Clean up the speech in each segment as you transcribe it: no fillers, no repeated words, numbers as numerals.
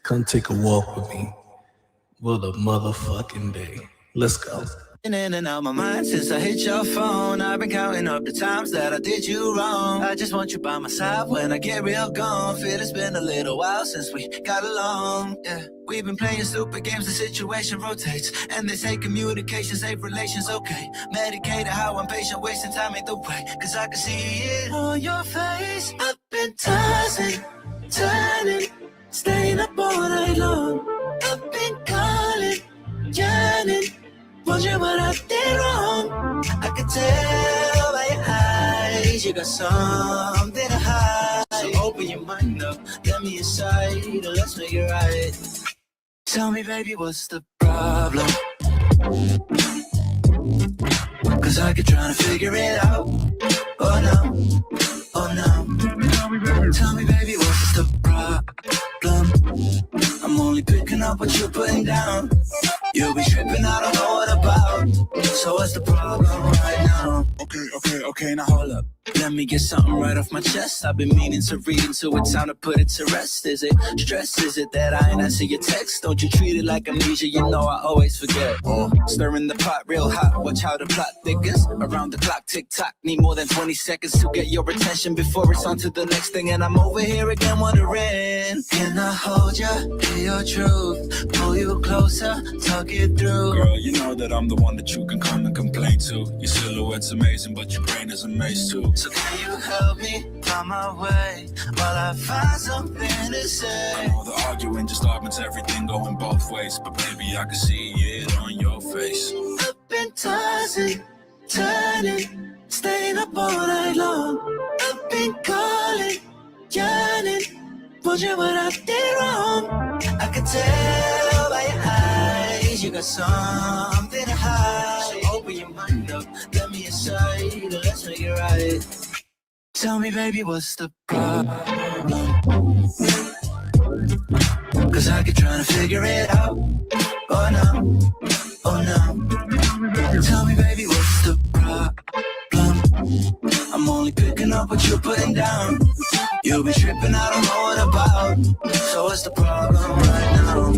Come take a walk with me. What a motherfucking day. Let's go. In and out my mind since I hit your phone. I've been counting up the times that I did you wrong. I just want you by my side when I get real gone. Feel it's been a little while since we got along. Yeah, we've been playing stupid games, the situation rotates. And they say communication save relations, okay. Medicated how I'm patient, wasting time ain't the way. Cause I can see it on your face. I've been tossing, turning, staying up all night long. I've been calling, yearning, wondering what I did wrong. I could tell by your eyes you got something to hide. So open your mind up, let me inside, and let's make it right. Tell me, baby, what's the problem? Cause I keep trying to figure it out. Oh no, oh no. Tell me, baby, what's the problem? I'm only picking up what you're putting down. You'll be tripping, I don't know what about. So what's the problem right now? Okay, now hold up. Let me get something right off my chest. I've been meaning to read into it, time to put it to rest. Is it stress? Is it that I ain't answer your text? Don't you treat it like amnesia, you know I always forget. Stirring the pot real hot, watch how the plot thickens. Around the clock, tick tock, need more than 20 seconds to get your attention before it's on to the next thing. And I'm over here again wondering, can I hold ya, hear your truth, pull you closer, talk it through? Girl, you know that I'm the one that you can come and complain to. Your silhouette's amazing, but your brain is a maze too. So can you help me find my way while I find something to say? I know the arguing just augments everything going both ways, but baby, I can see it on your face. I've been tossing, turning, staying up all night long. I've been calling, yearning, wondering what I did wrong. I can tell by your eyes you got something to hide. So open your mind up, let me inside, and let's make it right. Tell me, baby, what's the problem? Cause I keep trying to figure it out. Oh no, oh no. Tell me, baby, what's the problem? I'm only picking up what you're putting down. You'll be tripping, I don't know what about. So what's the problem right now?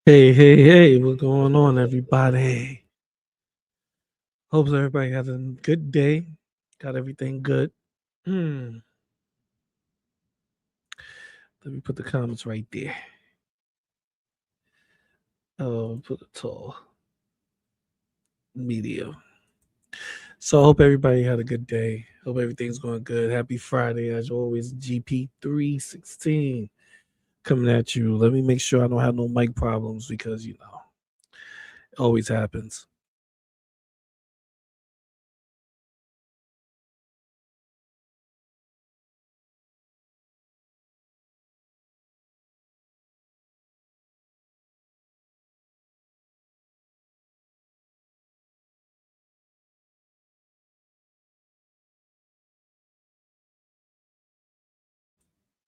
Hey, what's going on, everybody? Hope everybody has a good day. Got everything good. Let me put the comments right there. Oh, put a tall. Medium. So I hope everybody had a good day. Hope everything's going good. Happy Friday, as always. GP316 coming at you. Let me make sure I don't have no mic problems because, you know, it always happens.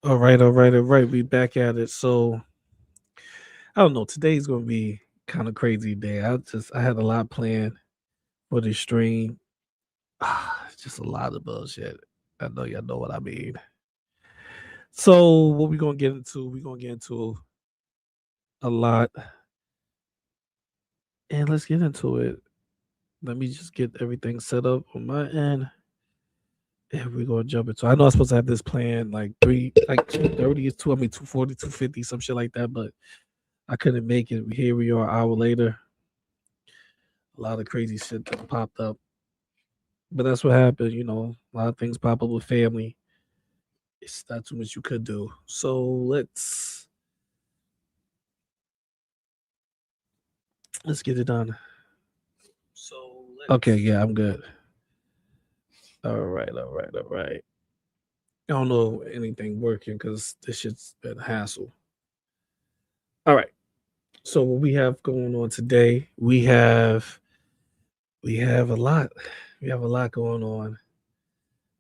All right. We back at it. So I don't know. Today's gonna be kind of crazy day. I had a lot planned for the stream. It's just a lot of bullshit. I know y'all know what I mean. So what we gonna get into? We're gonna get into a lot. And let's get into it. Let me just get everything set up on my end. Yeah, we're gonna jump into. I know I'm supposed to have this plan like 2:30 is 240, 250, some shit like that, but I couldn't make it. Here we are an hour later. A lot of crazy shit that popped up. But that's what happened, a lot of things pop up with family. It's not too much you could do. So let's get it done. Okay, yeah, I'm good. All right, all right, all right. I don't know anything working because this shit's been a hassle. All right. So what we have going on today, we have a lot. We have a lot going on,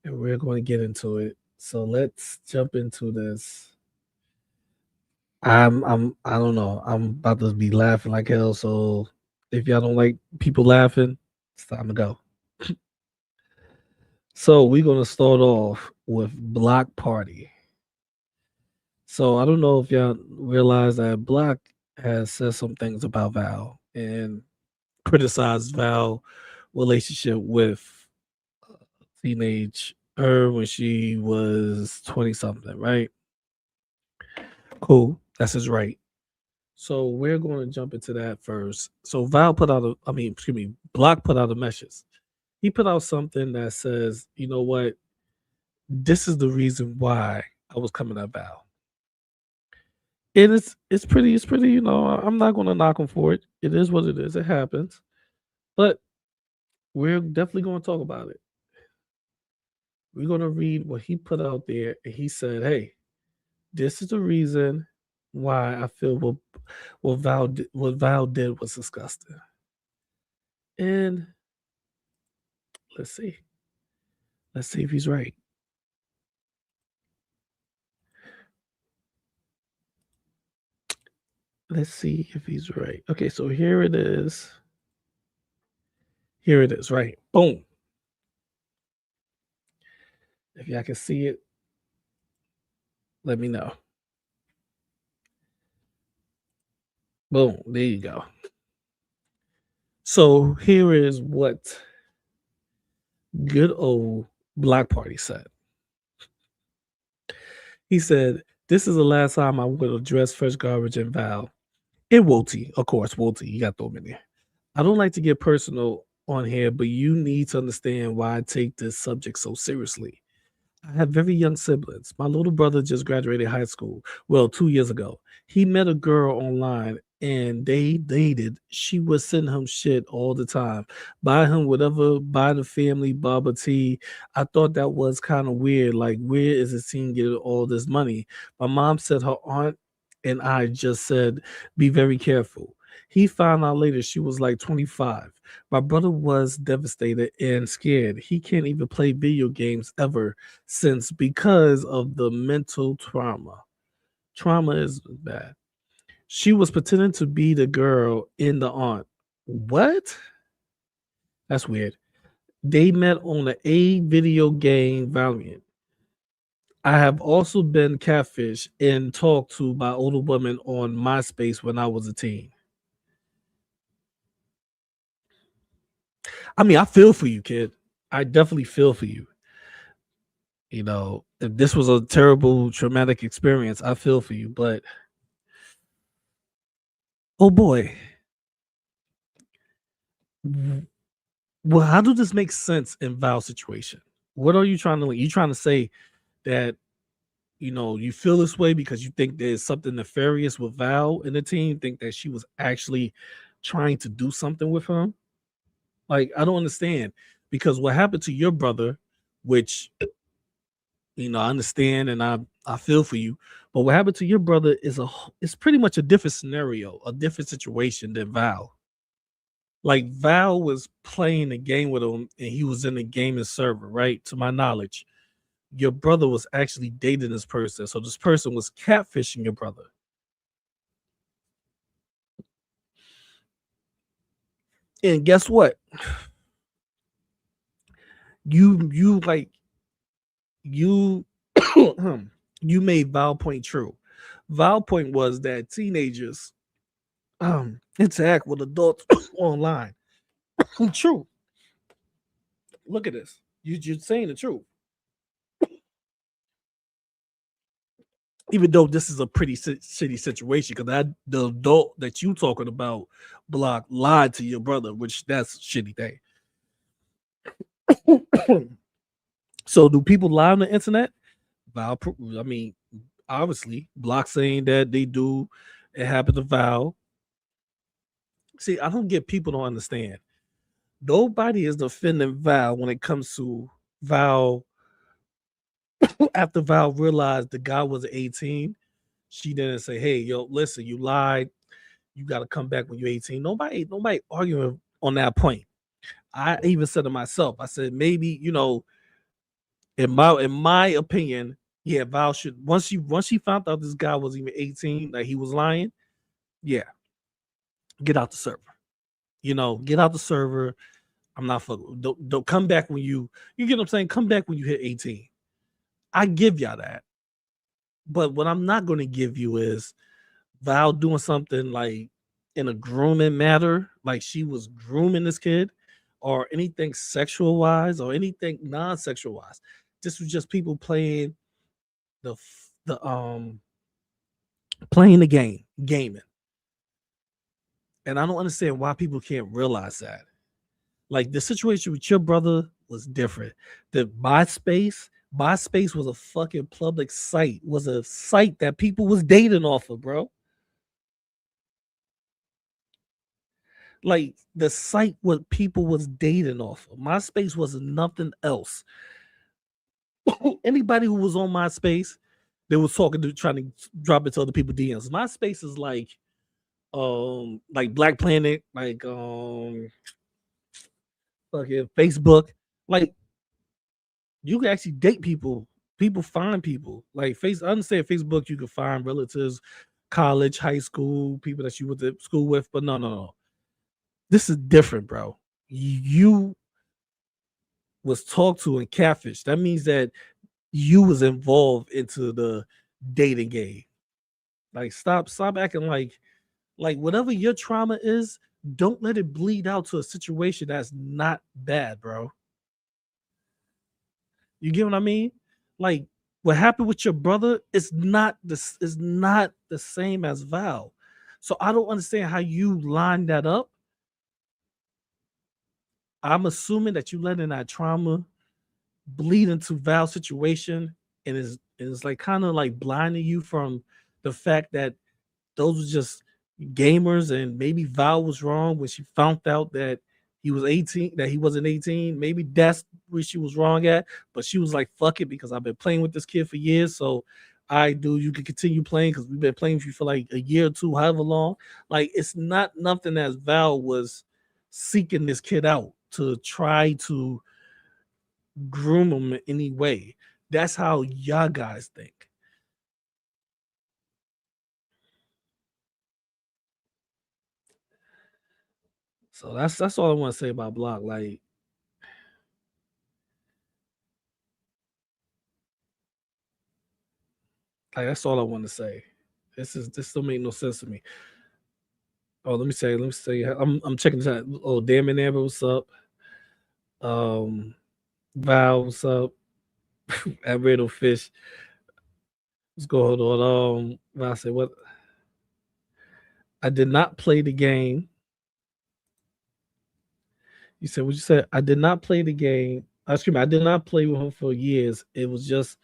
and we're going to get into it. So let's jump into this. I don't know. I'm about to be laughing like hell. So if y'all don't like people laughing, it's time to go. So we're gonna start off with Block Party. So I don't know if y'all realize that Block has said some things about Val and criticized Val relationship with teenage her when she was 20 something, right? Cool. That's his right. So we're going to jump into that first. So Val put out excuse me, Block put out a message. He put out something that says, you know what? This is the reason why I was coming at Val. And it's pretty, I'm not gonna knock him for it. It is what it is. It happens. But we're definitely gonna talk about it. We're gonna read what he put out there, and he said, "Hey, this is the reason why I feel what Val did was disgusting." And let's see, let's see if he's right. Let's see if he's right. Okay, so here it is. Here it is. Right. Boom. If y'all can see it, let me know. Boom. There you go. So here is what good old Block Party said. He said, "This is the last time I would address Fresh Garbage and Val. And Woti, of course, Woti, you got to throw him in there. I don't like to get personal on here, but you need to understand why I take this subject so seriously. I have very young siblings. My little brother just graduated high school. Well, 2 years ago. He met a girl online and they dated. She would send him shit all the time. Buy him whatever, buy the family bubble tea. I thought that was kind of weird. Like, where is this teen getting all this money? My mom said her aunt and I just said, be very careful. He found out later she was like 25. My brother was devastated and scared. He can't even play video games ever since because of the mental trauma. Trauma is bad. She was pretending to be the girl in the aunt. What? That's weird. They met on a video game Valiant. I have also been catfish and talked to by older women on MySpace when I was a teen. I mean, I feel for you, kid. I definitely feel for you. If this was a terrible traumatic experience, I feel for you, but oh boy. Well, how does this make sense in Val's situation? What are you trying to you trying to say that you feel this way because you think there's something nefarious with Val and the team, think that she was actually trying to do something with him? Like, I don't understand, because what happened to your brother, which I understand and I feel for you. But what happened to your brother is pretty much a different scenario, a different situation than Val. Like, Val was playing the game with him and he was in the gaming server, right? To my knowledge, your brother was actually dating this person. So this person was catfishing your brother. And guess what? You like you you made Val point true. Val point was that teenagers interact with adults online. True. Look at this. You're saying the truth. Even though this is a pretty shitty situation, because that the adult that you talking about, Block, lied to your brother, which that's a shitty thing. So do people lie on the internet? Val, I mean, obviously, Block saying that they do. It happened to Val. See, I don't get people don't understand. Nobody is defending Val when it comes to Val. After Val realized the guy was 18, she didn't say, "Hey, yo, listen, you lied. You got to come back when you're 18." Nobody arguing on that point. I even said to myself, I said maybe in my opinion, yeah, Val should once she found out this guy was even 18, like he was lying. Yeah, get out the server. Get out the server. I'm not fucking. Don't come back when you get what I'm saying. Come back when you hit 18. I give y'all that, but what I'm not going to give you is Val doing something like in a grooming matter, like she was grooming this kid, or anything sexual wise, or anything non-sexual wise. This was just people the playing the game, gaming, and I don't understand why people can't realize that. Like the situation with your brother was different. The MySpace was a fucking public site, was a site that people was dating off of, bro. Like the site what people was dating off of. MySpace was nothing else. Anybody who was on MySpace, they was talking to trying to drop it to other people DMs. MySpace is like Black Planet, like fucking Facebook. Like you can actually date people. People find people. Like I understand Facebook, you can find relatives, college, high school, people that you went to school with, but no, no, no. This is different, bro. You was talked to and catfish. That means that you was involved into the dating game. Like stop acting like whatever your trauma is, don't let it bleed out to a situation that's not bad, bro. You get what I mean? Like what happened with your brother is not the same as Val. So I don't understand how you line that up. I'm assuming that you letting that trauma bleed into Val's situation and is like kind of like blinding you from the fact that those were just gamers and maybe Val was wrong when she found out that he was 18, that he wasn't 18. Maybe that's where she was wrong at. But she was like, fuck it, because I've been playing with this kid for years. So you can continue playing because we've been playing with you for like a year or two, however long. Like it's not nothing as Val was seeking this kid out to try to groom him in any way. That's how y'all guys think. So that's all I want to say about Block. Like that's all I want to say. This don't make no sense to me. Oh, let me say, I'm checking this out. Oh, damn it, Amber, what's up? Um, Val, what's up? At Riddle Fish, what's going on? Val said, "What? I did not play the game." You said, "What you said?" I did not play the game. Excuse me, I did not play with him for years. It was just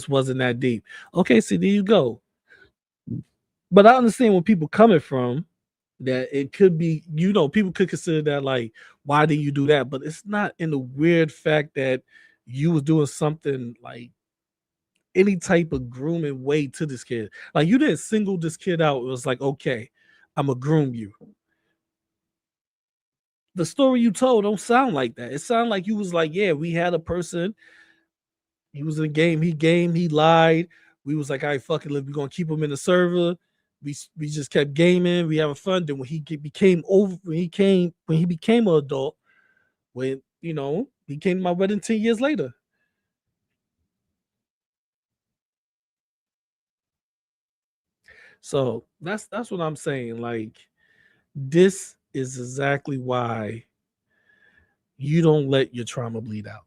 wasn't that deep. Okay, see, there you go. But I understand where people coming from. That it could be, people could consider that like, why did you do that? But it's not in the weird fact that you was doing something like any type of grooming way to this kid. Like you didn't single this kid out. It was like, okay, I'm gonna groom you. The story you told don't sound like that. It sounded like you was like, yeah, we had a person. He was in a game. He lied. We was like, all right, fuck it. We're gonna keep him in the server. We just kept gaming. We having fun. Then when became over, when he became an adult, when he came to my wedding 10 years later. So that's what I'm saying. Like this is exactly why you don't let your trauma bleed out.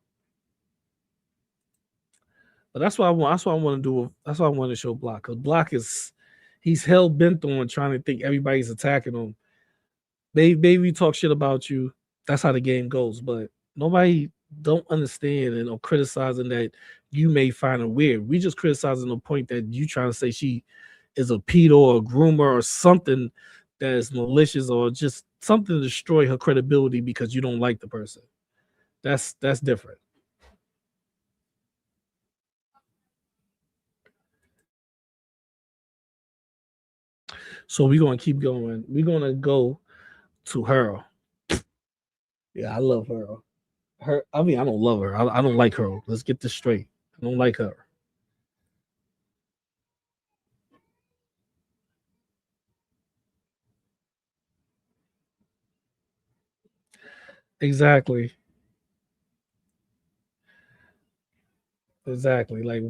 But that's what I want. That's what I want to do. That's what I want to show Block. Because Block is he's hell bent on trying to think everybody's attacking him. Maybe talk shit about you. That's how the game goes. But nobody don't understand and are criticizing that you may find it weird. We just criticizing the point that you trying to say she is a pedo or a groomer or something that is malicious or just something to destroy her credibility because you don't like the person. That's different. So we're gonna keep going. We're gonna go to her. Yeah, I love her. I mean, I don't love her. I don't like her. Let's get this straight. I don't like her. Exactly. Exactly. Like,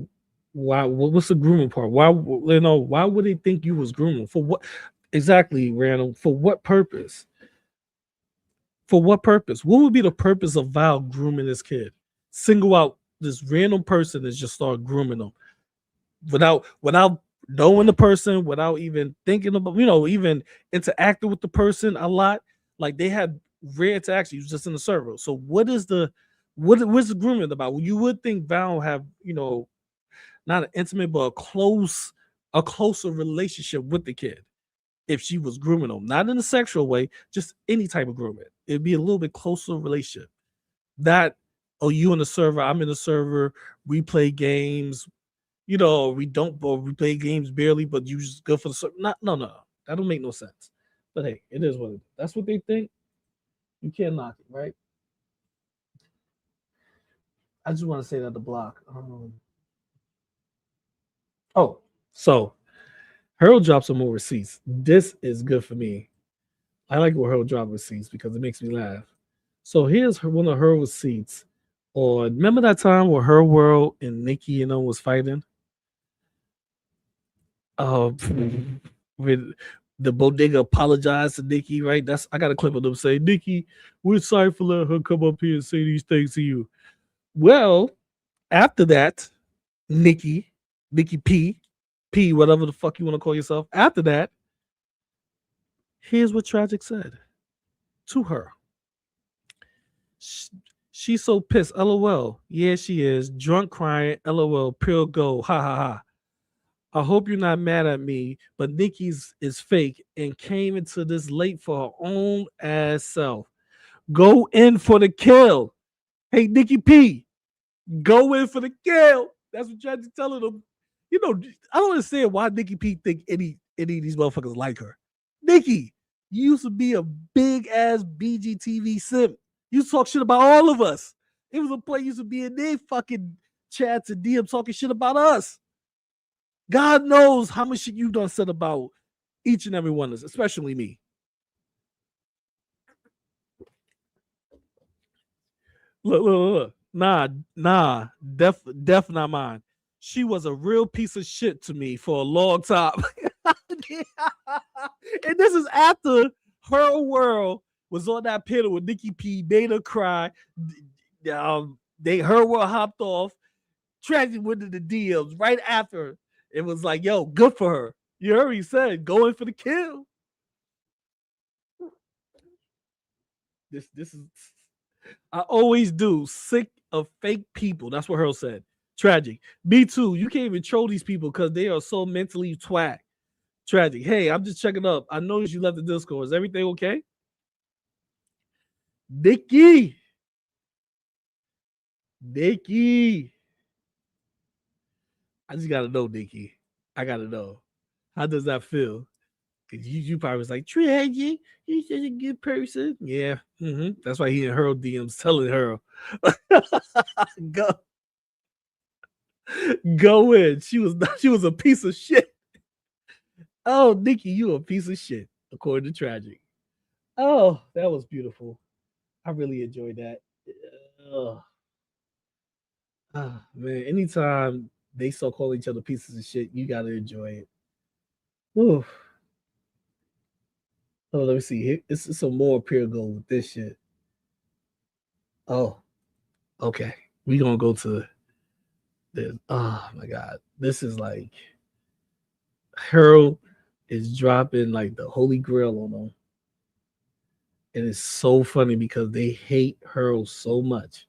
why? What's the grooming part? Why? Why would they think you was grooming for what? Exactly, Randall. For what purpose? For what purpose? What would be the purpose of Val grooming this kid? Single out this random person and just start grooming them without knowing the person, without even thinking about, even interacting with the person a lot. Like they had rare interaction. He was just in the server. So what's the grooming about? Well, you would think Val have, not an intimate but a closer relationship with the kid if she was grooming him, not in a sexual way, just any type of grooming. It'd be a little bit closer relationship. Not, oh, you in the server, I'm in the server, we play games, we don't, or we play games barely, but you just go for the server. Not, no, that don't make no sense. But hey, it is what it is. That's what they think. You can't knock it, right? I just want to say that the block. Oh, so Hurl dropped some more receipts. This is good for me. I like when Hurl drop receipts because it makes me laugh. So here's one of her receipts. Or remember that time where HurlWorld and Nikki, was fighting? Uh, with the bodega apologized to Nikki, right? I got a clip of them saying, Nikki, we're sorry for letting her come up here and say these things to you. Well, after that, Nikki P, whatever the fuck you want to call yourself, after that, here's what Tragic said to her. She's so pissed. LOL. Yeah, she is. Drunk crying. LOL. Pure gold. Ha ha ha. I hope you're not mad at me, but Nikki's is fake and came into this late for her own ass self. Go in for the kill. Hey, Nikki P, go in for the kill. That's what Tragic telling them. I don't understand why Nikki P think any of these motherfuckers like her. Nikki, you used to be a big ass BGTV simp. You talk shit about all of us. It was a play used to be in their fucking chats and DM talking shit about us. God knows how much shit you done said about each and every one of us, especially me. Look. Nah, def not mine. She was a real piece of shit to me for a long time. And this is after HurlWorld was on that panel with Nikki P, made her cry. HurlWorld hopped off. Tragic went to the DMs right after. It was like, yo, good for her. You heard he said, going for the kill. This is I always do. Sick of fake people. That's what Hurl said. Tragic. Me too. You can't even troll these people because they are so mentally twat. Tragic. Hey, I'm just checking up. I noticed you left the Discord. Is everything okay? Nikki. I just gotta know, Nikki. I gotta know. How does that feel? Cause you probably was like, Tragic, you're such a good person. Yeah. That's why he in her DMs telling her. Go go in. She was a piece of shit. Oh, Nikki, you a piece of shit, according to Tragic. Oh, that was beautiful. I really enjoyed that. Oh, man, anytime they so call each other pieces of shit, you gotta enjoy it. Oof. Oh, let me see. It's some more pure gold with this shit. Oh, okay. We gonna go to Oh my god, this is like Harold is dropping like the holy grail on them, and it's so funny because they hate Harold so much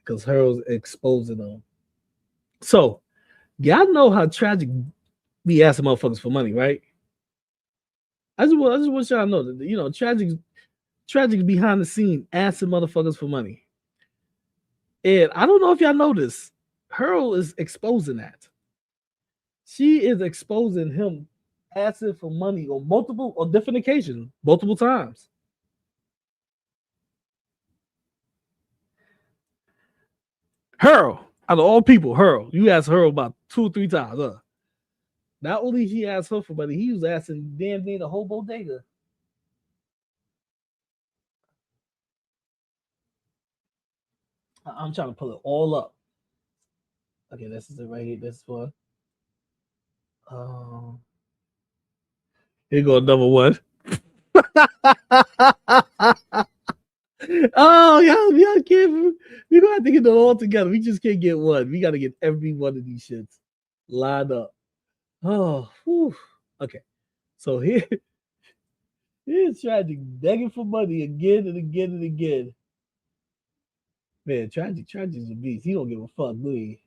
because Harold's exposing them. So y'all know how tragic we asking motherfuckers for money, right? I just want y'all to know that tragic behind the scene asking motherfuckers for money. And I don't know if y'all know this. Harold is exposing that. She is exposing him asking for money on different occasions, multiple times. Harold, out of all people, Harold, you asked Harold about 2 or 3 times. Not only he asked her for money, he was asking damn near the whole bodega. I'm trying to pull it all up. Okay, this is it right here. This one. Here go number one. Oh, y'all can't. We don't have to get it all together. We just can't get one. We got to get every one of these shits lined up. Oh, whew. Okay. So here's Tragic begging for money again and again and again. Man, Tragic's a beast. He don't give a fuck, do he?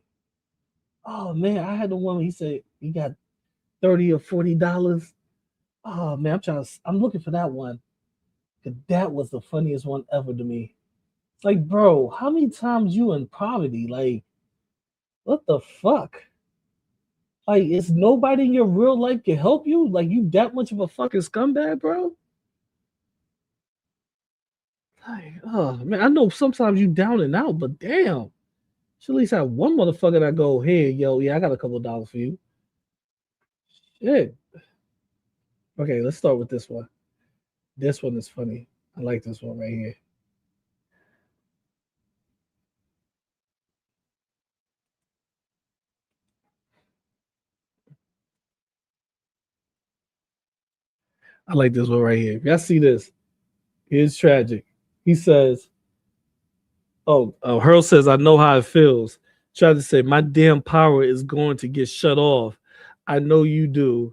Oh man, I had the one. He said he got $30 or $40. Oh man, I'm looking for that one. That was the funniest one ever to me. It's like, bro, how many times you in poverty? Like, what the fuck? Like, is nobody in your real life can help you? Like, you that much of a fucking scumbag, bro? Like, oh man, I know sometimes you down and out, but damn. Should at least have one motherfucker that go, hey, yo, yeah, I got a couple of dollars for you. Shit. Okay, let's start with this one. This one is funny. I like this one right here. I like this one right here. If y'all see this, here's Tragic. He says, Hurl says, I know how it feels. Try to say, my damn power is going to get shut off. I know you do.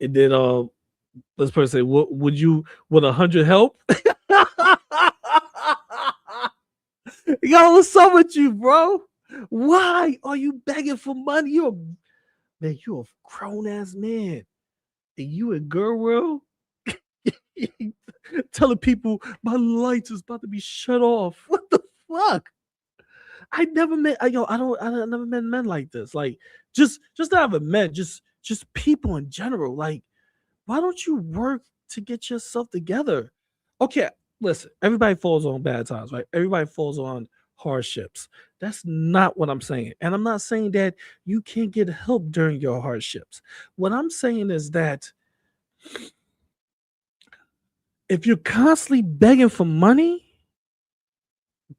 And then this person say, would 100 help? Yo, what's up with you, bro? Why are you begging for money? You're a grown ass man. And you in HurlWorld telling people my lights is about to be shut off. What the fuck? I never met I never met men like this. Like just not even men, just people in general. Like, why don't you work to get yourself together? Okay, listen, everybody falls on bad times, right? Everybody falls on hardships. That's not what I'm saying. And I'm not saying that you can't get help during your hardships. What I'm saying is that if you're constantly begging for money,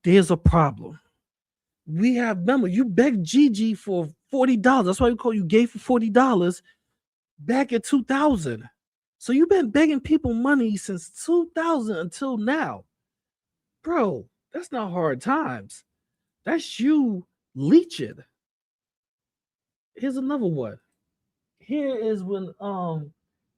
there's a problem. Remember, you begged Gigi for $40. That's why we call you gay for $40 back in 2000. So you've been begging people money since 2000 until now. Bro, that's not hard times. That's you leeching. Here's another one. Here is when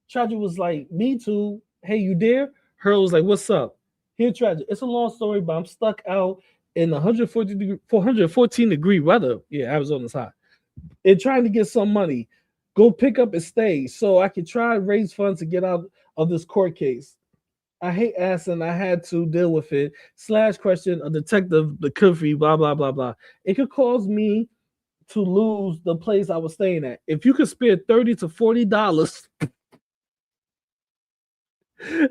Tragic was like, me too. Hey, you there? Hurl was like, what's up? Here, Tragic. It's a long story, but I'm stuck out in 414 degree weather. Yeah, Arizona's hot. And trying to get some money. Go pick up and stay so I can try and raise funds to get out of this court case. I hate asking. I had to deal with it. / question a detective, the country, blah, blah, blah, blah. It could cause me to lose the place I was staying at. If you could spare $30 to $40,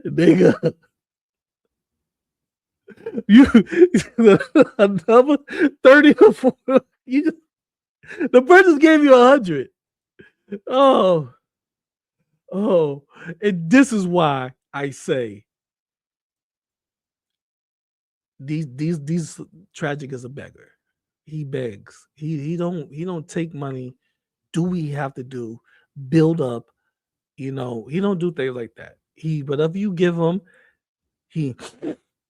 nigga, you another 30 to 40. The person gave you 100. Oh, and this is why I say these Tragic is a beggar. He begs. He don't take money. Do we have to do build up? He don't do things like that. Whatever you give him, he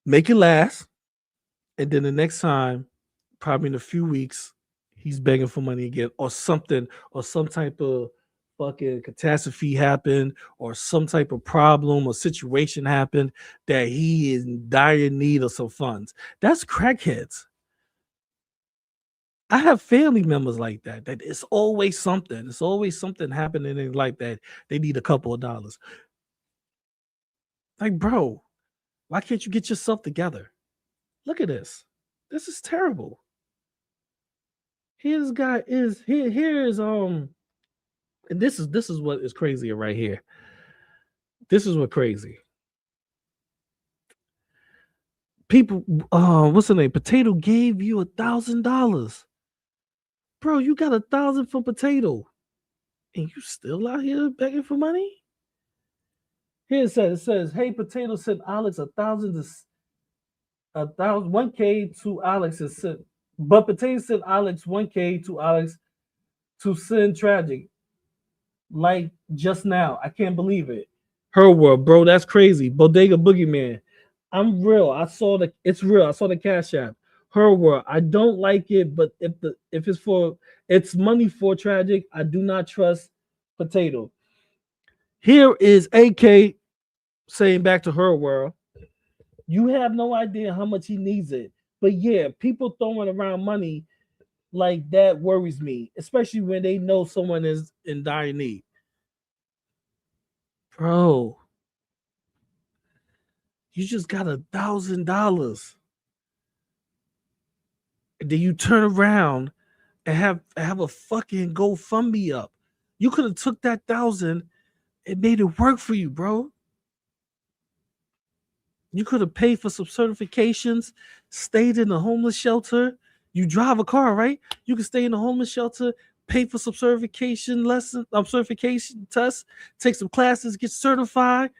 make it last, and then the next time, probably in a few weeks, he's begging for money again, or something, or some type of fucking catastrophe happened, or some type of problem or situation happened that he is in dire need of some funds. That's crackheads. I have family members like that. That it's always something. It's always something happening in like that. They need a couple of dollars. Like, bro, why can't you get yourself together? Look at this. This is terrible. Here this guy is here is and this is what is crazier right here. This is what crazy. People, what's the name? Potato gave you $1,000. Bro, you got 1,000 for Potato. And you still out here begging for money? Here it says, hey, Potato sent Alex 1,000 1K to Alex is sent, but Potato sent Alex 1K to Alex to send tragic. Like just now. I can't believe it. HurlWorld, bro, that's crazy. Bodega Boogeyman. I'm real. It's real. I saw the Cash App. HurlWorld. I don't like it, but if it's money for tragic, I do not trust Potato. Here is AK saying back to HurlWorld. You have no idea how much he needs it. But yeah, people throwing around money like that worries me, especially when they know someone is in dire need. Bro, you just got $1,000. And then you turn around and have a fucking GoFundMe up. You could have took that 1,000 and made it work for you, bro. You could have paid for some certifications, stayed in a homeless shelter. You drive a car, right? You can stay in a homeless shelter, pay for some certification tests, take some classes, get certified.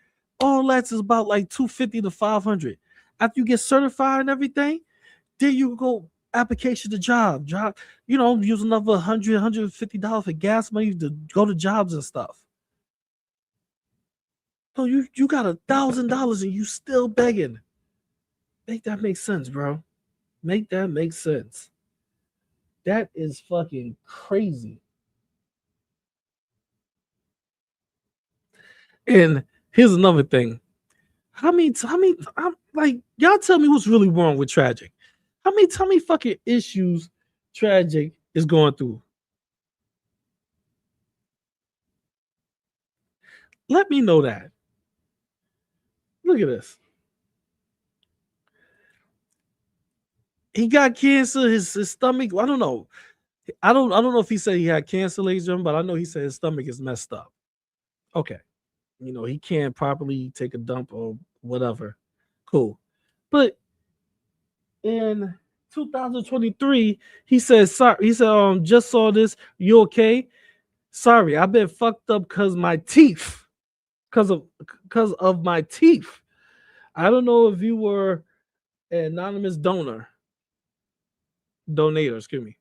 All that's about like $250 to $500. After you get certified and everything, then you go application to job, use another $150 for gas money to go to jobs and stuff. No, you got $1,000 and you still begging. Make that make sense, bro. Make that make sense. That is fucking crazy. And here's another thing. I'm like, y'all tell me what's really wrong with Tragic. How many fucking issues Tragic is going through? Let me know that. Look at this. He got cancer. His stomach. I don't know. I don't know if he said he had cancer, ladies and gentlemen, but I know he said his stomach is messed up. Okay. He can't properly take a dump or whatever. Cool. But in 2023, he said, sorry. He said, just saw this. You okay? Sorry, I've been fucked up because my teeth. Because of my teeth. I don't know if you were an anonymous donator, excuse me.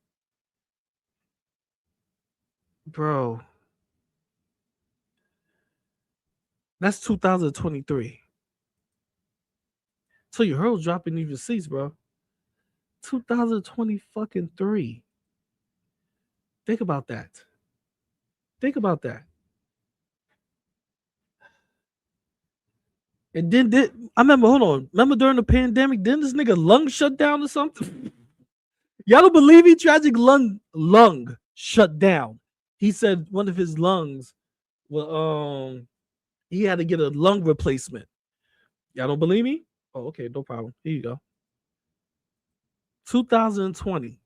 Bro. That's 2023. So your Hurl's dropping these receipts, bro. 2020 fucking 3. Think about that. And then I remember, hold on. Remember during the pandemic, didn't this nigga lung shut down or something? Y'all don't believe me? Tragic lung shut down. He said one of his lungs, he had to get a lung replacement. Y'all don't believe me? Oh, okay, no problem. Here you go. 2020.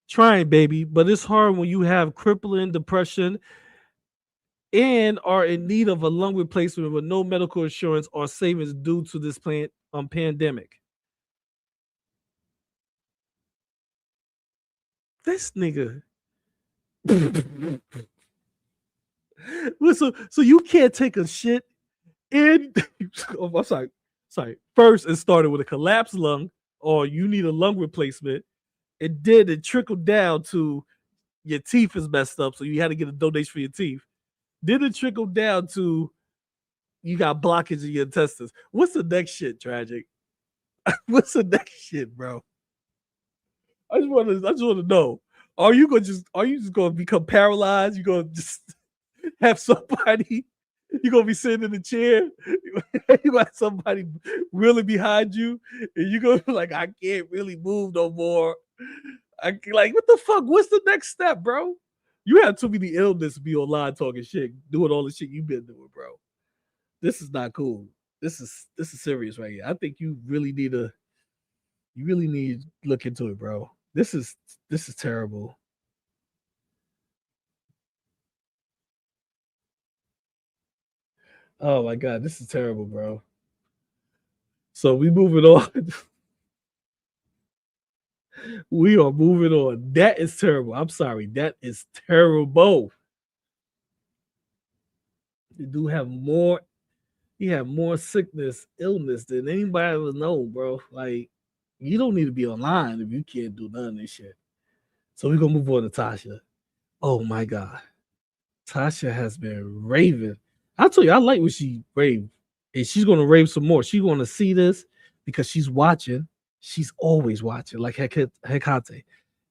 Trying, baby, but it's hard when you have crippling depression and are in need of a lung replacement with no medical insurance or savings due to this pandemic. This nigga. So you can't take a shit and I'm sorry. First, it started with a collapsed lung, or you need a lung replacement. It trickled down to your teeth is messed up, so you had to get a donation for your teeth. Then it trickled down to you got blockage in your intestines. What's the next shit, Tragic? What's the next shit, bro? I just want to know. Are you just gonna become paralyzed? You gonna just have somebody you're gonna be sitting in the chair, you got somebody really behind you, and you go like, I can't really move no more. Like, what the fuck? What's the next step, bro? You have too many illness to be online talking shit, doing all the shit you've been doing, bro. This is not cool. This is serious right here. I think you really need to look into it, bro. This is terrible. Oh my god, this is terrible, bro. So we moving on. We are moving on. That is terrible. I'm sorry. That is terrible. You do have more. You have more sickness, illness than anybody ever know, bro. Like, you don't need to be online if you can't do none of this shit. So we're gonna move on to Tasha. Oh my god, Tasha has been raving. I tell you, I like what she raved, and she's gonna rave some more. She's gonna see this because she's watching. She's always watching, like Hecate.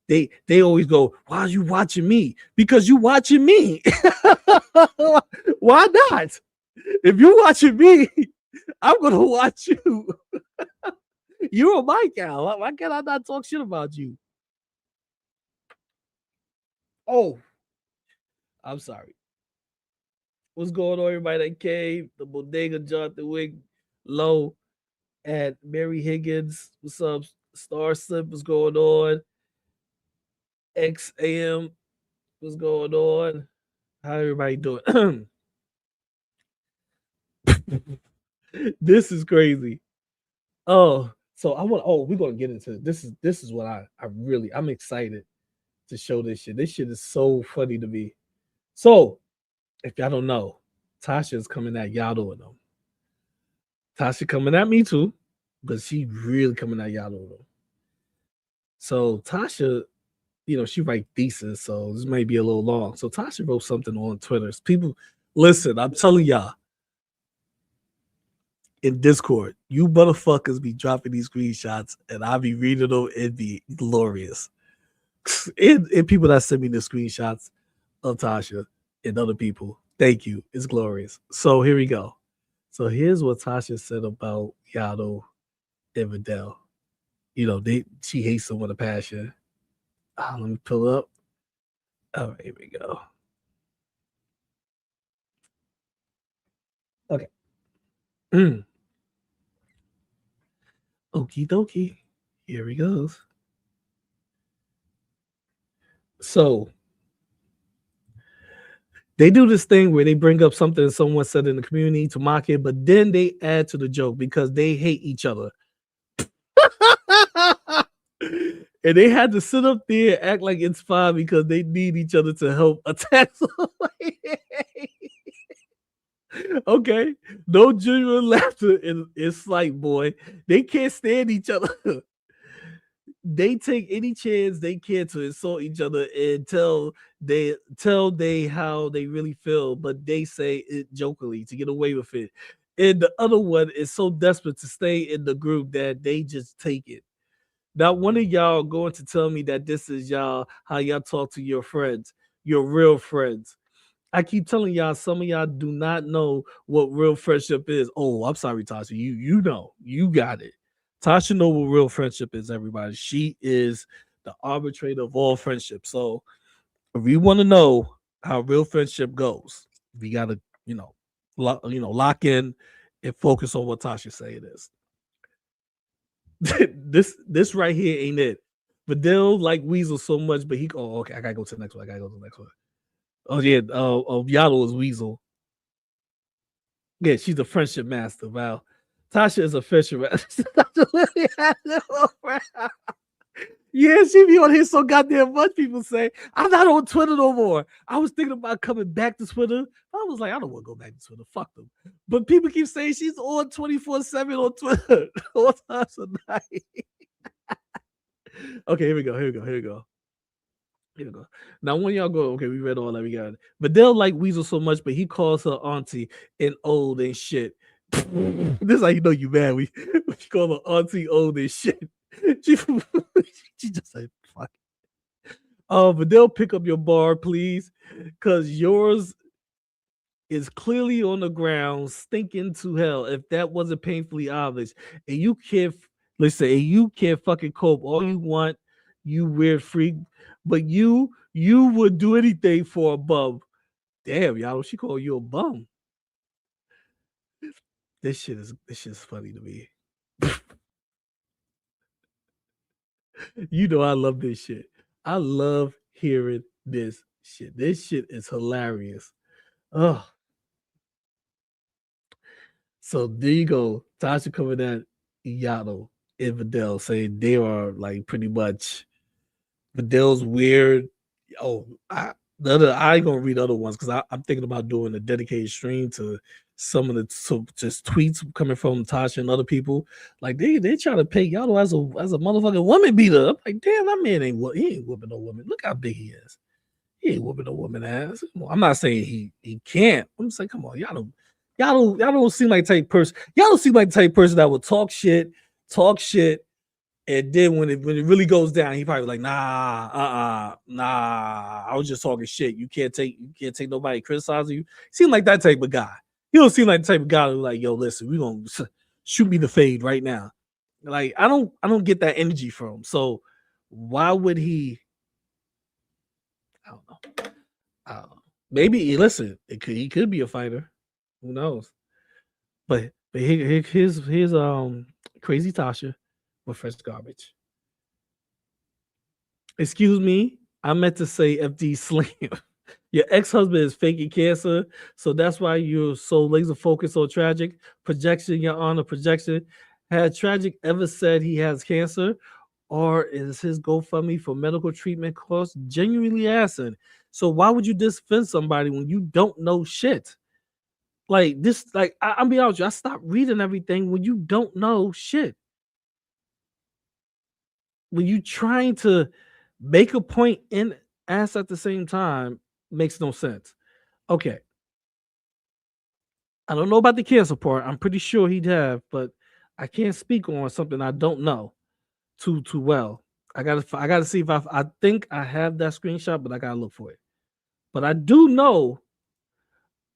They always go, why are you watching me? Because you watching me. Why not? If you're watching me, I'm gonna watch you. You're my gal. Why can't I not talk shit about you? Oh, I'm sorry. What's going on, everybody that came? The Bodega, Jonathan Wick, Low, and Mary Higgins. What's up? Star Slip, what's going on? XAM, what's going on? How everybody doing? This is crazy. Oh, so we're gonna get into it. This is what I'm excited to show this shit. This shit is so funny to me. So if y'all don't know, Tasha is coming at y'all doing them. Tasha coming at me too, but she really coming at y'all doing them. So Tasha, she write thesis, so this may be a little long. So Tasha wrote something on Twitter. People, listen, I'm telling y'all, in Discord, you motherfuckers be dropping these screenshots, and I be reading them. It'd be glorious. And people that send me the screenshots of Tasha and other people, thank you. It's glorious. So here we go. So here's what Tasha said about Yado and Vidal. She hates them with a passion. Let me pull up. Oh, here we go. Okay. Okie dokie. Here he goes. So they do this thing where they bring up something someone said in the community to mock it, but then they add to the joke because they hate each other. And they had to sit up there and act like it's fine because they need each other to help attack somebody. Okay, no genuine laughter in sight, boy. They can't stand each other. They take any chance they can to insult each other and tell they how they really feel, but they say it jokingly to get away with it. And the other one is so desperate to stay in the group that they just take it. Not one of y'all going to tell me that this is y'all how y'all talk to your friends, your real friends. I keep telling y'all, some of y'all do not know what real friendship is. Oh, I'm sorry, Tasha. You know, you got it. Tasha know what real friendship is, everybody. She is the arbitrator of all friendship. So if we want to know how real friendship goes, we gotta, lock in and focus on what Tasha say it is. this right here ain't it. But they'll like Weasel so much, but okay, I gotta go to the next one. Oh yeah, Yaddle is Weasel. Yeah, she's a friendship master. Wow. Tasha is a friendship master. Yeah, she be on here so goddamn much. People say, I'm not on Twitter no more. I was thinking about coming back to Twitter. I was like, I don't want to go back to Twitter. Fuck them. But people keep saying she's on 24/7 on Twitter all times of night. Okay, here we go. Now, when y'all go, okay, we read all that, we got it. But they'll like Weasel so much, but he calls her auntie and old and shit. This is how you know you mad. We call her auntie old and shit. She, she just said, fuck. But they'll pick up your bar, please, because yours is clearly on the ground, stinking to hell. If that wasn't painfully obvious, and you can't listen, and you can't fucking cope all you want, you weird freak, but you would do anything for a bum. Damn, y'all, she call you a bum. This shit is funny to me. You know I love this shit. I love hearing this shit. This shit is hilarious. Oh, so there you go. Tasha coming at Yato and Vidal saying they are like pretty much Vidal's weird. Oh, I ain't gonna read other ones because I'm thinking about doing a dedicated stream to some of the just tweets coming from Tasha and other people. Like they try to paint Yato as a motherfucking woman beater. I'm like, damn, that man he ain't whooping no woman. Look how big he is. He ain't whooping no woman ass. I'm not saying he can't. I'm saying, come on, y'all don't seem like the type person. Y'all don't seem like the type person that will talk shit, and then when it really goes down, he probably like, nah. I was just talking shit. You can't take nobody criticizing you. Seem like that type of guy. He don't seem like the type of guy who's like, yo, listen, we gonna shoot me the fade right now. Like I don't get that energy from him. So why would he? I don't know. Maybe listen. He could be a fighter. Who knows? But here's crazy Tasha with fresh garbage. Excuse me, I meant to say FD Slim. Your ex-husband is faking cancer, so that's why you're so laser focused on tragic projection. Your honor, projection. Had Tragic ever said he has cancer, or is his GoFundMe for medical treatment costs? Genuinely asking. So why would you defend somebody when you don't know shit? Like this, like I'll be honest with you, I stopped reading everything when you don't know shit. When you trying to make a point and ask at the same time makes no sense. Okay. I don't know about the cancer part. I'm pretty sure he'd have, but I can't speak on something I don't know too well. I gotta see if I think I have that screenshot, but I gotta look for it. But I do know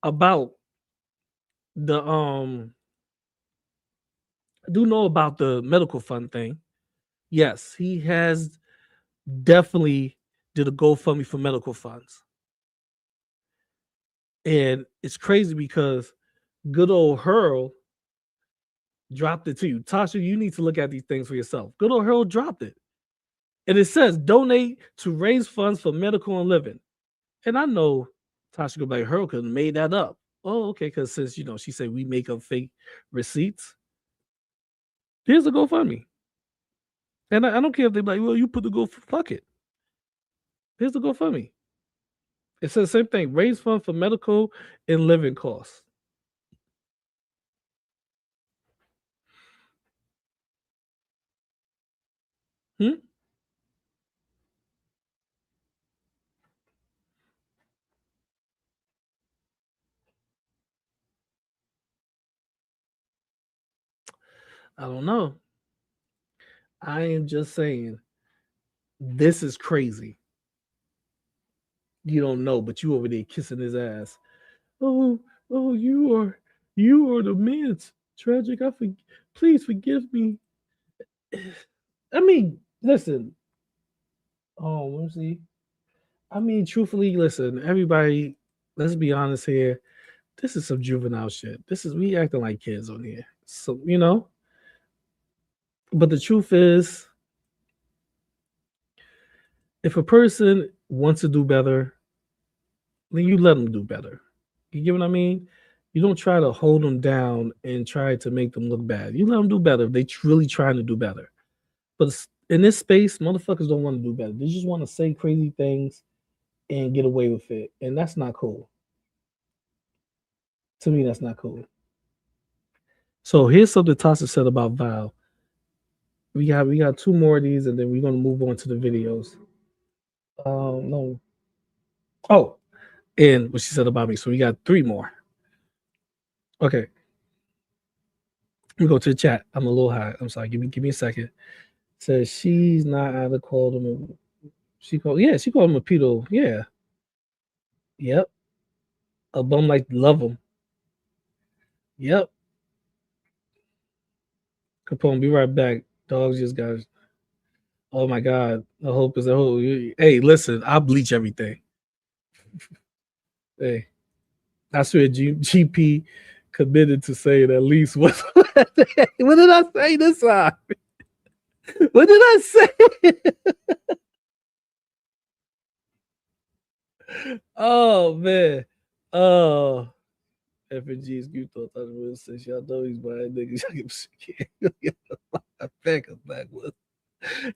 about the medical fund thing. Yes, he has definitely did a GoFundMe for medical funds. And it's crazy because good old Hurl dropped it to you. Tasha, you need to look at these things for yourself. Good old Hurl dropped it. And it says donate to raise funds for medical and living. And I know Tasha could be like, Hurl could have made that up. Oh, okay, because since she said we make up fake receipts. Here's a GoFundMe. And I don't care if they're like, well, you put the fuck it. Here's the GoFundMe. It says the same thing. Raise funds for medical and living costs. I don't know. I am just saying, this is crazy. You don't know, but you over there kissing his ass. Oh, you are the man's Tragic. Please forgive me. I mean, listen. Oh, let's see. I mean, truthfully, listen, everybody, let's be honest here. This is some juvenile shit. We acting like kids on here. So, but the truth is, if a person wants to do better, then you let them do better. You get what I mean? You don't try to hold them down and try to make them look bad. You let them do better if they really trying to do better. But in this space, motherfuckers don't want to do better. They just want to say crazy things and get away with it. And that's not cool. To me, that's not cool. So here's something Tasha said about Val. We got two more of these, and then we're gonna move on to the videos. No. Oh, and what she said about me. So we got three more. Okay. Let me go to the chat. I'm a little high. I'm sorry. Give me a second. Says she's not either called him. She called him a pedo. Yeah. Yep. A bum like love him. Yep. Capone, be right back. Dogs just got. Oh my God. I hope is a whole. Hey, listen. I'll bleach everything. Hey, I swear GP committed to saying at least what. What did I say this time? What did I say? Oh man. Oh. FNG's group thought that was since y'all know he's buying niggas. Y'all give I back up backwoods.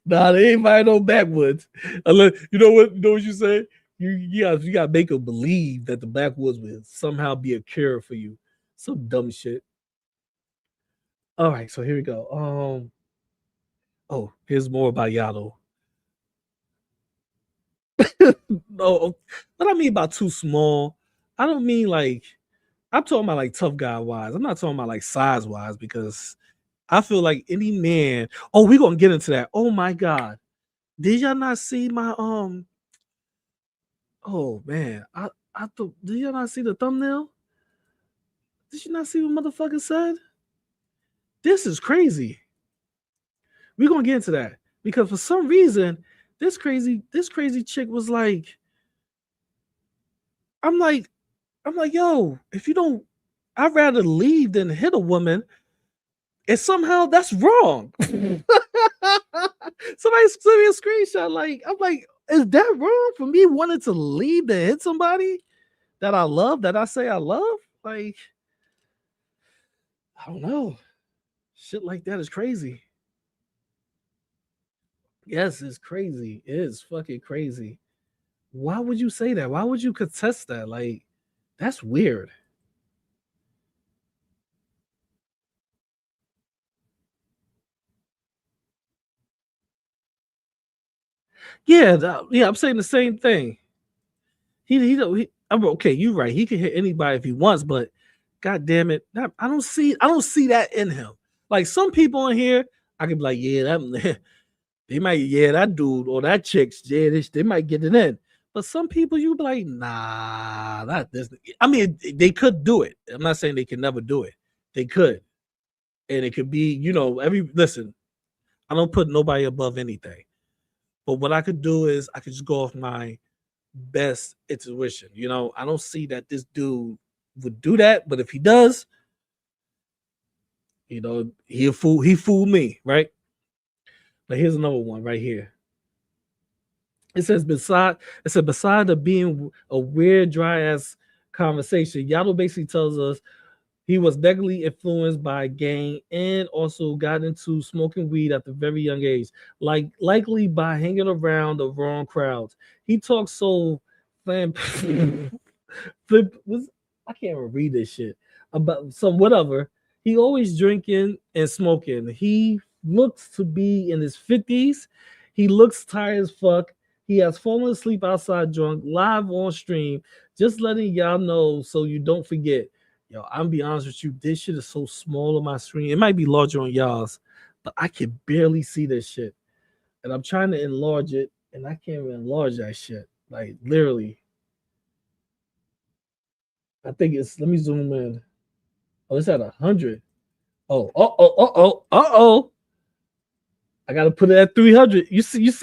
Nah, they ain't buying no backwoods. Unless you know what you say? You gotta make them believe that the backwoods will somehow be a cure for you. Some dumb shit. All right, so here we go. Oh, here's more about Yado. No, what I mean about too small, I don't mean like I'm talking about like tough guy wise. I'm not talking about like size wise because I feel like any man. Oh, we're gonna get into that. Oh my god. Did y'all not see my oh man. I thought did y'all not see the thumbnail? Did you not see what motherfucker said? This is crazy. We're gonna get into that. Because for some reason, this crazy chick was like, I'm like, yo, if you don't, I'd rather leave than hit a woman. And somehow that's wrong. Somebody sent me a screenshot. Like, I'm like, is that wrong for me wanting to leave to hit somebody that I love, that I say I love? Like, I don't know. Shit like that is crazy. Yes, it's crazy. It is fucking crazy. Why would you say that? Why would you contest that? Like, that's weird. Yeah, I'm saying the same thing. I'm okay. You're right. He can hit anybody if he wants, but god damn it, I don't see that in him. Like some people in here, I could be like, yeah, that they might, yeah, that dude or that chick's, yeah, they might get it in. But some people, you be like, nah, not this. I mean, they could do it. I'm not saying they can never do it. They could, and it could be, listen. I don't put nobody above anything. But what I could do is I could just go off my best intuition. I don't see that this dude would do that, but if he does, he fooled me, right? But here's another one right here. Beside the being a weird, dry ass conversation, Yaddle basically tells us he was negatively influenced by a gang and also got into smoking weed at the very young age, like likely by hanging around the wrong crowds. He talks so flam flip was I can't even read this shit about some whatever. He always drinking and smoking. He looks to be in his 50s. He looks tired as fuck. He has fallen asleep outside drunk, live on stream. Just letting y'all know so you don't forget. Yo, I'm be honest with you. This shit is so small on my screen. It might be larger on y'all's, but I can barely see this shit. And I'm trying to enlarge it, and I can't even enlarge that shit. Like literally. I think it's let me zoom in. Oh, it's at 100. Oh. I gotta put it at 300. You see?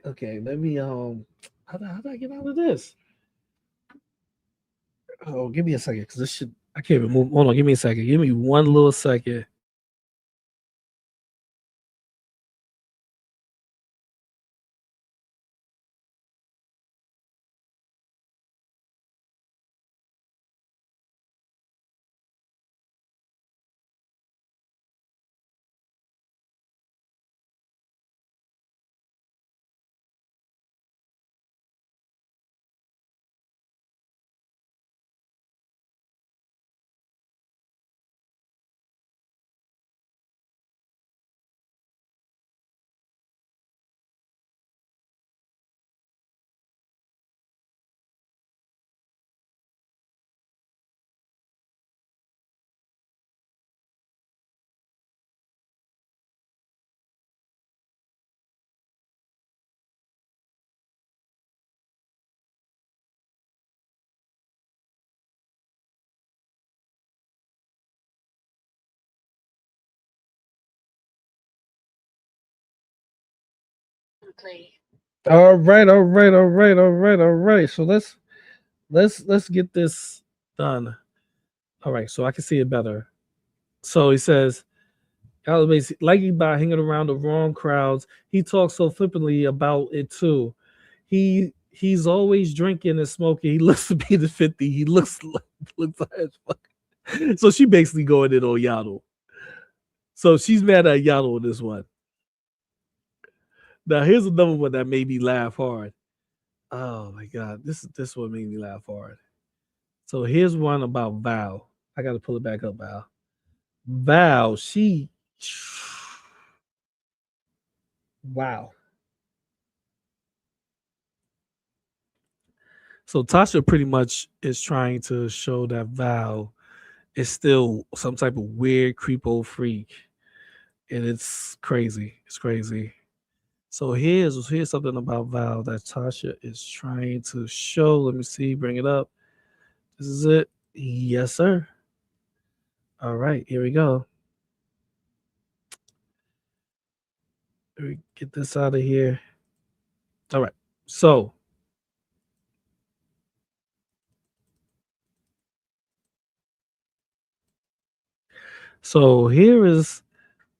Okay, let me how do I get out of this? Oh, give me a second, because this shit I can't even move. Hold on, give me a second. Give me one little second. All right, all right, all right, all right, all right. So let's get this done. All right, so I can see it better. So he says, "Always like you by hanging around the wrong crowds. He talks so flippantly about it too. He's always drinking and smoking. He looks to be the 50. He looks like as fuck." So she basically going in on Yaddle. So she's mad at Yaddle in this one. Now here's another one that made me laugh hard. Oh my god, this one made me laugh hard. So here's one about Val. I got to pull it back up, Val. Val, she, wow. So Tasha pretty much is trying to show that Val is still some type of weird creepo freak, and it's crazy. It's crazy. So here's something about Val that Tasha is trying to show. Let me see. Bring it up. This is it. Yes, sir. All right, here we go. Let me get this out of here. All right. So here is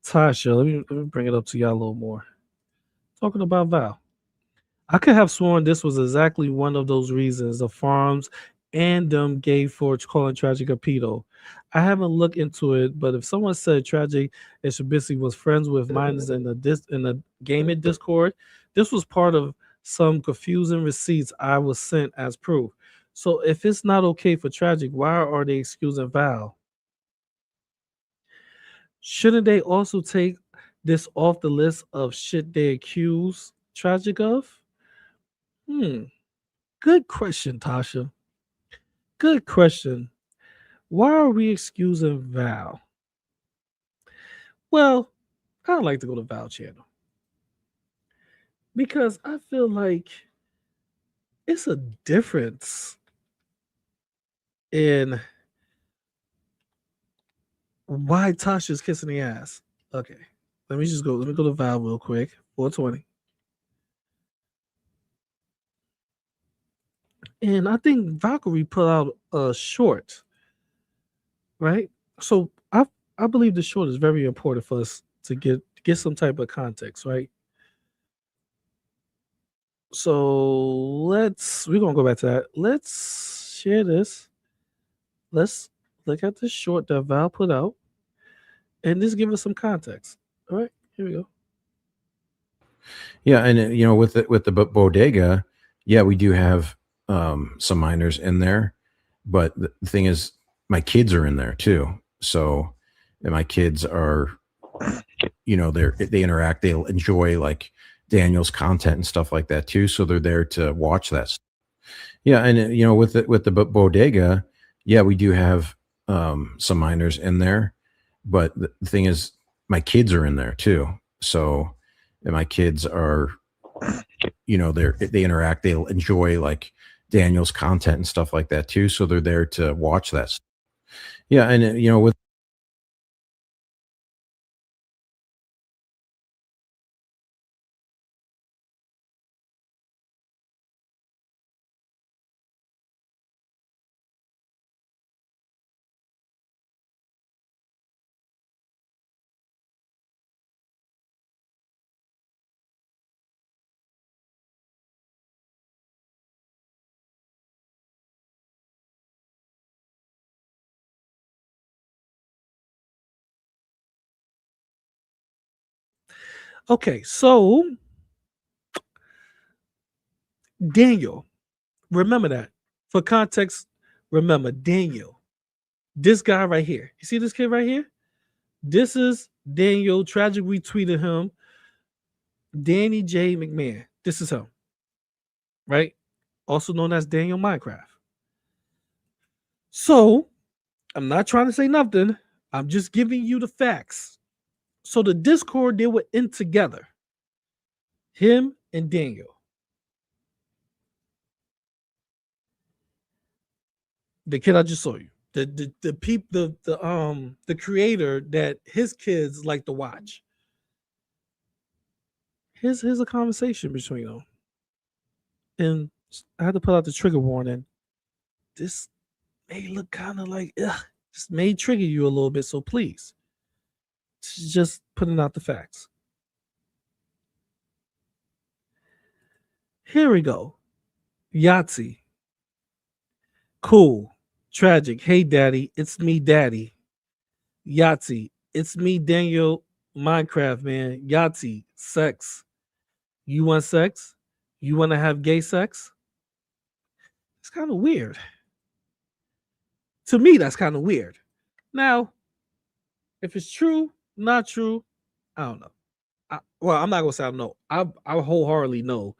Tasha. Let me bring it up to y'all a little more. Talking about Val. I could have sworn this was exactly one of those reasons the farms and them gave for calling Tragic a pedo. I haven't looked into it, but if someone said Tragic and Shabisi was friends with minors in the gaming Discord, this was part of some confusing receipts I was sent as proof. So if it's not okay for Tragic, why are they excusing Val? Shouldn't they also take this off the list of shit they accuse Tragic of? Hmm. Good question, Tasha. Good question. Why are we excusing Val? Well, I don't like to go to Val channel because I feel like it's a difference in why Tasha's kissing the ass. Okay, let me just go. Let me go to Val real quick. 420. And I think Valkyrie put out a short, right? So I believe the short is very important for us to get some type of context, right? So we're gonna go back to that. Let's share this. Let's look at the short that Val put out and just give us some context. All right, here we go. Yeah, and with the bodega, yeah, we do have some minors in there, but the thing is, my kids are in there too. So, and my kids are, they interact, they enjoy like Daniel's content and stuff like that too. So they're there to watch that. Yeah, and with the bodega, yeah, we do have some minors in there, but the thing is, my kids are in there too. So, and my kids are, they interact, they enjoy like Daniel's content and stuff like that too. So they're there to watch that. Yeah, and with Okay, so Daniel, remember that. For context, remember Daniel. This guy right here. You see this kid right here? This is Daniel. Tragic retweeted him. Danny J. McMahon. This is him. Right? Also known as Daniel Minecraft. So, I'm not trying to say nothing. I'm just giving you the facts. So the Discord, they were in together. Him and Daniel. The kid I just saw you. The creator that his kids like to watch. Here's a conversation between them. And I had to put out the trigger warning. This may look kind of like, ugh, just may trigger you a little bit. So please, just putting out the facts. Here we go. Yahtzee. Cool. Tragic. Hey, daddy. It's me, daddy. Yahtzee. It's me, Daniel. Minecraft, man. Yahtzee. Sex. You want sex? You want to have gay sex? It's kind of weird. To me, that's kind of weird. Now, if it's true, not true, I don't know. Well, I'm not gonna say I don't know. I wholeheartedly know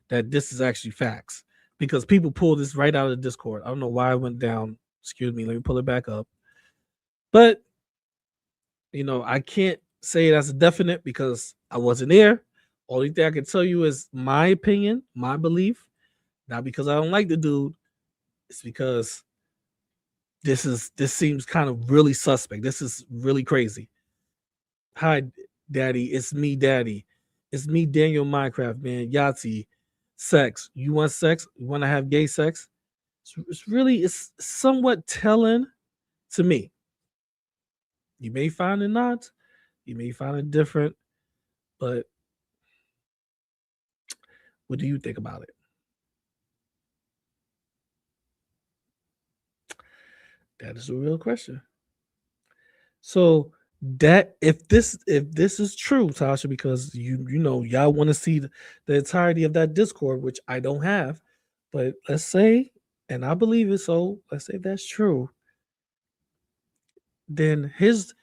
that this is actually facts because people pull this right out of the Discord. I don't know why it went down. Excuse me. Let me pull it back up. But I can't say that's a definite because I wasn't there. Only thing I can tell you is my opinion, my belief. Not because I don't like the dude. It's because this seems kind of really suspect. This is really crazy. Hi, daddy. It's me, daddy. It's me, Daniel Minecraft, man. Yahtzee. Sex. You want sex? You want to have gay sex? It's somewhat telling to me. You may find it not. You may find it different. But what do you think about it? That is a real question. So that if this is true, Tasha, because y'all want to see the entirety of that Discord, which I don't have, but let's say, and I believe it, so let's say that's true, then his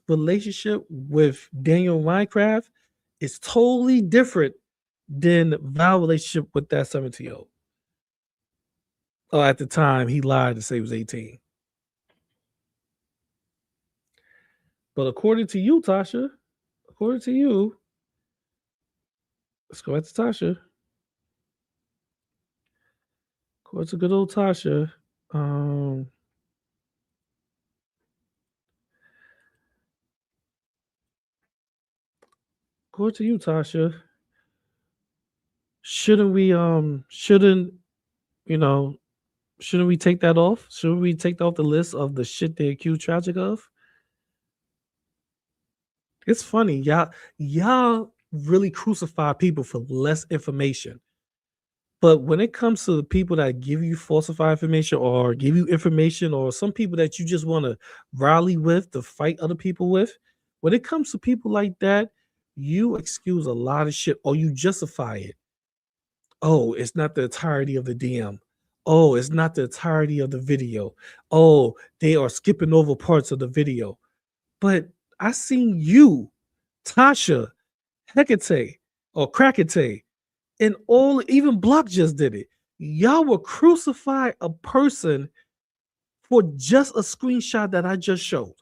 relationship with Daniel Minecraft is totally different than Val's relationship with that 17-year-old. Oh, at the time he lied to say he was 18. But according to you, Tasha, let's go back to Tasha. According to good old Tasha, according to you, Tasha, shouldn't we take that off? Shouldn't we take that off the list of the shit they accuse Tragic of? It's funny, y'all really crucify people for less information. But when it comes to the people that give you falsified information or give you information or some people that you just want to rally with to fight other people with, when it comes to people like that, you excuse a lot of shit or you justify it. Oh, it's not the entirety of the DM. Oh, it's not the entirety of the video. Oh, they are skipping over parts of the video. But I seen you, Tasha, Hecate, or Krakate, and even Block just did it. Y'all will crucify a person for just a screenshot that I just showed.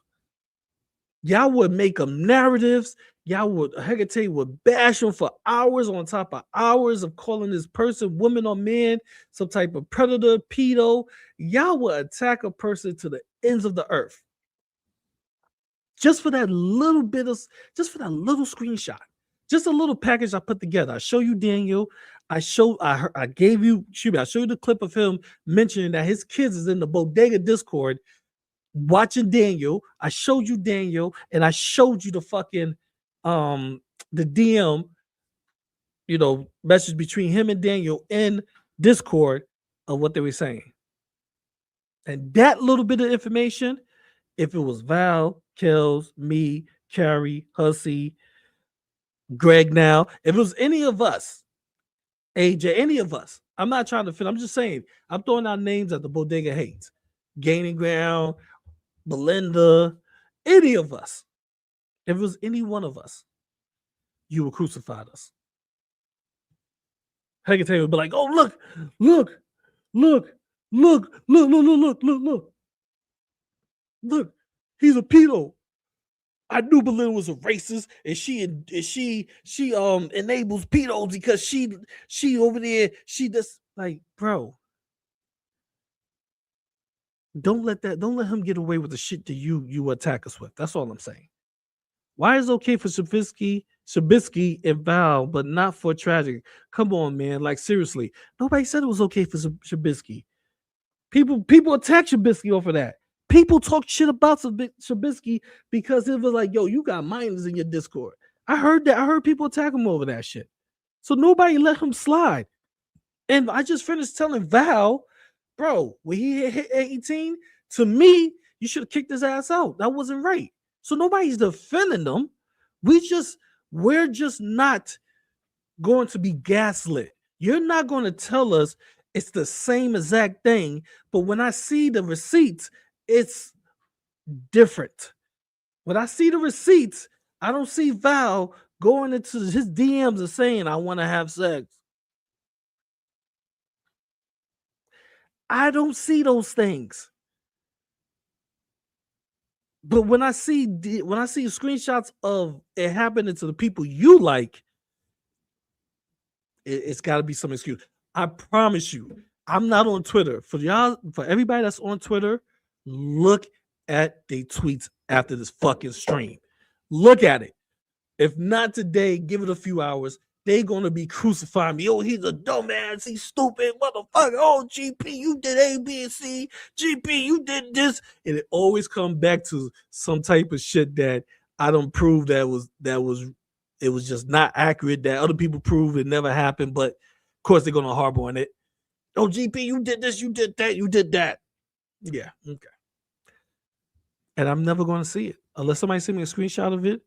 Y'all would make them narratives. Hecate would bash them for hours on top of hours of calling this person, woman or man, some type of predator, pedo. Y'all would attack a person to the ends of the earth. Just for that little screenshot. Just a little package I put together. I show you Daniel. I showed you the clip of him mentioning that his kids is in the Bodega Discord watching Daniel. I showed you Daniel, and I showed you the fucking the DM, message between him and Daniel in Discord of what they were saying. And that little bit of information, if it was Val, Kells, me, Carrie, Hussey, Greg now, if it was any of us, AJ, any of us, I'm not trying to fit. I'm just saying, I'm throwing out names that the Bodega hates. Gaining Ground, Belinda, any of us. If it was any one of us, you would crucify us. Hecate would be like, oh, look. Look, he's a pedo. I knew Belinda was a racist, and she enables pedos because she over there, she just like, bro. Don't let him get away with the shit that you attack us with. That's all I'm saying. Why is it okay for Shavinsky Trubisky and Val, but not for tragic. Come on, man. Like seriously, nobody said it was okay for Trubisky. People attack Trubisky over that. People talk shit about Trubisky because it was like, yo, you got minors in your Discord. I heard that. I heard people attack him over that shit. So nobody let him slide. And I just finished telling Val, bro, when he hit 18, to me, you should have kicked his ass out. That wasn't right. So nobody's defending them. We're just not going to be gaslit. You're not going to tell us it's the same exact thing, but when I see the receipts, it's different. When I see the receipts, I don't see Val going into his DMs and saying, I want to have sex. I don't see those things. But when I see screenshots of it happening to the people you like, it's got to be some excuse. I promise you, I'm not on Twitter. For everybody that's on Twitter, look at the tweets after this fucking stream. Look at it. If not today, give it a few hours. They're gonna be crucifying me. Oh, he's a dumbass. He's stupid, motherfucker. Oh, GP, you did A, B, and C. GP, you did this, and it always comes back to some type of shit that I don't prove it was just not accurate. That other people prove it never happened, but of course they're gonna harbor on it. Oh, GP, you did this, you did that, you did that. Yeah, okay. And I'm never gonna see it unless somebody send me a screenshot of it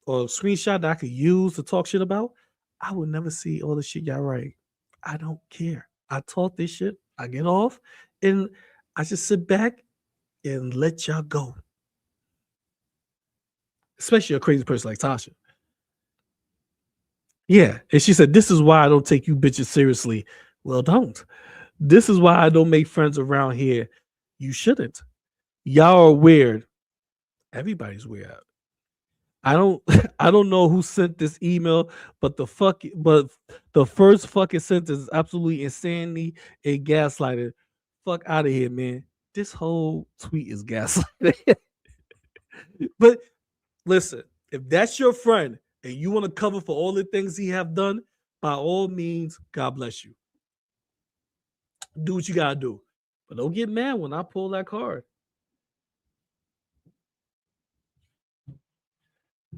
or a screenshot that I could use to talk shit about. I will never see all the shit y'all write. I don't care. I talk this shit. I get off, and I just sit back and let y'all go. Especially a crazy person like Tasha. Yeah, and she said, "This is why I don't take you bitches seriously." Well, don't. This is why I don't make friends around here. You shouldn't. Y'all are weird. Everybody's weird. I don't know who sent this email, but the first fucking sentence is absolutely insanity and gaslighting. Fuck out of here, man. This whole tweet is gaslighting. But listen, if that's your friend and you want to cover for all the things he have done, by all means, God bless you. Do what you gotta do. But don't get mad when I pull that card.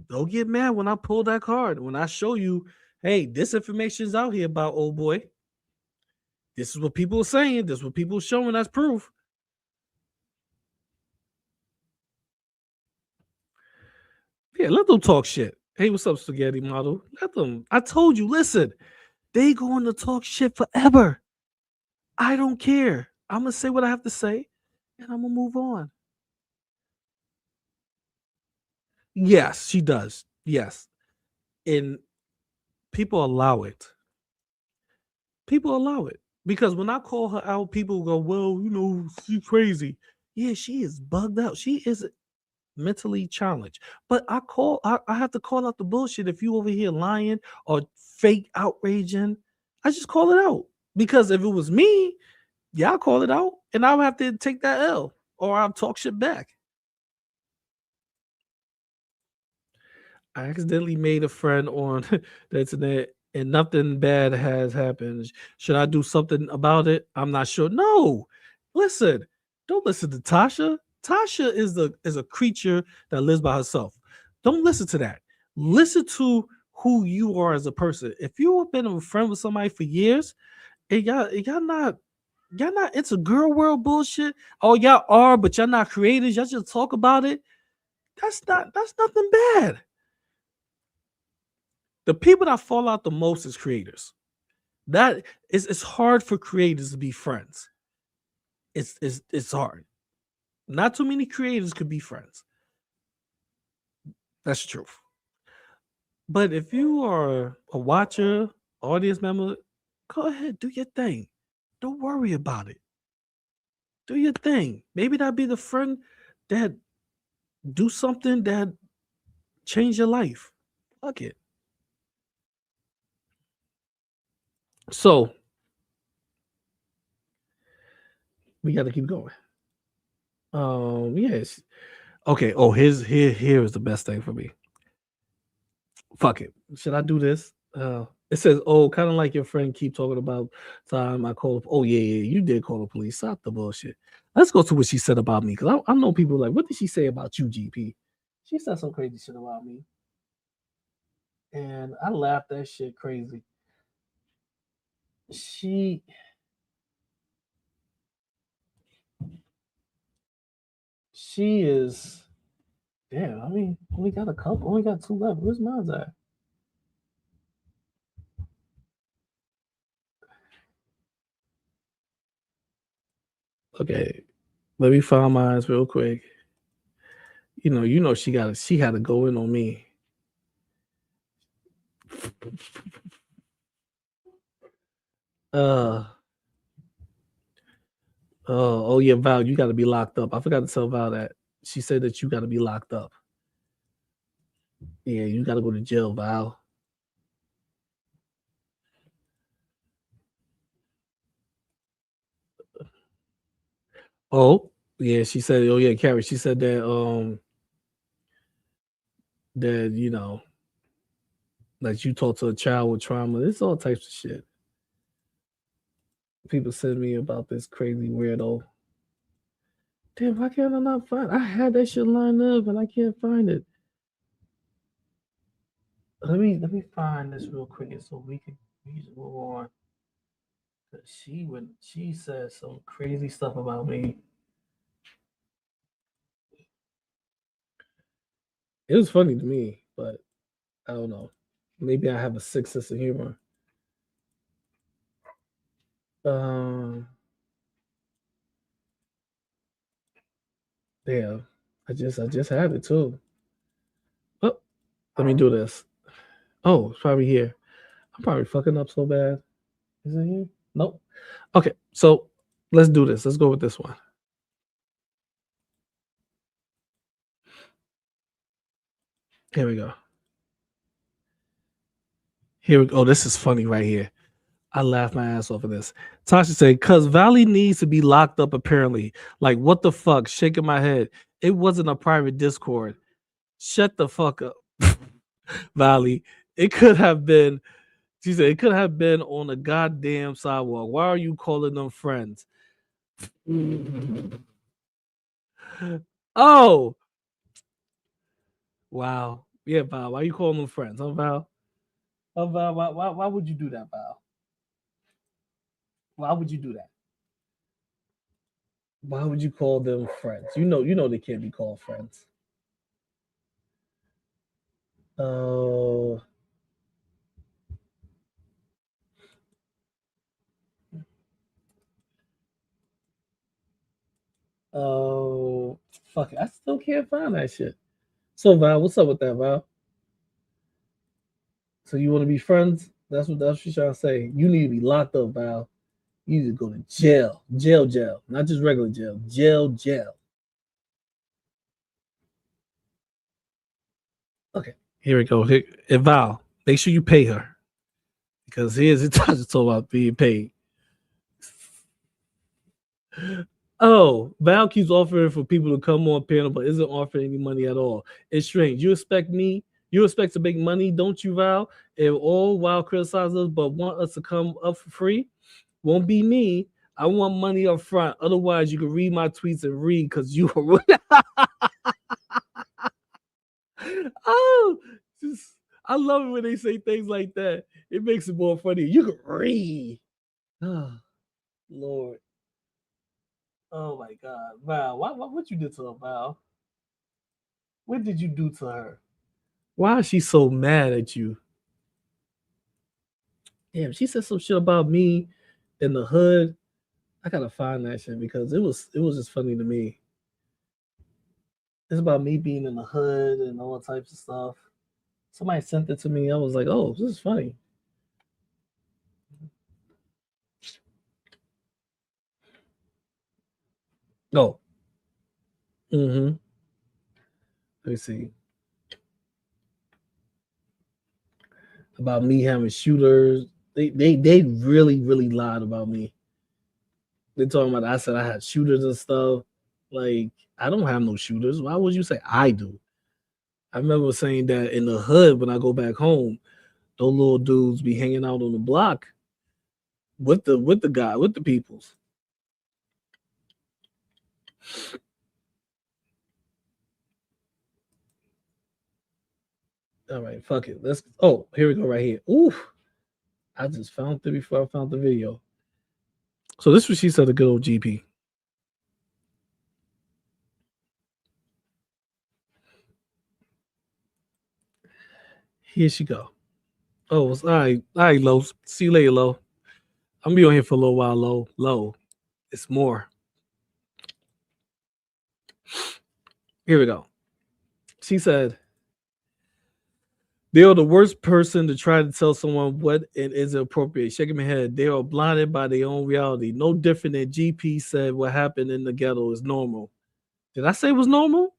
Don't get mad when I pull that card. When I show you, hey, this information is out here about old boy. This is what people are saying. This is what people are showing as proof. Yeah, let them talk shit. Hey, what's up, spaghetti model? Let them. I told you, listen, they going to talk shit forever. I don't care. I'm going to say what I have to say, and I'm going to move on. Yes, she does. Yes. And people allow it. People allow it. Because when I call her out, people go, well, you know, she's crazy. Yeah, she is bugged out. She is mentally challenged. But I have to call out the bullshit if you over here lying or fake outraging. I just call it out. Because if it was me, yeah, I'll call it out. And I'll have to take that L or I'll talk shit back. I accidentally made a friend on the internet and nothing bad has happened. Should I do something about it? I'm not sure. No. Listen, don't listen to Tasha. Tasha is a creature that lives by herself. Don't listen to that. Listen to who you are as a person. If you have been a friend with somebody for years and y'all not into girl world bullshit. Oh, y'all are, but y'all not creators. Y'all just talk about it. That's nothing bad. The people that fall out the most is creators. That is, it's hard for creators to be friends. It's hard. Not too many creators could be friends. That's the truth. But if you are a watcher, audience member, go ahead, do your thing. Don't worry about it. Do your thing. Maybe that'd be the friend that do something that change your life. Fuck it. So we got to keep going. Yes. Okay. Oh, here is the best thing for me. Fuck it. Should I do this? It says, "Oh, kind of like your friend keep talking about time I called. Oh yeah, you did call the police. Stop the bullshit. Let's go to what she said about me because I know people like, what did she say about you, GP? She said some crazy shit about me, and I laughed that shit crazy. She is damn. I mean, only got a couple. Only got 2 left. Where's mine at? Okay, let me find mine real quick. You know, she had to go in on me. Uh oh yeah, Val, you got to be locked up. I forgot to tell Val that. She said that you got to be locked up. Yeah, you got to go to jail, Val. Oh yeah, she said. Oh yeah, Carrie. She said that that that you talk to a child with trauma. It's all types of shit. People send me about this crazy weirdo. Damn, why can't I not find? I had that shit lined up and I can't find it. Let me find this real quick so we can move on. She said some crazy stuff about me. It was funny to me, but I don't know. Maybe I have a sick sense of humor. Damn, I just had it too. Oh, let me do this. Oh, it's probably here. I'm probably fucking up so bad. Is it here? Nope. Okay, so let's do this. Let's go with this one. Here we go. Here we go. Oh, this is funny right here. I laughed my ass off of this. Tasha said, "Cause Valley needs to be locked up. Apparently, like what the fuck?" Shaking my head. It wasn't a private Discord. Shut the fuck up, Valley. It could have been. She said it could have been on a goddamn sidewalk. Why are you calling them friends? Oh, wow. Yeah, Val. Why are you calling them friends? Huh, Val? Oh, Val. Why would you do that, Val? Why would you do that? Why would you call them friends? You know they can't be called friends. Oh, oh, fuck it. I still can't find that shit. So Val, what's up with that, Val? So you want to be friends? That's what she's trying to say. You need to be locked up, Val. You need to go to jail, not just regular jail. Okay, here we go. Here, and Val, make sure you pay her because here's the time to talk about being paid. Oh, Val keeps offering for people to come on panel, but isn't offering any money at all. It's strange. You expect to make money, don't you, Val? And all while criticizing us, but want us to come up for free? Won't be me. I want money up front. Otherwise, you can read my tweets and read because you are. Oh, just I love it when they say things like that. It makes it more funny. You can read. Oh, Lord. Oh my God, Val. What you did to her, Val? What did you do to her? Why is she so mad at you? Damn, she said some shit about me in the hood. I gotta find that shit because it was just funny to me. It's about me being in the hood and all types of stuff. Somebody sent it to me. I was like, oh, this is funny. Oh. Mm-hmm. Let me see. About me having shooters. They really, really lied about me. They talking about I said I had shooters and stuff. Like, I don't have no shooters. Why would you say I do? I remember saying that in the hood when I go back home, those little dudes be hanging out on the block with the guy with the peoples. All right, fuck it. Let's. Oh, here we go. Right here. Ooh, I just found it before I found the video. So this was she said. A good old GP. Here she go. Oh, it's all right, Low. See you later, Low. I'm gonna be on here for a little while, Low. Low. It's more. Here we go. She said, they are the worst person to try to tell someone what it is appropriate. Shaking my head. They are blinded by their own reality. No different than GP said what happened in the ghetto is normal. Did I say it was normal?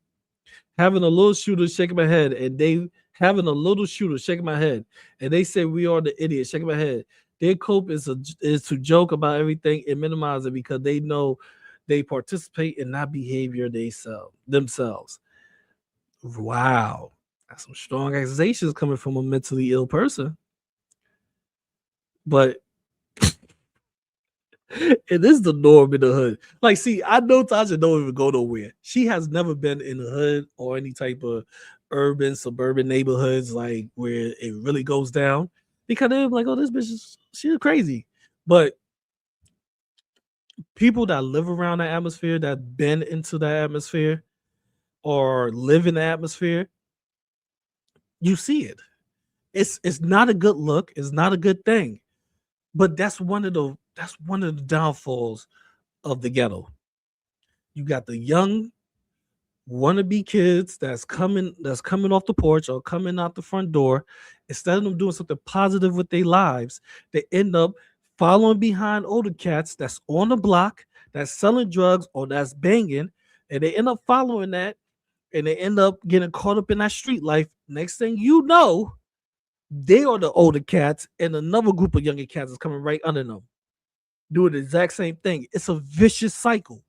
Having a little shooter shaking my head, and they having a little shooter shaking my head, and they say we are the idiots shaking my head. Their cope is to joke about everything and minimize it because they know they participate in that behavior themselves. Wow. That's some strong accusations coming from a mentally ill person. But it is the norm in the hood. Like, see, I know Tasha don't even go nowhere. She has never been in the hood or any type of urban, suburban neighborhoods, like where it really goes down. Because they're like, oh, this bitch she's crazy. But people that live around that atmosphere, that been into that atmosphere or live in the atmosphere, you see it. It's not a good look. It's not a good thing. But that's one of the downfalls of the ghetto. You got the young wannabe kids that's coming off the porch or coming out the front door. Instead of them doing something positive with their lives, they end up following behind older cats that's on the block, that's selling drugs or that's banging, and they end up following that, and they end up getting caught up in that street life. Next thing you know, they are the older cats, and another group of younger cats is coming right under them, doing the exact same thing. It's a vicious cycle.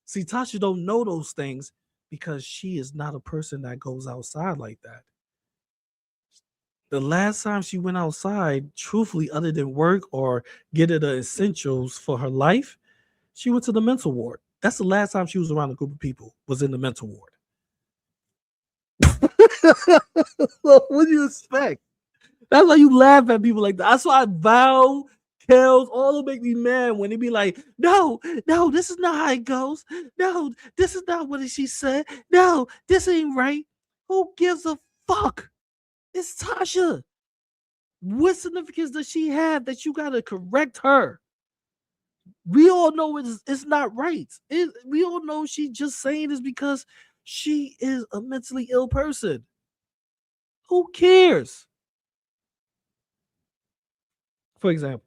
See, Tasha don't know those things because she is not a person that goes outside like that. The last time she went outside, truthfully, other than work or getting the essentials for her life, she went to the mental ward. That's the last time she was around a group of people, was in the mental ward. What do you expect? That's why you laugh at people like that. That's why I vow tells all of make me mad when they be like, no, this is not how it goes. No, this is not what she said. No, this ain't right. Who gives a fuck? It's Tasha. What significance does she have that you gotta correct her? We all know it's not right. We all know she just saying this because she is a mentally ill person. Who cares? For example,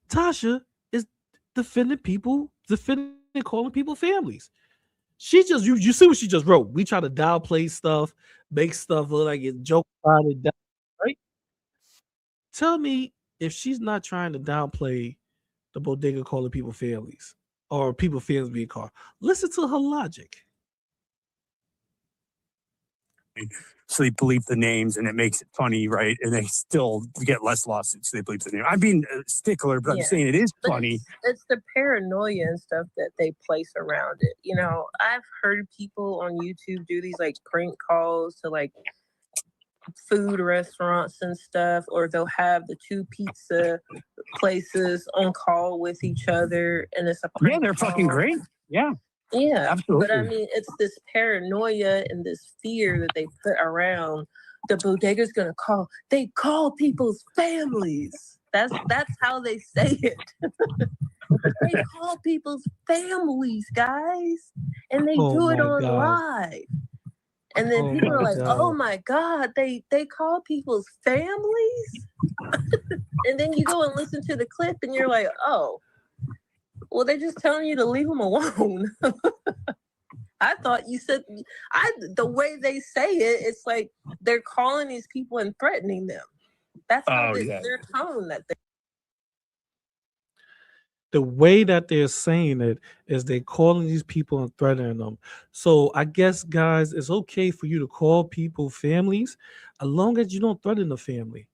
Tasha is defending calling people families. She just you see what she just wrote. We try to downplay stuff, make stuff look like it's joke about it, right? Tell me if she's not trying to downplay the bodega calling people families or people families being called. Listen to her logic. So they bleep the names and it makes it funny, right? And they still get less lawsuits. So they bleep the name. I'm being a stickler, but I'm saying it is funny. It's the paranoia and stuff that they place around it. You know, I've heard people on YouTube do these like prank calls to like food restaurants and stuff, or they'll have the two pizza places on call with each other, and it's a prank they're call. Fucking great. Yeah. Yeah, absolutely. But I mean, it's this paranoia and this fear that they put around the bodega's gonna call. They call people's families. That's how they say it. They call people's families, guys, and they do it on live. And then people are like, "Oh my God, they call people's families." And then you go and listen to the clip, and you're like, "Oh. Well, they're just telling you to leave them alone." I thought you said the way they say it, it's like they're calling these people and threatening them. That's how their tone that they. the way that they're saying it is they're calling these people and threatening them. So I guess, guys, it's okay for you to call people families as long as you don't threaten the family.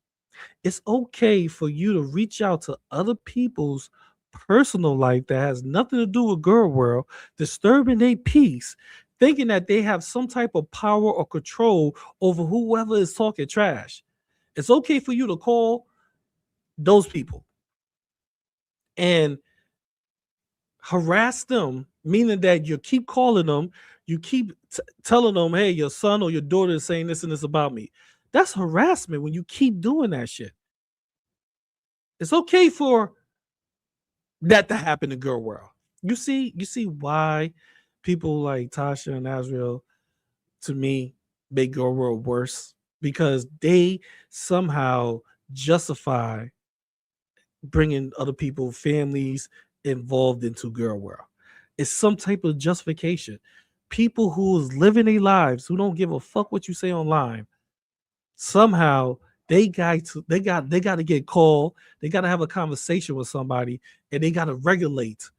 It's okay for you to reach out to other people's personal life that has nothing to do with girl world, disturbing their peace, thinking that they have some type of power or control over whoever is talking trash. It's okay for you to call those people and harass them, meaning that you keep calling them, you keep telling them, hey, your son or your daughter is saying this and this about me. That's harassment when you keep doing that shit. It's okay for that to happen in girl world. You see why people like Tasha and Azrael, to me, make girl world worse, because they somehow justify bringing other people, families involved into girl world. It's some type of justification. People who's living their lives, who don't give a fuck what you say online, somehow they got to get called. They got to have a conversation with somebody, and they got to regulate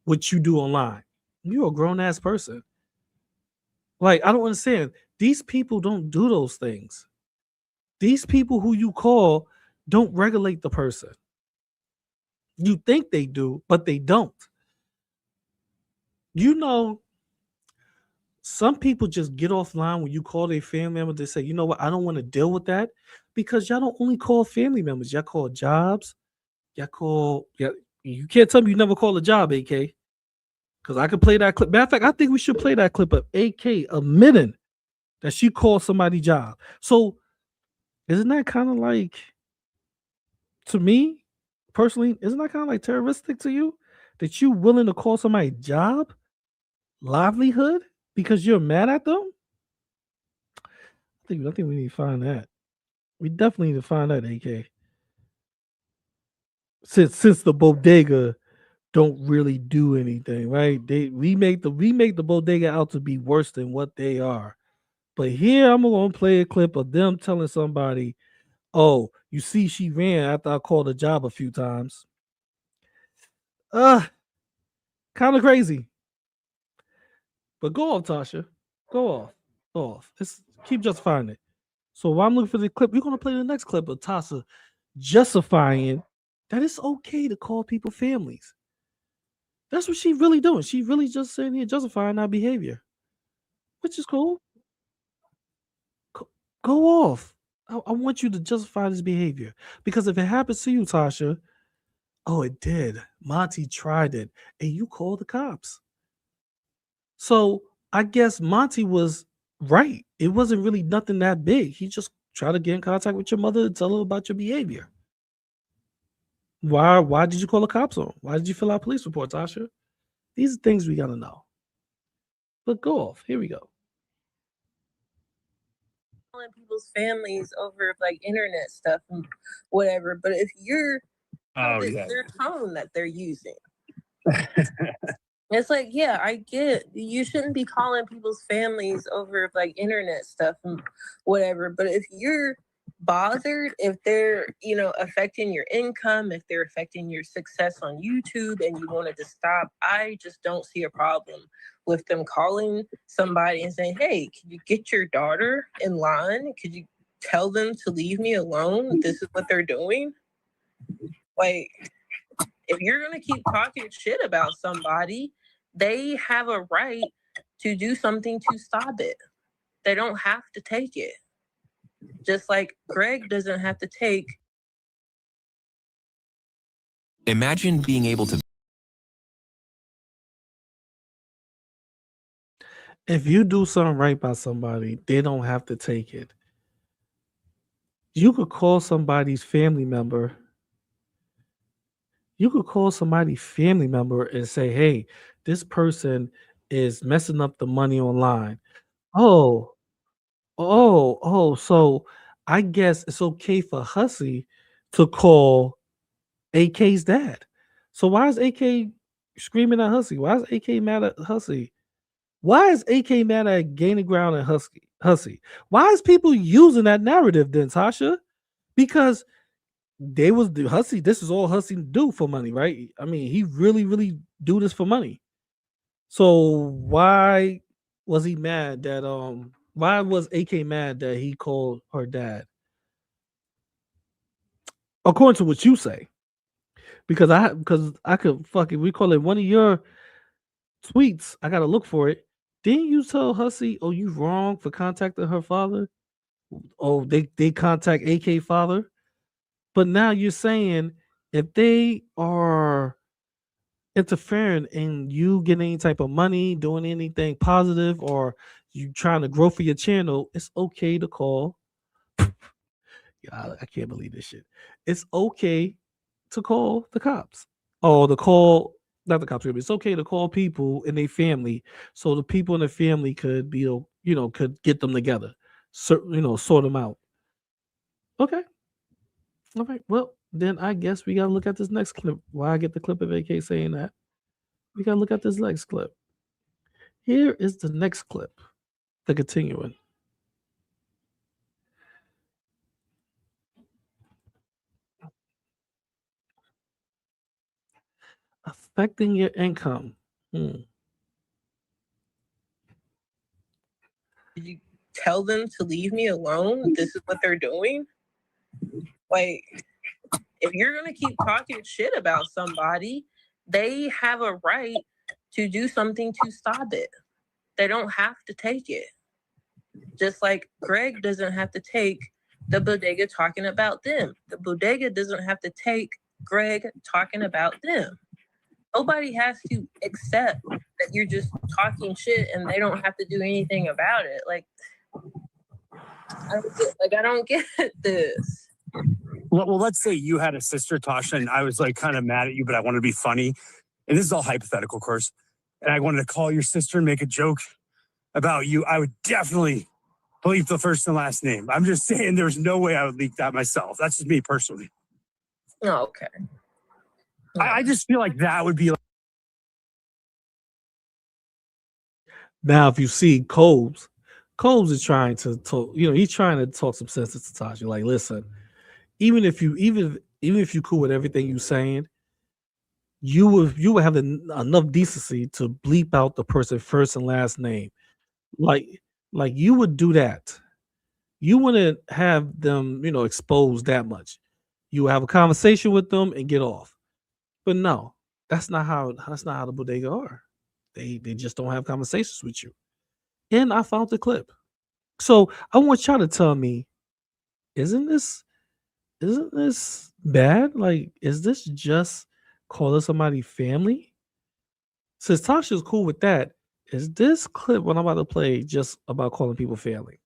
what you do online. You're a grown ass person. Like, I don't understand. These people don't do those things. These people who you call don't regulate the person. You think they do, but they don't. You know, some people just get offline when you call their family member. They say, you know what, I don't want to deal with that, because y'all don't only call family members. Y'all call jobs. You can't tell me you never call a job, AK. Because I could play that clip. Matter of fact, I think we should play that clip of AK admitting that she called somebody job. So isn't that kind of like, to me, personally, isn't that kind of like terroristic to you? That you willing to call somebody job, livelihood, because you're mad at them? I think we need to find that. We definitely need to find that, AK. Since the bodega don't really do anything, right? We make the bodega out to be worse than what they are. But here I'm gonna play a clip of them telling somebody, "Oh, you see, she ran after I called a job a few times." Kind of crazy. But go off, Tasha. Go off. Go off. Let's keep justifying it. So while I'm looking for the clip, we're gonna play the next clip of Tasha justifying that it's okay to call people families. That's what she really doing. She really just sitting here justifying our behavior, which is cool. Go off. I want you to justify this behavior, because if it happens to you, Tasha, oh, it did. Monty tried it, and you called the cops. So I guess Monty was right. It wasn't really nothing that big. He just tried to get in contact with your mother and tell her about your behavior. Why did you call the cops on? Why did you fill out police report, Tasha? These are things we gotta know. But go off. Here we go. Calling people's families over like internet stuff and whatever. But if you're their tone that they're using. It's like, yeah, I get you shouldn't be calling people's families over like internet stuff and whatever. But if you're bothered, if they're, affecting your income, if they're affecting your success on YouTube and you wanted to stop, I just don't see a problem with them calling somebody and saying, hey, can you get your daughter in line? Could you tell them to leave me alone? This is what they're doing. Like, if you're going to keep talking shit about somebody, they have a right to do something to stop it. They don't have to take it. Just like Greg doesn't have to take. Imagine being able to. If you do something right by somebody, they don't have to take it. You could call somebody's family member. You could call somebody's family member and say, hey, this person is messing up the money online. Oh, so I guess it's okay for Hussy to call AK's dad. So why is AK screaming at Hussy? Why is AK mad at Hussy? Why is AK mad at gaining ground and Hussy? Why is people using that narrative then, Tasha? Because they was the Hussey. This is all Hussey do for money, right? I mean, he really do this for money. So why was he mad that why was AK mad that he called her dad? According to what you say, because I could fucking recall it one of your tweets. I gotta look for it. Didn't you tell Hussey, oh, you wrong for contacting her father? Oh, they contact AK father. But now you're saying if they are interfering in you getting any type of money, doing anything positive, or you trying to grow for your channel, it's okay to call. Yeah, I can't believe this shit. It's okay to call the cops. Oh, to call not the cops. It's okay to call people in their family, so the people in the family could be, could get them together, sort them out. Okay, all right. Well, then I guess we gotta look at this next clip. Why I get the clip of AK saying that? We gotta look at this next clip. Here is the next clip. The continuing. Affecting your income. Did you tell them to leave me alone? This is what they're doing? Like, if you're going to keep talking shit about somebody, they have a right to do something to stop it. They don't have to take it. Just like Greg doesn't have to take the bodega talking about them. The bodega doesn't have to take Greg talking about them. Nobody has to accept that you're just talking shit and they don't have to do anything about it. Like, I don't get this. Well, let's say you had a sister, Tasha, and I was like kind of mad at you, but I wanted to be funny. And this is all hypothetical, of course. And I wanted to call your sister and make a joke about you. I would definitely bleep the first and last name. I'm just saying there's no way I would leak that myself. That's just me personally. Oh, okay. I just feel like that would be like. Now, if you see Cobes is trying to talk, he's trying to talk some sense to Tasha. Like, listen, even if you cool with everything you're saying, you would have enough decency to bleep out the person first and last name. Like you would do that. You wouldn't have them, exposed that much. You would have a conversation with them and get off. But no, that's not how the bodega are. They just don't have conversations with you. And I found the clip. So I want y'all to tell me, isn't this bad? Like, is this just calling somebody family? Since Tasha's cool with that, is this clip what I'm about to play just about calling people family?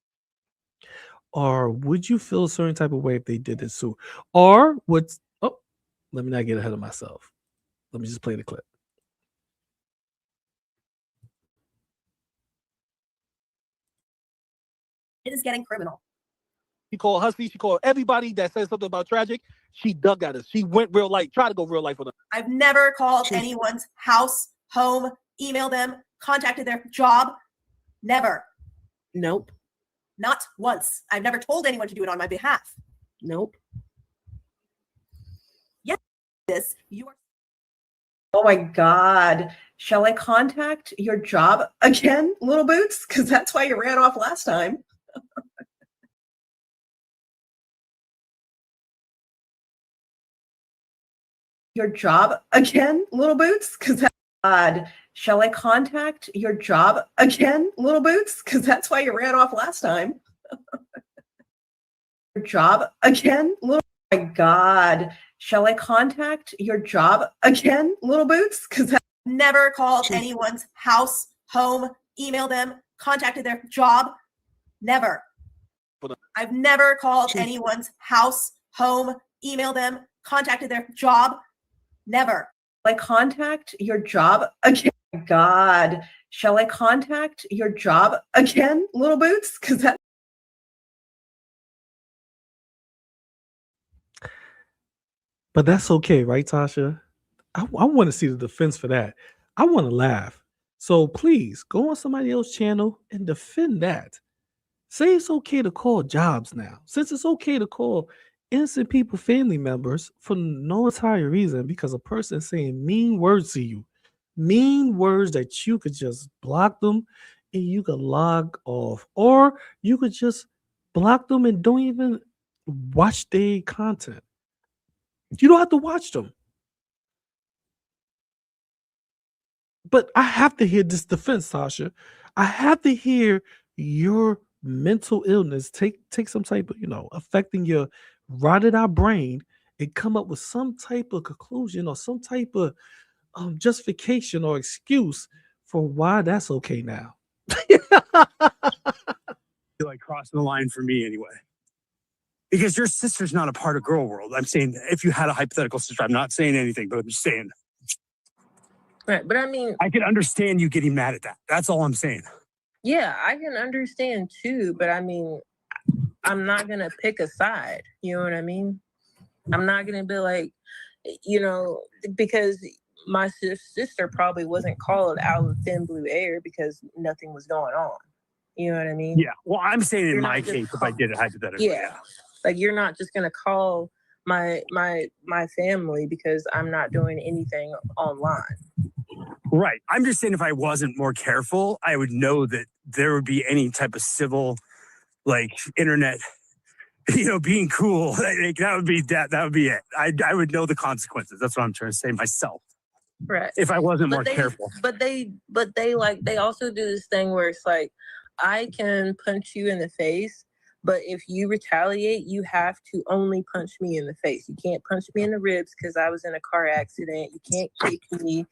Or would you feel a certain type of way if they did this too? Or let me not get ahead of myself. Let me just play the clip. It is getting criminal. She called Hussey. She called everybody that said something about tragic. She dug at us. She went real life, tried to go real life with them. I've never called anyone's house, home, emailed them, contacted their job. Never. Nope. Not once. I've never told anyone to do it on my behalf. Nope. Yes, this you are. Oh my God. Shall I contact your job again, Little Boots? Because that's why you ran off last time. Your job again, Little Boots? Because God, shall I contact your job again, Little Boots? Because that's why you ran off last time. Your job again, Little. Oh my God, shall I contact your job again, Little Boots? Because I've never called anyone's house, home, emailed them, contacted their job. Never. I've never called anyone's house, home, emailed them, contacted their job. Never. Shall I contact your job again? Oh my God, shall I contact your job again, Little Boots? Because that. But that's okay, right, Tasha? I want to see the defense for that. I want to laugh. So please go on somebody else's channel and defend that. Say it's okay to call jobs now. Since it's okay to call innocent people, family members, for no entire reason because a person saying mean words to you, mean words that you could just block them and you could log off, or you could just block them and don't even watch their content. You don't have to watch them. But I have to hear this defense, Tasha. I have to hear your mental illness take some type of, affecting your rotted out brain and come up with some type of conclusion or some type of justification or excuse for why that's okay now. Like crossing the line for me anyway. Because your sister's not a part of HurlWorld. I'm saying if you had a hypothetical sister, I'm not saying anything, but I'm just saying. Right, but I mean, I can understand you getting mad at that. That's all I'm saying. yeah, I can understand too, but I mean, I'm not gonna pick a side. You know what I mean? I'm not gonna be like, because my sister probably wasn't called out of thin blue air because nothing was going on. You know what I mean? Yeah. Well, I'm saying in You're my not just case, if I did it hypothetically. Yeah. Like you're not just gonna call my family because I'm not doing anything online. Right. I'm just saying if I wasn't more careful, I would know that there would be any type of civil, like internet, being cool. Like, that would be it. I would know the consequences. That's what I'm trying to say myself. Right. If I wasn't more careful. But they also do this thing where it's like, I can punch you in the face, but if you retaliate, you have to only punch me in the face. You can't punch me in the ribs because I was in a car accident. You can't kick me.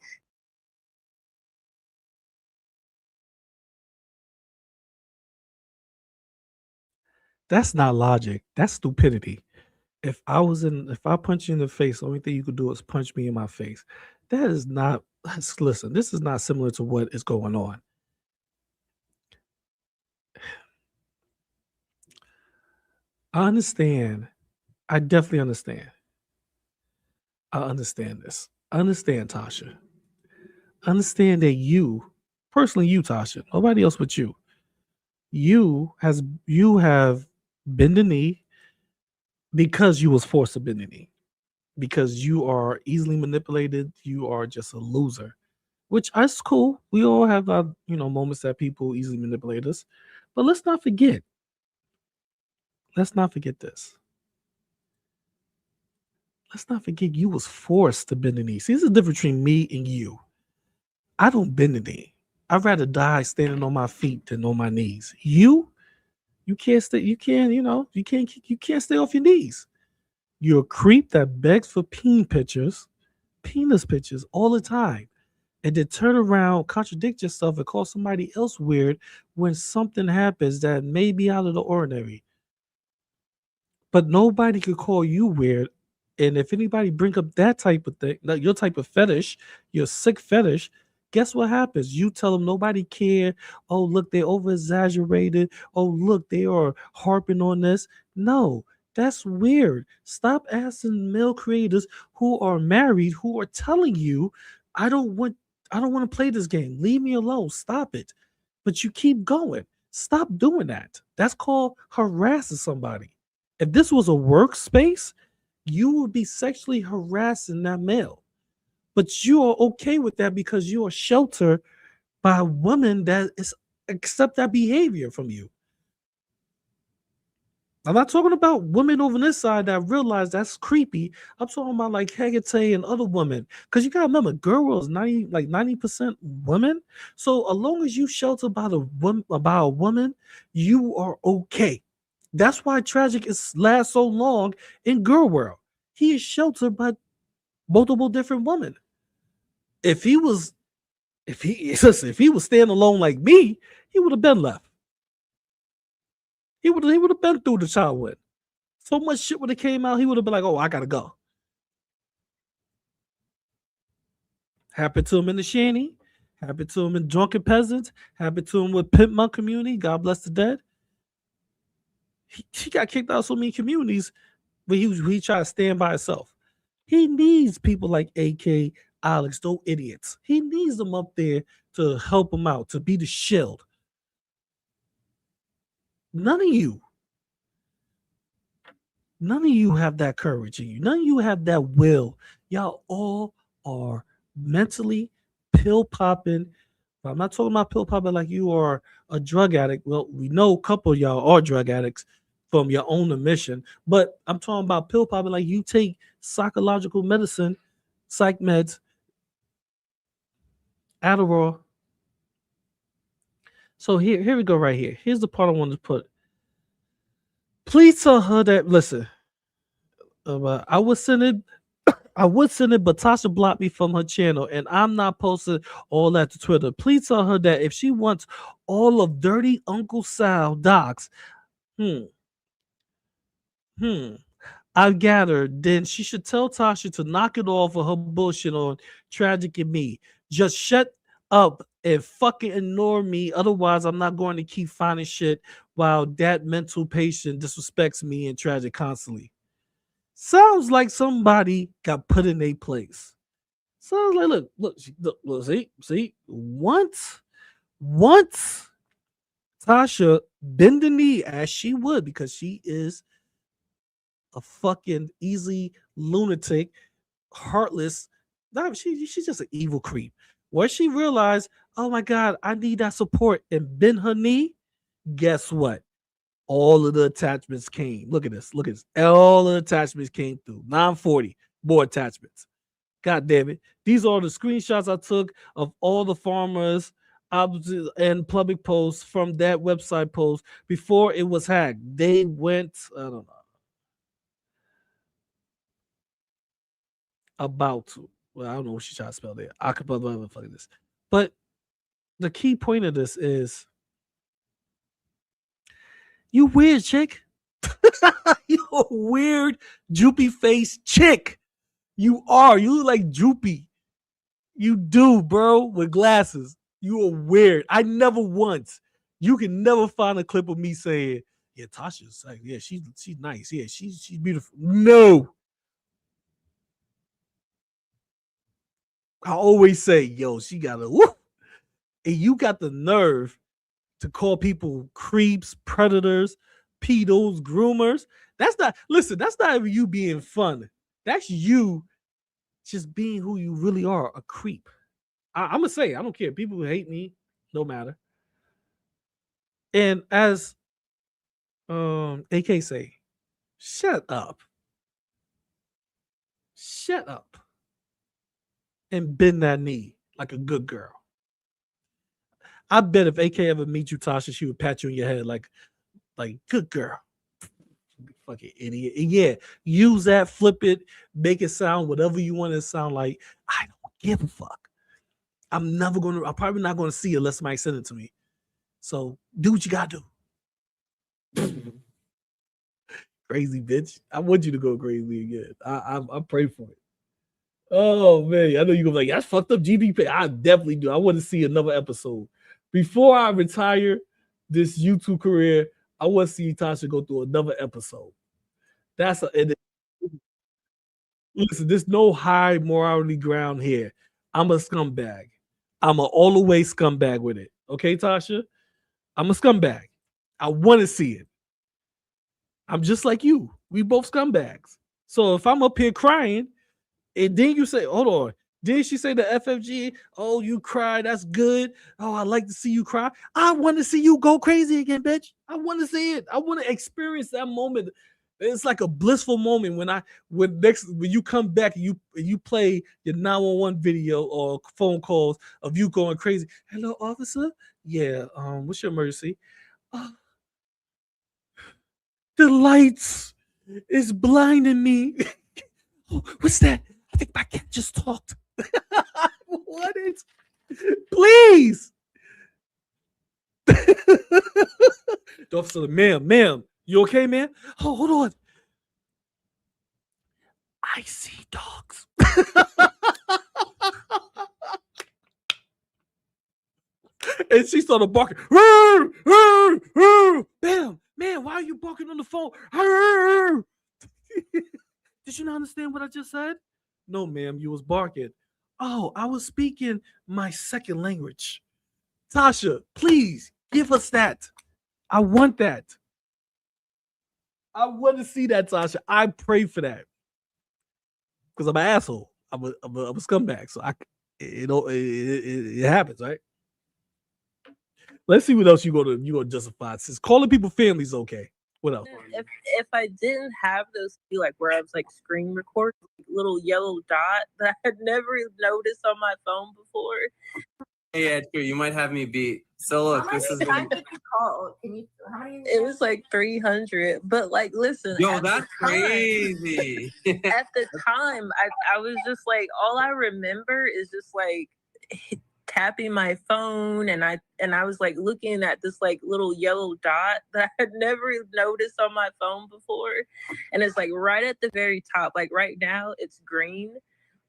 That's not logic. That's stupidity. If I punch you in the face, the only thing you could do is punch me in my face. That is not listen, this is not similar to what is going on. I understand. I definitely understand. I understand this. I understand, Tasha. Understand that personally you, Tasha, nobody else but you have bent the knee because you was forced to bend the knee. Because you are easily manipulated, you are just a loser. Which is cool. We all have our, moments that people easily manipulate us. But let's not forget this. Let's not forget you was forced to bend the knee. See, there's a difference between me and you. I don't bend the knee. I'd rather die standing on my feet than on my knees. You can't stay, you can't stay off your knees. You're a creep that begs for penis pictures all the time. And then turn around, contradict yourself, and call somebody else weird when something happens that may be out of the ordinary. But nobody could call you weird. And if anybody bring up that type of thing, like your type of fetish, your sick fetish, guess what happens? You tell them nobody care. Oh, look, they over exaggerated. Oh, look, they are harping on this. No, that's weird. Stop asking male creators who are married who are telling you, I don't want to play this game. Leave me alone. Stop it. But you keep going. Stop doing that. That's called harassing somebody. If this was a workspace, you would be sexually harassing that male. But you are okay with that because you are sheltered by a woman that is accept that behavior from you. I'm not talking about women over this side that realize that's creepy. I'm talking about like Hagate and other women. Because you gotta remember, girl is 90% women. So as long as you shelter by a woman, you are okay. That's why Tragic is lasts so long in Girl World. He is sheltered by multiple different women. If he was staying alone like me, he would have been left. He would have been through the childhood. So much shit would have came out, he would have been like, oh, I gotta go. Happened to him in the shanty, happened to him in Drunken Peasants, happened to him with Pimp My Community, God bless the dead. He got kicked out of so many communities, but he tried to stand by himself. He needs people like AK, Alex, those idiots. He needs them up there to help him out, to be the shield. None of you. None of you have that courage in you. None of you have that will. Y'all all are mentally pill popping. I'm not talking about pill popping like you are a drug addict. Well, we know a couple of y'all are drug addicts from your own admission, but I'm talking about pill popping like you take psychological medicine, psych meds, Adderall. So here we go right here. Here's the part I wanted to put. Please tell her that, listen, I would send it, but Tasha blocked me from her channel, and I'm not posting all that to Twitter. Please tell her that if she wants all of Dirty Uncle Sal docs, I've gathered, then she should tell Tasha to knock it off for her bullshit on Tragic and me. Just shut up and fucking ignore me. Otherwise, I'm not going to keep finding shit while that mental patient disrespects me and Tragic constantly. Sounds like somebody got put in a place. Sounds like, look, see, once Tasha bend the knee as she would, because she is a fucking easy lunatic, heartless. No, she's just an evil creep. Where she realized, oh my God, I need that support, and bend her knee, guess what? All of the attachments came. Look at this. All of the attachments came through. 940 more attachments. God damn it. These are the screenshots I took of all the farmers and public posts from that website post before it was hacked. They went, I don't know, about to. Well, I don't know what she's trying to spell there. Acapella, fucking this. But the key point of this is, you weird chick. You a weird, droopy face chick. You are. You look like Droopy. You do, bro, with glasses. You are weird. I never once. You can never find a clip of me saying, yeah, Tasha's like, yeah, she's nice. Yeah, she's beautiful. No. I always say, yo, she got a whoop. And you got the nerve to call people creeps, predators, pedos, groomers. That's not even you being fun. That's you just being who you really are, a creep. I'm gonna say, I don't care. People who hate me, no matter. And as AK say, shut up. Shut up. And bend that knee like a good girl. I bet if AK ever meet you, Tasha, she would pat you on your head like good girl. Fucking idiot. And yeah, use that, flip it, make it sound whatever you want it to sound like. I don't give a fuck. I'm probably not gonna see it unless somebody send it to me. So do what you gotta do. Crazy bitch. I want you to go crazy again. I pray for it. Oh man, I know you're gonna be like, that's fucked up GDP. I definitely do. I want to see another episode. Before I retire this YouTube career, I want to see Tasha go through another episode. Listen, there's no high morality ground here. I'm a scumbag. I'm an all the way scumbag with it. Okay, Tasha? I'm a scumbag. I want to see it. I'm just like you. We both scumbags. So if I'm up here crying, and then you say, hold on, did she say the FFG? Oh, you cry. That's good. Oh, I like to see you cry. I want to see you go crazy again, bitch. I want to see it. I want to experience that moment. It's like a blissful moment when you come back and you play your 911 video or phone calls of you going crazy. Hello, officer. Yeah. What's your emergency? The lights is blinding me. What's that? I think my cat just talked. What is? Please. The officer, ma'am, you okay, man? Oh, hold on. I see dogs. And she started barking. Bam, man, why are you barking on the phone? Did you not understand what I just said? No, ma'am, you was barking. Oh, I was speaking my second language. Tasha, please give us that. I want that. I want to see that, Tasha. I pray for that because I'm an asshole. I'm a scumbag. So it happens, right? Let's see what else you gonna justify. Since calling people families okay. What else? If I didn't have those like where I was like screen record little yellow dot that I had never noticed on my phone before. Yeah, true. You might have me beat. So look, this is How many call? How many? It was like 300, but like, listen. Yo, that's crazy. At the time, I was just like, all I remember is just like tapping my phone, and I was like looking at this like little yellow dot that I had never noticed on my phone before, and it's like right at the very top. Like right now, it's green.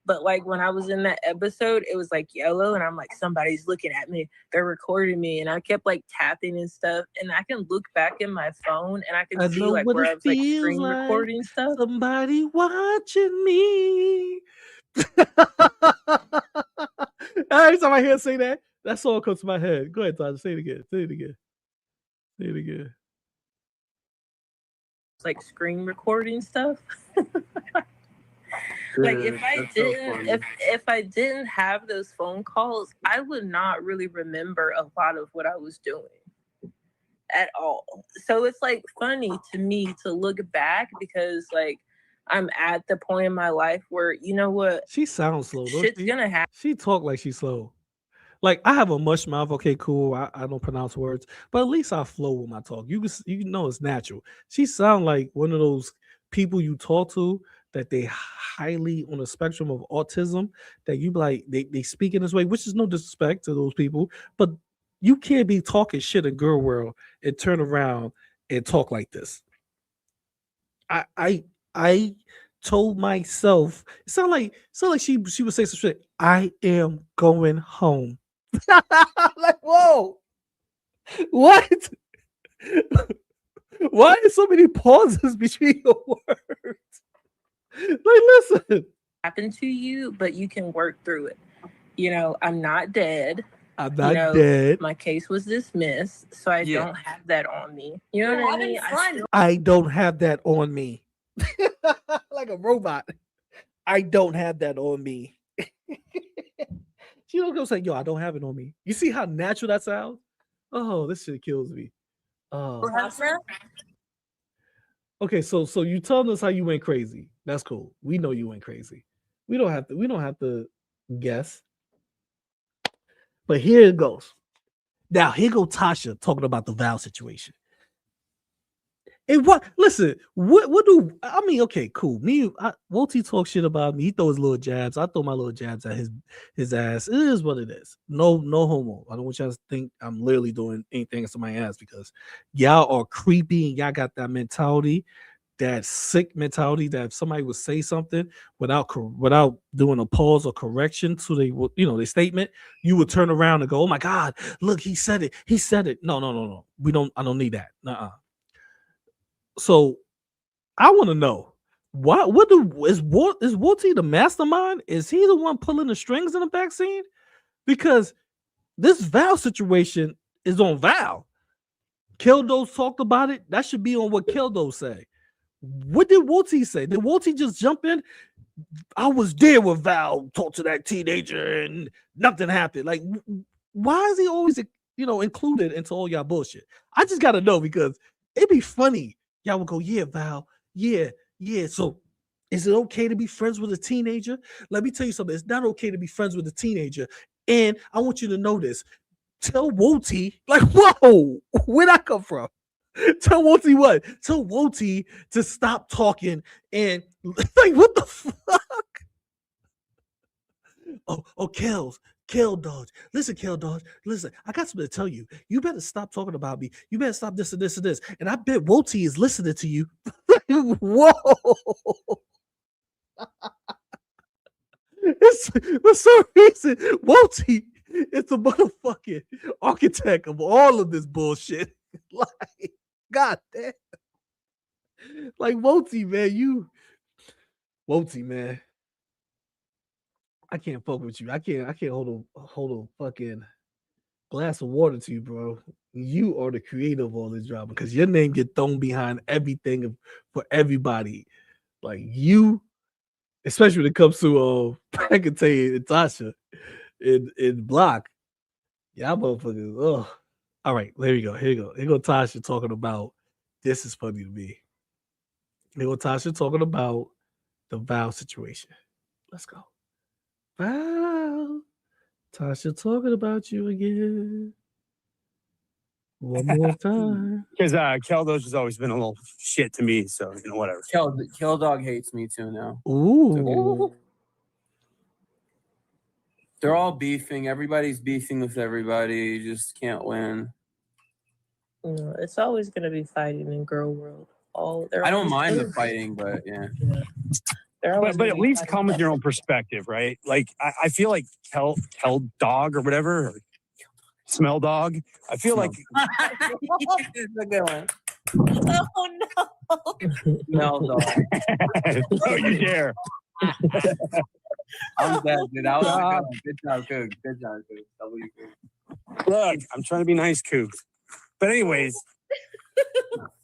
But like when I was in that episode, it was like yellow, and I'm like, somebody's looking at me. They're recording me, and I kept like tapping and stuff. And I can look back in my phone, and I can see like where I was like screen recording stuff. Somebody watching me. Every time I hear say that song comes to my head. Go ahead, Tasha. Say it again. Say it again. Say it again. It's like screen recording stuff. Like if I didn't have those phone calls, I would not really remember a lot of what I was doing at all. So it's like funny to me to look back because like I'm at the point in my life where you know what, she sounds slow. Shit's gonna happen. She talk like she's slow. Like I have a mush mouth. Okay, cool. I don't pronounce words, but at least I flow with my talk. You know it's natural. She sound like one of those people you talk to that they highly on the spectrum of autism, that you like they speak in this way, which is no disrespect to those people, but you can't be talking shit in girl world and turn around and talk like this. I told myself it sound like she would say some shit. I am going home. Like whoa, what? Why is so many pauses between your words? Like, listen. Happen to you, but you can work through it. You know, I'm not dead. I'm not dead. My case was dismissed, so I don't have that on me. You know what I mean? I don't have that on me. Like a robot. I don't have that on me. She don't go say, yo, I don't have it on me. You see how natural that sounds? Oh, this shit kills me. Oh. Okay, so you telling us how you went crazy. That's cool. We know you went crazy. We don't have to guess. But here it goes. Now here go Tasha talking about the Val situation. And what do I mean? Okay, cool. Wolty talk shit about me. He throw his little jabs. I throw my little jabs at his ass. It is what it is. No homo. I don't want y'all to think I'm literally doing anything to my ass because y'all are creepy and y'all got that mentality, that sick mentality that if somebody would say something without doing a pause or correction to their statement, you would turn around and go, "Oh my God, look, he said it. He said it." No. I don't need that. Nuh-uh. So I want to know is Wolty the mastermind? Is he the one pulling the strings in the back scene? Because this Val situation is on Val. Keldos talked about it. That should be on what Keldos say. What did Wolty say? Did Wolty just jump in? I was there with Val, talked to that teenager, and nothing happened. Like, why is he always included into all y'all bullshit? I just gotta know because it'd be funny. Y'all would go, yeah, Val, yeah. So is it okay to be friends with a teenager? Let me tell you something. It's not okay to be friends with a teenager. And I want you to know this. Tell Wolty, like, whoa, where'd I come from? Tell Wolty what? Tell Wolty to stop talking and like, what the fuck? Oh, Kel Dodge. Listen, Kel Dodge. Listen, I got something to tell you. You better stop talking about me. You better stop this and this and this. And I bet Wolty is listening to you. Whoa. For some reason, Wolty is the motherfucking architect of all of this bullshit. Like, God damn. Like, Wolty, man. I can't fuck with you. I can't hold a fucking glass of water to you, bro. You are the creator of all this drama because your name get thrown behind everything for everybody. Like you, especially when it comes to Pacate and Tasha in Block. Y'all motherfuckers. Oh, all right. There you go. Here you go. Here go Tasha talking about this is funny to me. Here go Tasha talking about the Val situation. Let's go. Val. Tasha talking about you again. One more time. Because Keldo's has always been a little shit to me, so you know, whatever. Kill Dog hates me too now. Ooh. They're all beefing. Everybody's beefing with everybody. You just can't win. No, it's always gonna be fighting in girl world. I don't mind the fighting, but yeah. But at least come with your own perspective, right? Like I feel like Kel Dog or whatever, or Smell Dog. I feel like It's a good one. Oh no. Smell Dog. don't you dare. I'm dead, dude. That was a good one. Good job, Coog. Good job, Coog. W. Coog. Look, I'm trying to be nice, Coog. But anyways,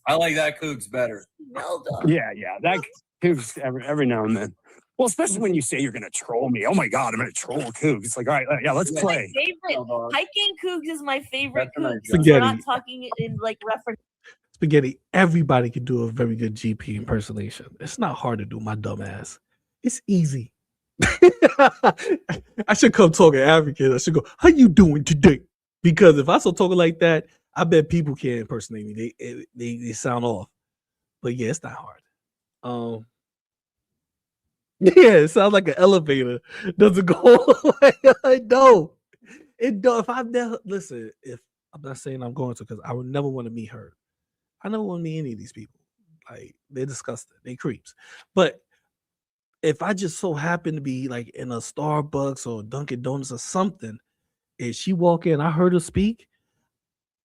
I like that Coog's better. Well done. yeah, that Coog's every now and then. Well, especially when you say you're gonna troll me. Oh my god, I'm gonna troll Coog. It's like, all right, yeah, let's play. My favorite hiking Cougs is my favorite That's a nice Cougs. job. We're not talking in like reference. Spaghetti, everybody can do a very good GP impersonation. It's not hard to do, my dumb ass. It's easy. I should come talking African. I should go, how you doing today? Because if I start talking like that, I bet people can't impersonate me. They sound off. But yeah, it's not hard. Yeah, it sounds like an elevator. Doesn't go I know. It don't. If I've never listen, if I'm not saying I'm going to, because I would never want to meet her. I never want to meet any of these people. Like they're disgusting. They creeps. But if I just so happen to be like in a Starbucks or Dunkin' Donuts or something, and she walk in, I heard her speak,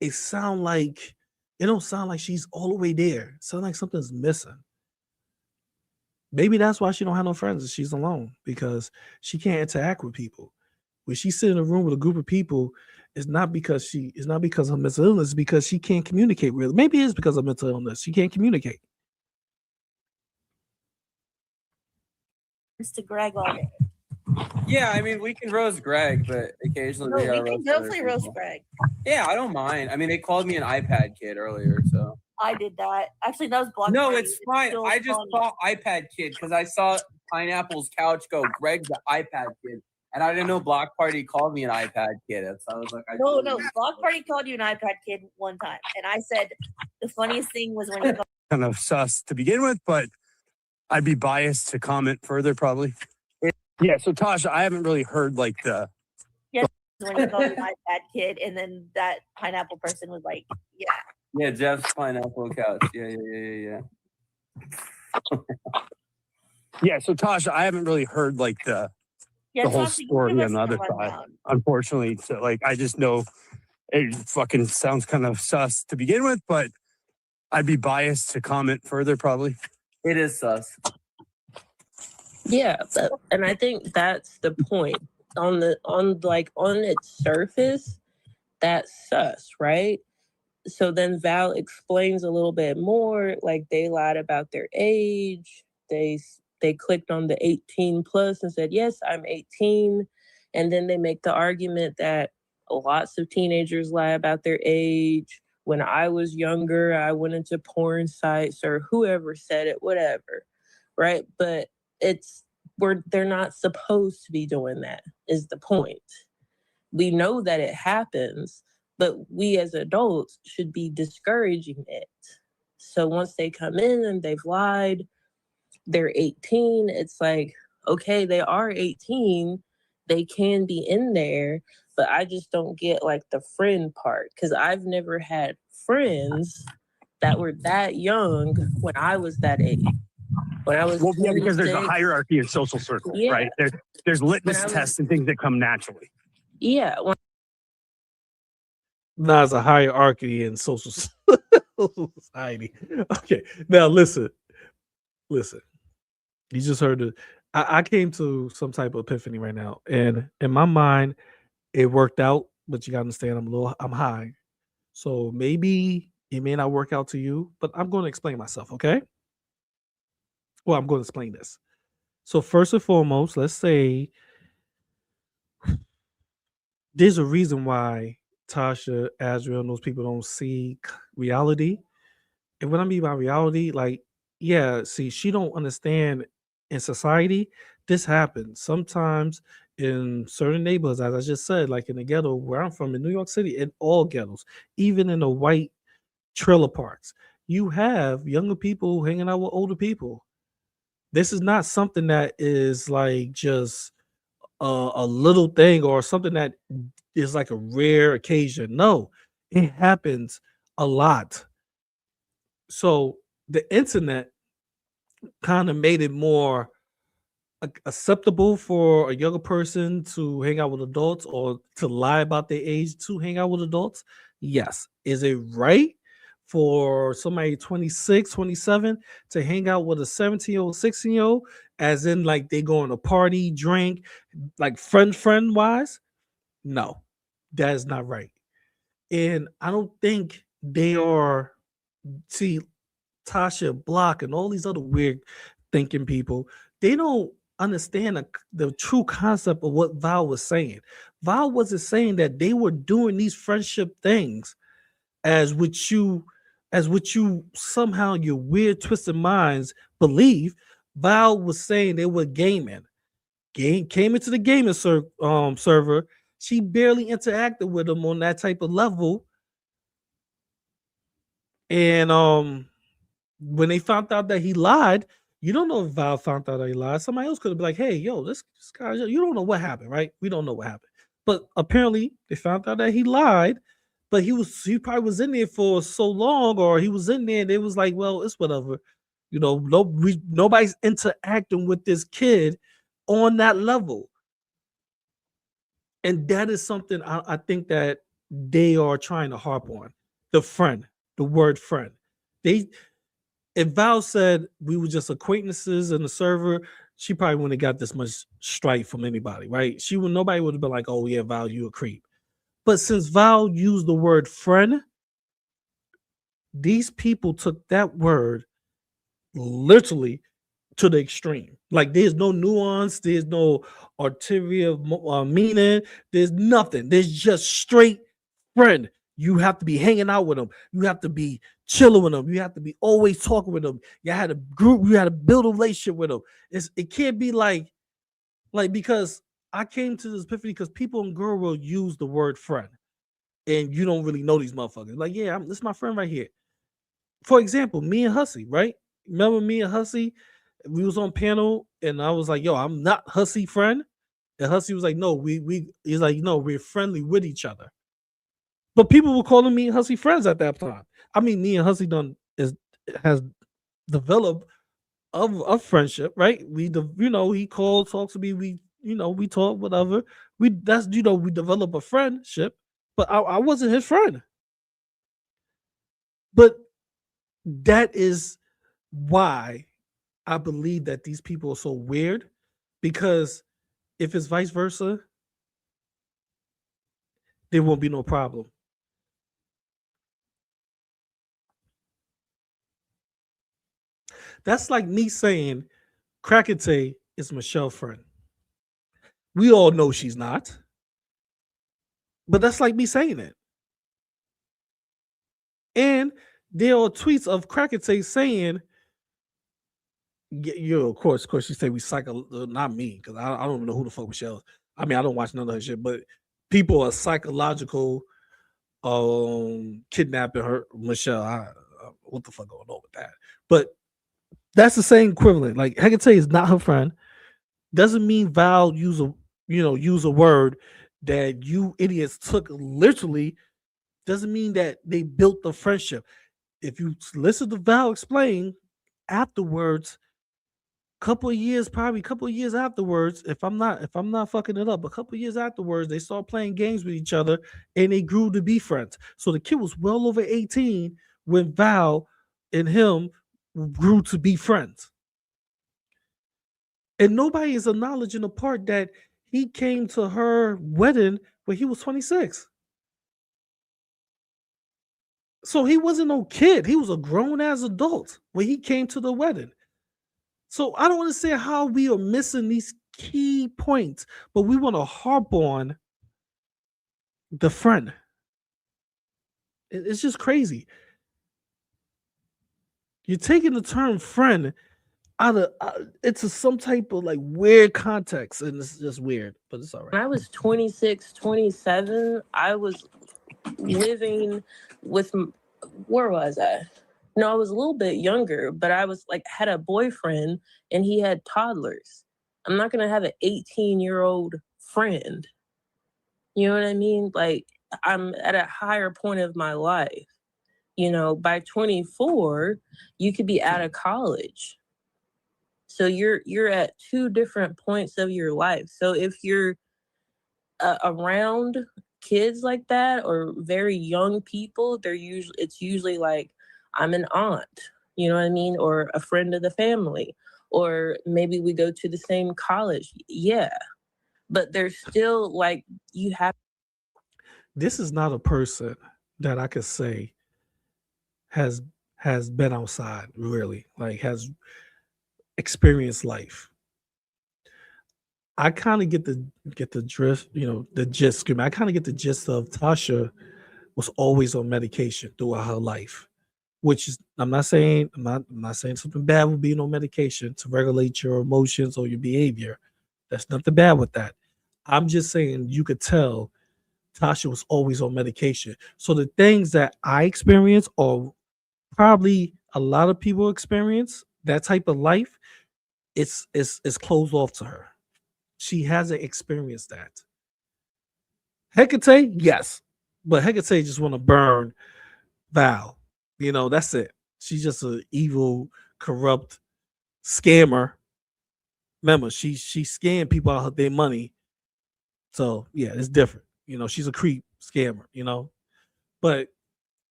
it don't sound like she's all the way there. It sounds like something's missing. Maybe that's why she don't have no friends and she's alone, because she can't interact with people. When she sit in a room with a group of people, it's not because of her mental illness, it's because she can't communicate really. Maybe it is because of mental illness. She can't communicate. To Greg all day. Yeah, I mean, we can roast Greg, but occasionally No, we we gotta can roast definitely other roast people. Greg. Yeah, I don't mind. I mean, they called me an iPad kid earlier, so. I did that. Actually, that was block. No, party. it's fine. still I just funny. saw iPad kid because I saw Pineapple's couch go, Greg's the iPad kid. And I didn't know Block Party called me an iPad kid. So I was like, No, block party called you an iPad kid one time, and I said the funniest thing was when you got Kind of sus to begin with, but I'd be biased to comment further probably. Yeah, so Tasha, I haven't really heard like the when you called you an iPad kid, and then that pineapple person was like, yeah. Yeah, Jeff's Pineapple couch. Yeah. Yeah, so Tasha, I haven't really heard like the whole Tasha, you story give on us the other the side, rundown. unfortunately. So like I just know it fucking sounds kind of sus to begin with, but I'd be biased to comment further probably. It is sus. Yeah, and I think that's the point. On its surface, that's sus, right? So then Val explains a little bit more, like they lied about their age. They clicked on the 18 plus and said, yes, I'm 18. And then they make the argument that lots of teenagers lie about their age. When I was younger, I went into porn sites, or whoever said it, whatever, right? But they're not supposed to be doing that, is the point. We know that it happens, but we as adults should be discouraging it. So once they come in and they've lied, they're 18, it's like, okay, they are 18, they can be in there, but I just don't get like the friend part, because I've never had friends that were that young when I was that age. When I was because there's a hierarchy of social circles, right? There's litmus tests and things that come naturally. Yeah. It's a hierarchy in social society. Okay, now listen. You just heard it. I came to some type of epiphany right now, and in my mind, it worked out but you gotta understand I'm high. So maybe it may not work out to you, but I'm going to explain myself, okay? Well, I'm going to explain this. So first and foremost, let's say there's a reason why Tasha, Azrael, and those people don't see reality. And what I mean by reality, like, yeah, see, she don't understand in society, this happens. Sometimes in certain neighborhoods, as I just said, like in the ghetto where I'm from in New York City, in all ghettos, even in the white trailer parks, you have younger people hanging out with older people. This is not something that is like just a little thing or something that is like a rare occasion. No, it happens a lot. So the internet kind of made it more acceptable for a younger person to hang out with adults or to lie about their age to hang out with adults. Yes. Is it right for somebody 26, 27 to hang out with a 17-year-old, 16-year-old, as in like they go on a party, drink, like friend wise? No, that is not right. And I don't think they are, see, Tasha Block and all these other weird thinking people, they don't understand the true concept of what Val was saying. Val wasn't saying that they were doing these friendship things as what you somehow your weird twisted minds believe. Val was saying they were gaming. Came into the gaming server. She barely interacted with them on that type of level. And when they found out that he lied, you don't know if Val found out that he lied. Somebody else could have been like, hey, yo, this guy, you don't know what happened, right? We don't know what happened. But apparently they found out that he lied, but he probably was in there for so long, or he was in there and it was like, well, it's whatever. You know, nobody's interacting with this kid on that level. And that is something I think that they are trying to harp on. The word friend. If Val said we were just acquaintances in the server, she probably wouldn't have got this much strife from anybody, right? Nobody would have been like, oh yeah, Val, you a creep. But since Val used the word friend, these people took that word literally to the extreme. Like there's no nuance, there's no ulterior meaning, there's nothing. There's just straight friend. You have to be hanging out with them. You have to be chilling with them. You have to be always talking with them. You had a group. You had to build a relationship with them. It can't be like because I came to this epiphany because people in Girl World use the word friend, and you don't really know these motherfuckers. Like, yeah, this is my friend right here. For example, me and Hussy, right? Remember me and Hussy? We was on panel, and I was like, "Yo, I'm not Hussy friend," and Hussy was like, "No, he's like, no, we're friendly with each other." But people were calling me and Hussy friends at that time. I mean, me and Hussy has developed a friendship, right? He called, talks to me, we talk, whatever. We develop a friendship, but I wasn't his friend. But that is why I believe that these people are so weird, because if it's vice versa, there won't be no problem. That's like me saying Krakate is Michelle's friend. We all know she's not. But that's like me saying it. And there are tweets of Krakate saying, of course, she said we not me, because I don't even know who the fuck Michelle is. I mean, I don't watch none of her shit, but people are psychological kidnapping her, Michelle. What the fuck going on with that? But that's the same equivalent. Like Hecate is not her friend. Doesn't mean Val use a word that you idiots took literally. Doesn't mean that they built the friendship. If you listen to Val explain afterwards, couple of years afterwards, if I'm not fucking it up, a couple of years afterwards, they start playing games with each other and they grew to be friends. So the kid was well over 18 when Val and him grew to be friends. And nobody is acknowledging the part that he came to her wedding when he was 26. So he wasn't no kid. He was a grown ass adult when he came to the wedding. So I don't understand how we are missing these key points, but we want to harp on the friend. It's just crazy. You're taking the term friend out of it's some type of like weird context, and it's just weird, but it's all When right. I was 26, 27, I was living with, where was I? No, I was a little bit younger, but I was like, had a boyfriend and he had toddlers. I'm not going to have an 18-year-old friend. You know what I mean? Like, I'm at a higher point of my life. You know, by 24, you could be out of college. So you're at two different points of your life. So if you're around kids like that or very young people, it's usually like, I'm an aunt, you know what I mean, or a friend of the family, or maybe we go to the same college. Yeah, but there's still like you have. This is not a person that I could say has has been outside really, like has experienced life. I kind of get the drift, the gist. I kind of get the gist of Tasha was always on medication throughout her life, which is I'm not saying something bad with being on medication to regulate your emotions or your behavior. There's nothing bad with that. I'm just saying you could tell Tasha was always on medication. So the things that I experience or probably a lot of people experience that type of life, it's closed off to her. She hasn't experienced that. Hecate, yes, but Hecate just want to burn Val. That's it. She's just an evil, corrupt scammer. Remember, she scammed people out of their money. So yeah, it's different. She's a creep scammer. But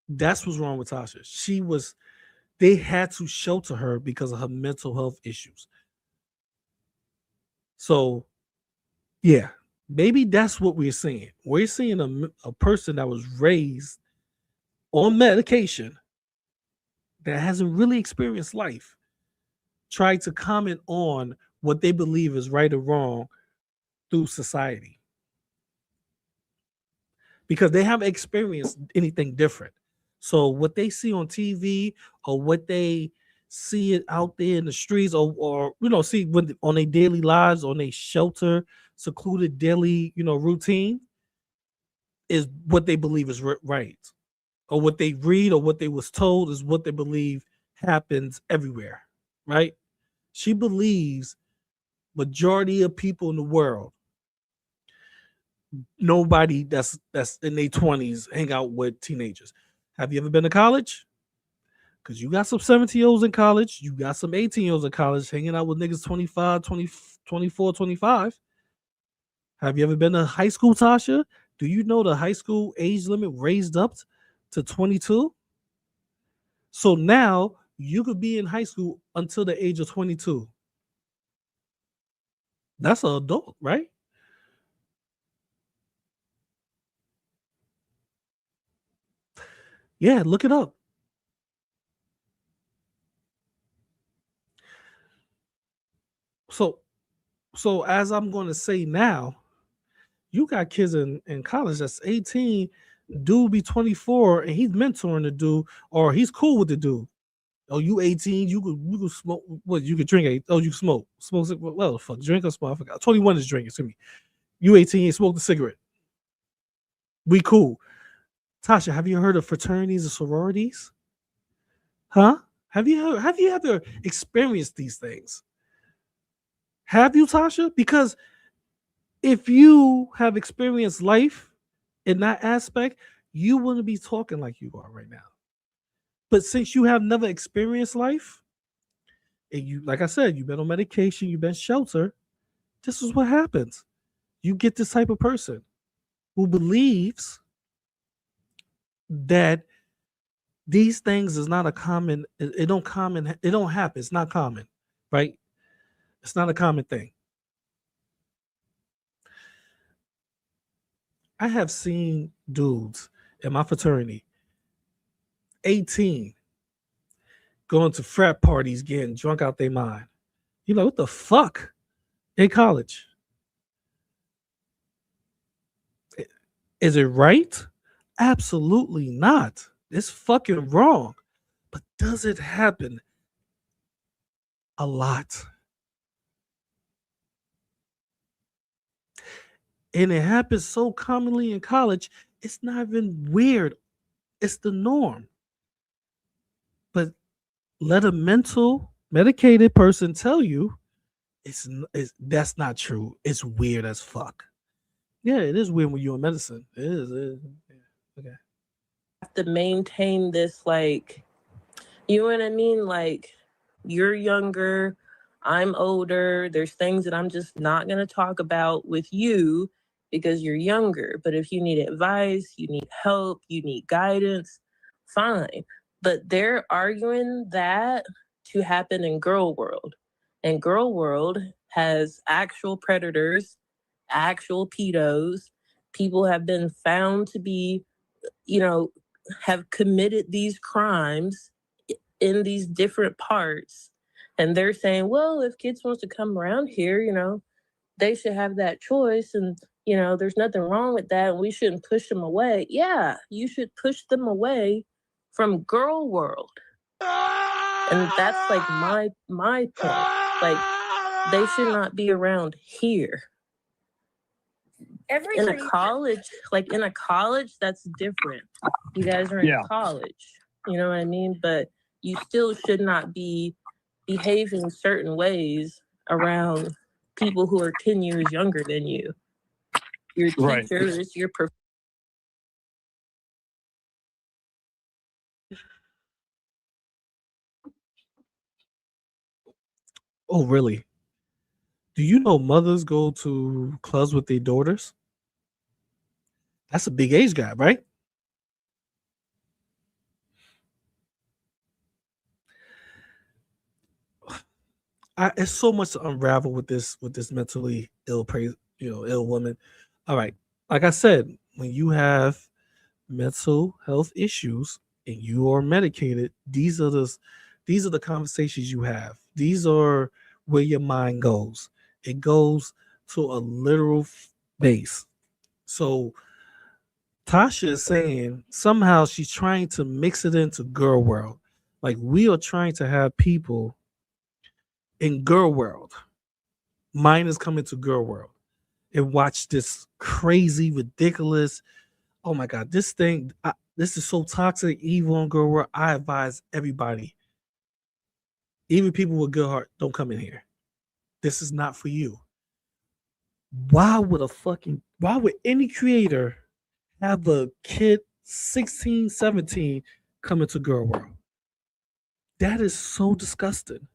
that's what's wrong with Tasha. They had to shelter her because of her mental health issues. So yeah, maybe that's what we're seeing. We're seeing a person that was raised on medication that hasn't really experienced life try to comment on what they believe is right or wrong through society because they haven't experienced anything different. So what they see on TV or what they see it out there in the streets or see when on their daily lives, on their shelter, secluded daily, routine is what they believe is right. Or what they read or what they was told is what they believe happens everywhere, right? She believes majority of people in the world, nobody that's in their 20s hang out with teenagers. Have you ever been to college? Because you got some 70-year-olds in college, you got some 18-year-olds in college hanging out with niggas 25, 20, 24, 25. Have you ever been to high school, Tasha? Do you know the high school age limit raised up to 22? So now you could be in high school until the age of 22. That's an adult, right? Yeah, look it up. So as I'm going to say now, you got kids in college that's 18, dude be 24, and he's mentoring the dude, or he's cool with the dude. Oh, you 18, you could smoke what you could drink. Oh, you smoke. Smoke well, fuck, drink or smoke. I forgot. 21 is drinking, excuse me. You 18, you smoke the cigarette. We cool. Tasha, have you heard of fraternities and sororities? Huh? Have you ever experienced these things? Have you, Tasha? Because if you have experienced life in that aspect, you wouldn't be talking like you are right now. But since you have never experienced life, and you, like I said, you've been on medication, you've been sheltered, this is what happens. You get this type of person who believes that these things is not a common, it don't happen. It's not common, right? It's not a common thing. I have seen dudes in my fraternity 18, going to frat parties, getting drunk out their mind. You're like, what the fuck? In college. Is it right? Absolutely not. It's fucking wrong. But does it happen? A lot. And it happens so commonly in college, it's not even weird. It's the norm. But let a medicated person tell you it's that's not true. It's weird as fuck. Yeah, it is weird when you're in medicine. It is. Yeah. Okay. Have to maintain this, like, you know what I mean? Like, you're younger, I'm older. There's things that I'm just not going to talk about with you because you're younger. But if you need advice, you need help, you need guidance, fine. But they're arguing that to happen in Girl World. And Girl World has actual predators, actual pedos. People have been found to be, have committed these crimes in these different parts. And they're saying, well, if kids wants to come around here, they should have that choice. And, there's nothing wrong with that. And we shouldn't push them away. Yeah, you should push them away from Girl World. And that's like my point. Like, they should not be around here. In a college, that's different. You guys are in college. You know what I mean? But you still should not be behaving certain ways around people who are 10 years younger than you. Your teachers, your Oh, really? Do you know mothers go to clubs with their daughters? That's a big age gap, right? It's so much to unravel with this mentally ill ill woman. All right. Like I said, when you have mental health issues and you are medicated, these are the conversations you have. These are where your mind goes. It goes to a literal base. So Tasha is saying somehow she's trying to mix it into Girl World. Like, we are trying to have people in Girl World. Mine is coming to Girl World and watch this crazy, ridiculous. Oh my God, this is so toxic, evil on Girl World. I advise everybody, even people with good heart, don't come in here. This is not for you. Why would any creator have a kid 16, 17 come into Girl World? That is so disgusting.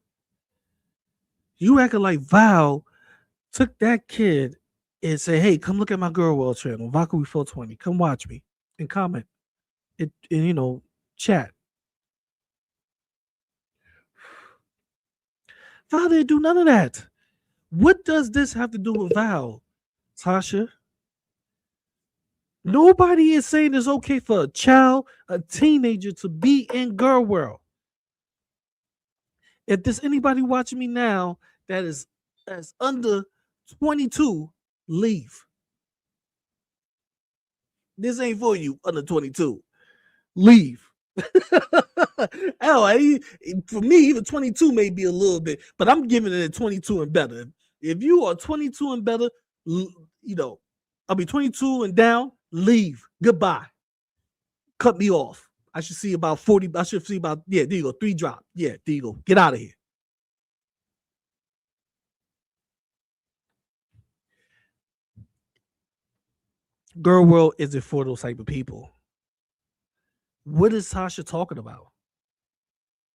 You acting like Val took that kid and say, hey, come look at my Girl World channel, Valkyrie 420. Come watch me and comment and chat. Val didn't do none of that. What does this have to do with Val, Tasha? Nobody is saying it's okay for a teenager to be in Girl World. If there's anybody watching me now that's under 22, leave. This ain't for you, under 22. Leave. For me, even 22 may be a little bit, but I'm giving it a 22 and better. If you are 22 and better, I'll be 22 and down, leave. Goodbye. Cut me off. I should see about 40. I should see about, there you go, 3 drop. Yeah, there you go. Get out of here. Girl World isn't for those type of people. What is Tasha talking about?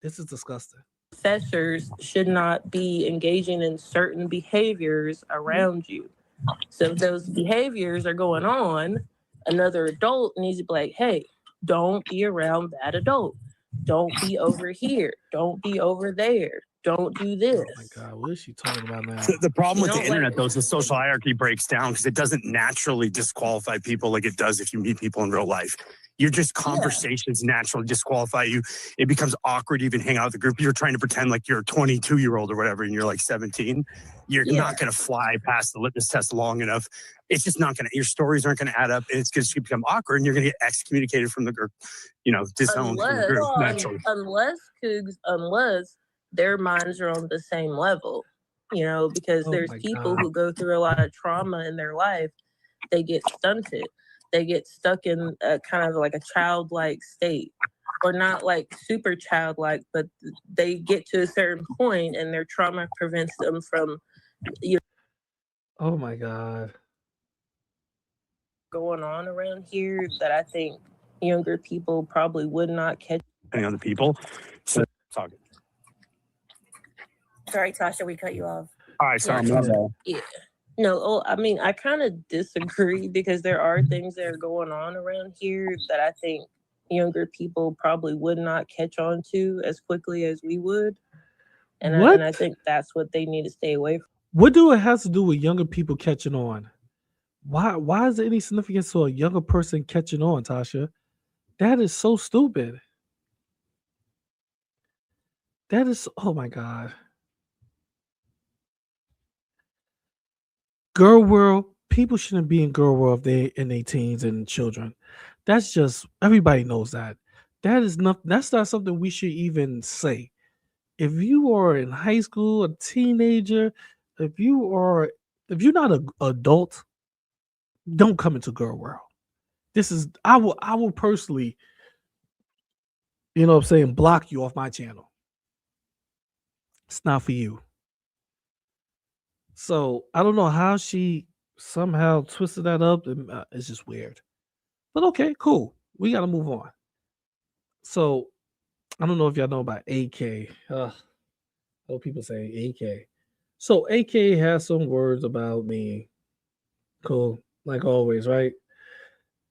This is disgusting. Professors should not be engaging in certain behaviors around you. So if those behaviors are going on, another adult needs to be like, hey, don't be around that adult. Don't be over here. Don't be over there. Don't do this. Oh my God, what is she talking about now? The problem with the internet, though, is the social hierarchy breaks down because it doesn't naturally disqualify people like it does if you meet people in real life. You're just conversations naturally disqualify you. It becomes awkward to even hang out with the group. You're trying to pretend like you're a 22-year-old or whatever, and you're like 17. You're not going to fly past the litmus test long enough. It's just not going to, your stories aren't going to add up. And it's going to become awkward, and you're going to get excommunicated from the group, disowned from the group naturally. Unless their minds are on the same level, because there's people who go through a lot of trauma in their life. They get stunted. They get stuck in a kind of like a childlike state, or not like super childlike, but they get to a certain point and their trauma prevents them from Oh my God. going on around here that I think younger people probably would not catch. Depending on the people. So, talking. Sorry, Tasha, we cut you off. All right, sorry. Yeah. No, I kind of disagree because there are things that are going on around here that I think younger people probably would not catch on to as quickly as we would. And I think that's what they need to stay away from. What do it has to do with younger people catching on? Why is there any significance to a younger person catching on, Tasha? That is so stupid. That is, oh my God. Girl world, people shouldn't be in girl world if they're in their teens and children. That's just, everybody knows that. That's not something we should even say. If you are in high school, a teenager, if you're not an adult, don't come into girl world. I will personally, block you off my channel. It's not for you. So I don't know how she somehow twisted that up. It's just weird. But okay, cool. We got to move on. So I don't know if y'all know about AK. What people say AK. So AK has some words about me. Cool, like always, right?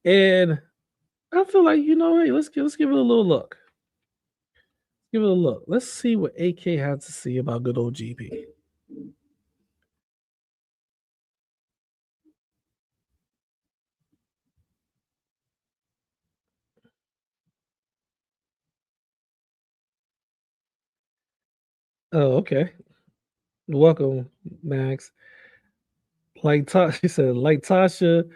And I feel like, hey, let's give it a little look. Give it a look. Let's see what AK has to say about good old GP. Oh, okay. Welcome, Max. Like Tasha said, like Tasha,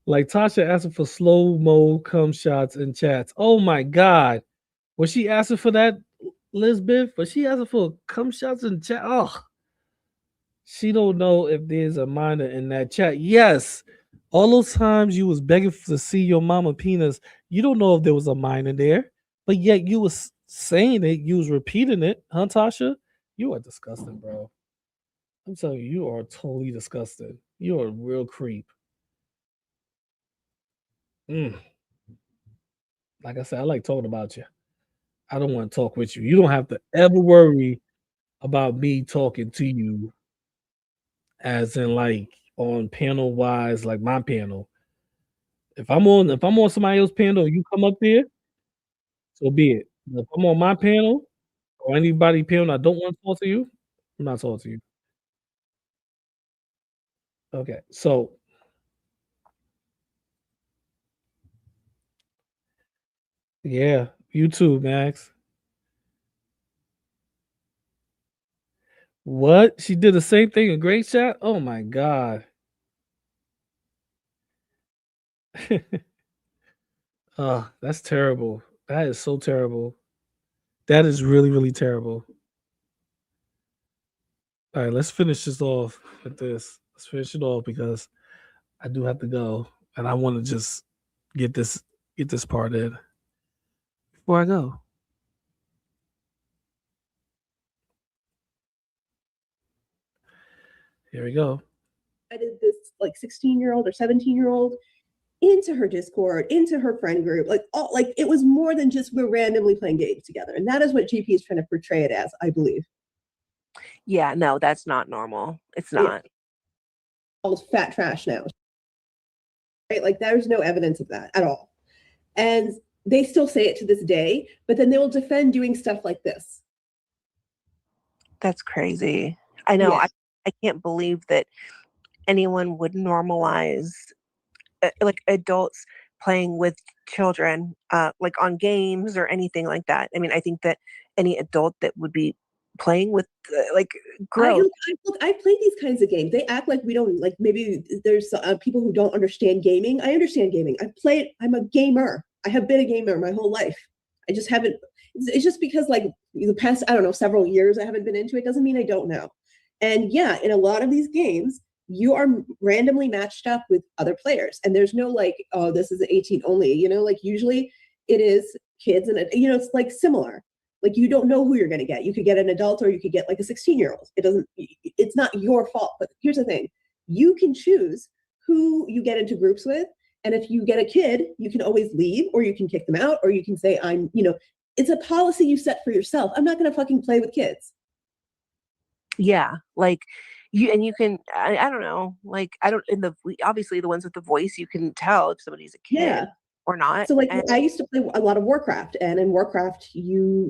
like Tasha asking for slow mo cum shots in chats. Oh my God, was she asking for that, Lisbeth? Was she asking for cum shots in chat? Oh, she don't know if there's a minor in that chat. Yes, all those times you was begging to see your mama penis, you don't know if there was a minor there, but yet you was saying it, you was repeating it, huh, Tasha? You are disgusting, bro. I'm telling you, you are totally disgusting. You are a real creep. Like I said, I like talking about you. I don't want to talk with you. You don't have to ever worry about me talking to you, as in like on panel wise, like my panel. If I'm on somebody else's panel and you come up there, so be it. If I'm on my panel or anybody panel I don't want to talk to you, I'm not talking to you. Okay, so yeah, you too, Max. What? She did the same thing in Great Chat? Oh my God. Oh, that's terrible. That is so terrible. That is really, really terrible. All right, let's finish this off with this. Let's finish it off because I do have to go, and I want to just get this part in before I go. Here we go. I did this like 16-year-old or 17-year-old into her Discord, into her friend group, like it was more than just we're randomly playing games together, and that is what GP is trying to portray it as, I believe. Yeah, no, that's not normal. It's not. All fat trash now, right? Like there's no evidence of that at all, and they still say it to this day. But then they will defend doing stuff like this. That's crazy. I know. Yeah. I can't believe that anyone would normalize like adults playing with children, like on games or anything like that. I mean, I think that any adult that would be playing with like growth. I played these kinds of games. They act like we don't like. Maybe there's people who don't understand gaming. I understand gaming. I've played. I'm a gamer. I have been a gamer my whole life. I just haven't. It's just because like the past, I don't know, several years I haven't been into it doesn't mean I don't know. And yeah, in a lot of these games, you are randomly matched up with other players, and there's no like, oh, this is 18 only. You know, like usually it is kids, and you know, it's like similar. Like you don't know who you're going to get. You could get an adult or you could get like a 16-year-old. It's not your fault. But here's the thing. You can choose who you get into groups with. And if you get a kid, you can always leave or you can kick them out or you can say, it's a policy you set for yourself. I'm not going to fucking play with kids. Yeah. Like you can, I don't know, like obviously the ones with the voice, you can tell if somebody's a kid. Yeah. Or not. So like I used to play a lot of Warcraft, and in Warcraft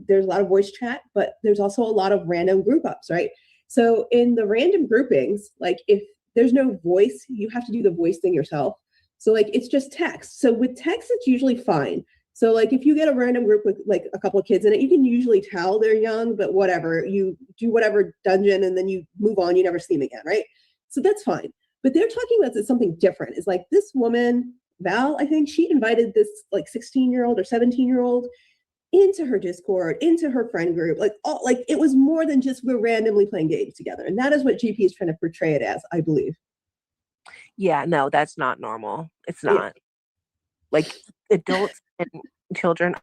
there's a lot of voice chat, but there's also a lot of random group ups, right? So in the random groupings, like if there's no voice, you have to do the voice thing yourself. So like it's just text. So with text, it's usually fine. So like if you get a random group with like a couple of kids in it, you can usually tell they're young, but whatever, you do whatever dungeon and then you move on, you never see them again, right? So that's fine. But they're talking about something different. It's like this woman, Val, I think she invited this like 16-year-old or 17-year-old into her Discord, into her friend group. Like it was more than just we're randomly playing games together. And that is what GP is trying to portray it as, I believe. Yeah, no, that's not normal. It's not. Yeah. Like adults and children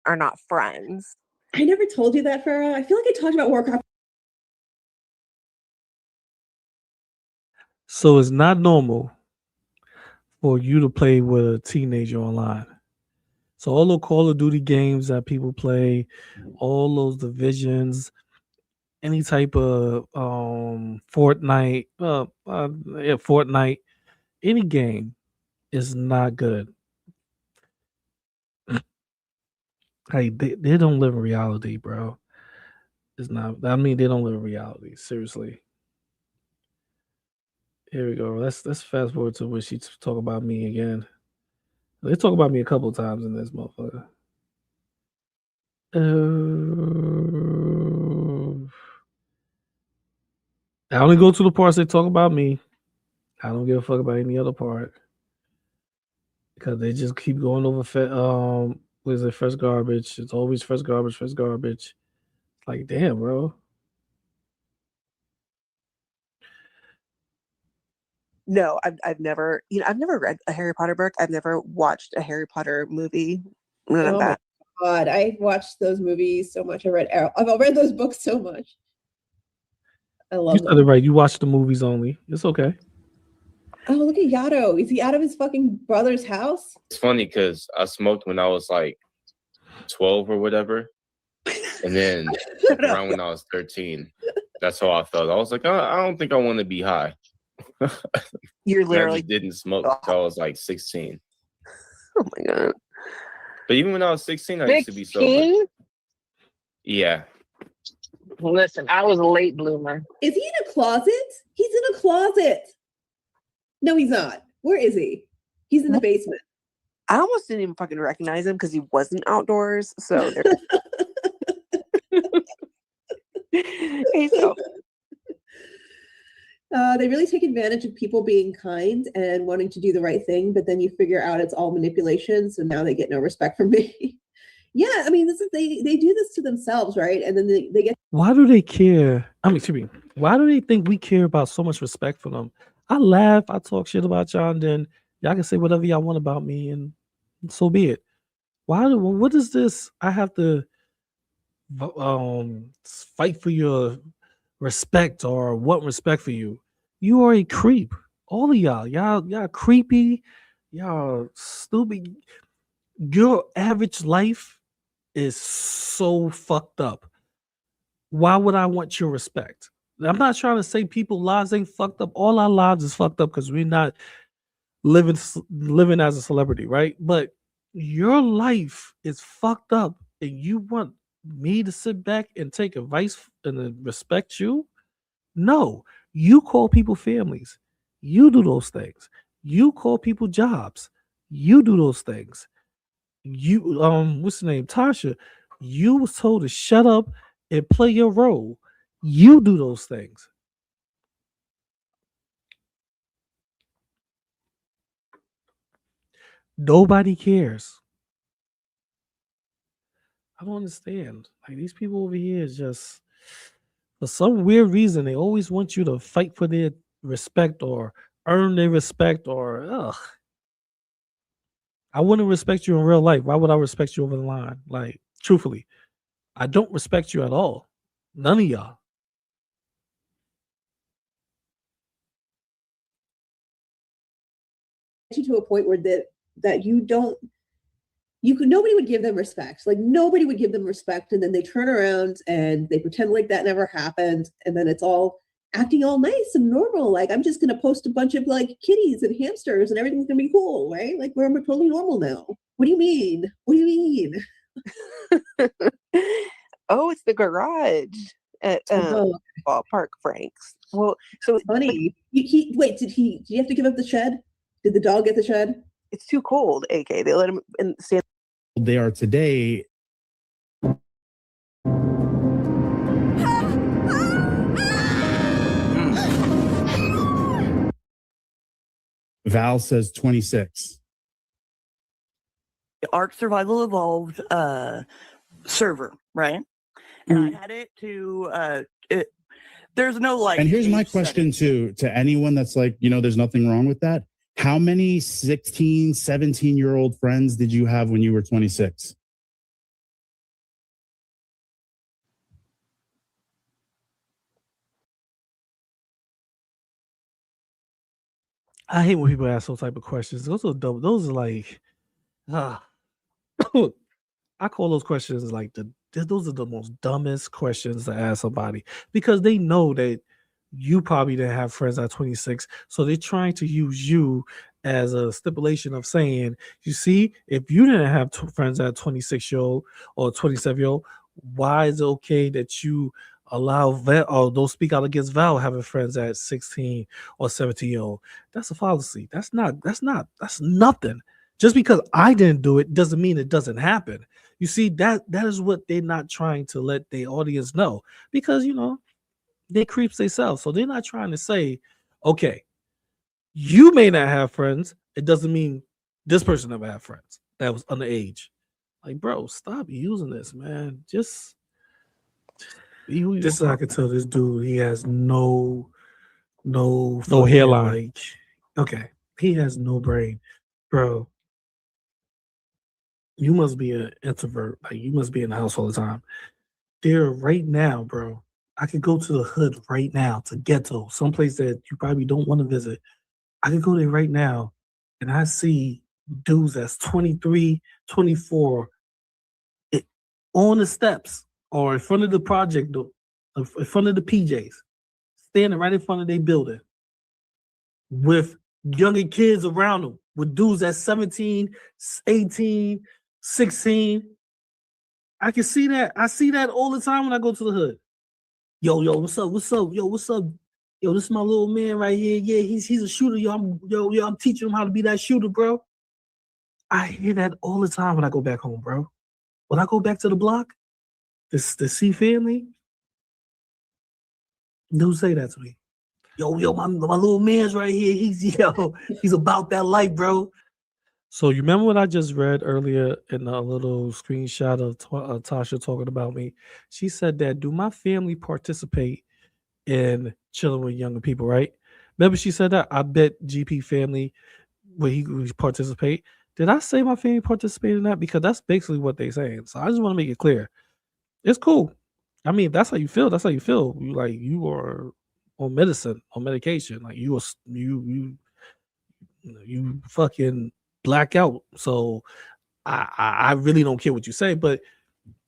are not friends. I never told you that, Farah. I feel like I talked about Warcraft. So it's not normal for you to play with a teenager online. So all the Call of Duty games that people play, all those divisions, any type of Fortnite, Fortnite, any game is not good. Hey, they don't live in reality, bro. It's not. I mean, they don't live in reality. Seriously. Here we go. Let's fast forward to where she talk about me again. They talk about me a couple times in this motherfucker. I only go to the parts they talk about me. I don't give a fuck about any other part because they just keep going over. What is it? Fresh garbage. It's always fresh garbage. Fresh garbage. Like, damn, bro. No, I've never, I've never read a Harry Potter book. I've never watched a Harry Potter movie. None of that. My God, I watched those movies so much. I've read those books so much. I love them. You said it right. You watch the movies only. It's okay. Oh, look at Yato. Is he out of his fucking brother's house? It's funny because I smoked when I was like 12 or whatever. And then around when I was 13, that's how I felt. I was like, I don't think I want to be high. You're literally I just didn't smoke until I was like 16. Oh my God. But even when I was 16, I used to be sober. Yeah. Listen, I was a late bloomer. Is he in a closet? He's in a closet. No, he's not. Where is he? He's in the basement. I almost didn't even fucking recognize him because he wasn't outdoors. So he's so. They really take advantage of people being kind and wanting to do the right thing, but then you figure out it's all manipulation. So now they get no respect from me. Yeah, I mean, they do this to themselves, right? And then they get. Why do they care? Why do they think we care about so much respect for them? I laugh, I talk shit about y'all, and then y'all can say whatever y'all want about me, and so be it. What is this? I have to fight for your respect or want respect for you. You are a creep. All of y'all creepy, y'all stupid. Your average life is so fucked up. Why would I want your respect? I'm not trying to say people's lives ain't fucked up. All our lives is fucked up because we're not living as a celebrity, right? But your life is fucked up, and you want me to sit back and take advice and respect you? No, you call people families. You do those things. You call people jobs. You do those things. You what's the name? Tasha, you was told to shut up and play your role. You do those things. Nobody cares. I don't understand. Like these people over here is just for some weird reason they always want you to fight for their respect or earn their respect or ugh. I wouldn't respect you in real life. Why would I respect you over the line? Like, truthfully, I don't respect you at all. None of y'all. You to a point where that you don't nobody would give them respect. Like nobody would give them respect, and then they turn around and they pretend like that never happened, and then it's all acting all nice and normal. Like I'm just gonna post a bunch of like kitties and hamsters and everything's gonna be cool, right? Like we're totally normal now. What do you mean? What do you mean? Oh, it's the garage at ballpark Frank's. Well, so funny. Wait, did you have to give up the shed? Did the dog get the shed? It's too cold, AK. They let him in stand. They are today. Val says 26. Ark Survival Evolved server, right? And I had it to there's no like. And here's my question to anyone that's like, there's nothing wrong with that. How many 16, 17-year-old friends did you have when you were 26? I hate when people ask those type of questions. Those are dumb. Those are like, I call those questions like those are the most dumbest questions to ask somebody because they know that you probably didn't have friends at 26, so they're trying to use you as a stipulation of saying, you see, if you didn't have friends at 26-year-old or 27-year-old, why is it okay that you allow or don't speak out against Val having friends at 16 or 17-year-old? That's a fallacy. That's nothing. Just because I didn't do it doesn't mean it doesn't happen. You see, that is what they're not trying to let their audience know because they creeps themselves. So they're not trying to say, okay, you may not have friends. It doesn't mean this person never had friends that was underage. Like, bro, stop using this, man. Just this is how I can tell this dude he has no hairline. Like, okay, he has no brain, bro. You must be an introvert. Like, you must be in the house all the time. There right now, bro. I could go to the hood right now to Ghetto, someplace that you probably don't want to visit. I could go there right now and I see dudes that's 23, 24 on the steps or in front of the project, in front of the PJs, standing right in front of their building with younger kids around them, with dudes that's 17, 18, 16. I can see that. I see that all the time when I go to the hood. Yo, what's up? Yo, what's up? Yo, this is my little man right here. Yeah, he's a shooter. I'm teaching him how to be that shooter, bro. I hear that all the time when I go back home, bro. When I go back to the block, to see family, dudes say that to me. Yo, my little man's right here. He's about that life, bro. So you remember what I just read earlier in a little screenshot of Tasha talking about me? She said that, do my family participate in chilling with younger people, right? Remember she said that? I bet GP family would participate. Did I say my family participated in that? Because that's basically what they're saying. So I just want to make it clear. It's cool. I mean, if that's how you feel, that's how you feel. You are on medication. Like you fucking black out. So I really don't care what you say, but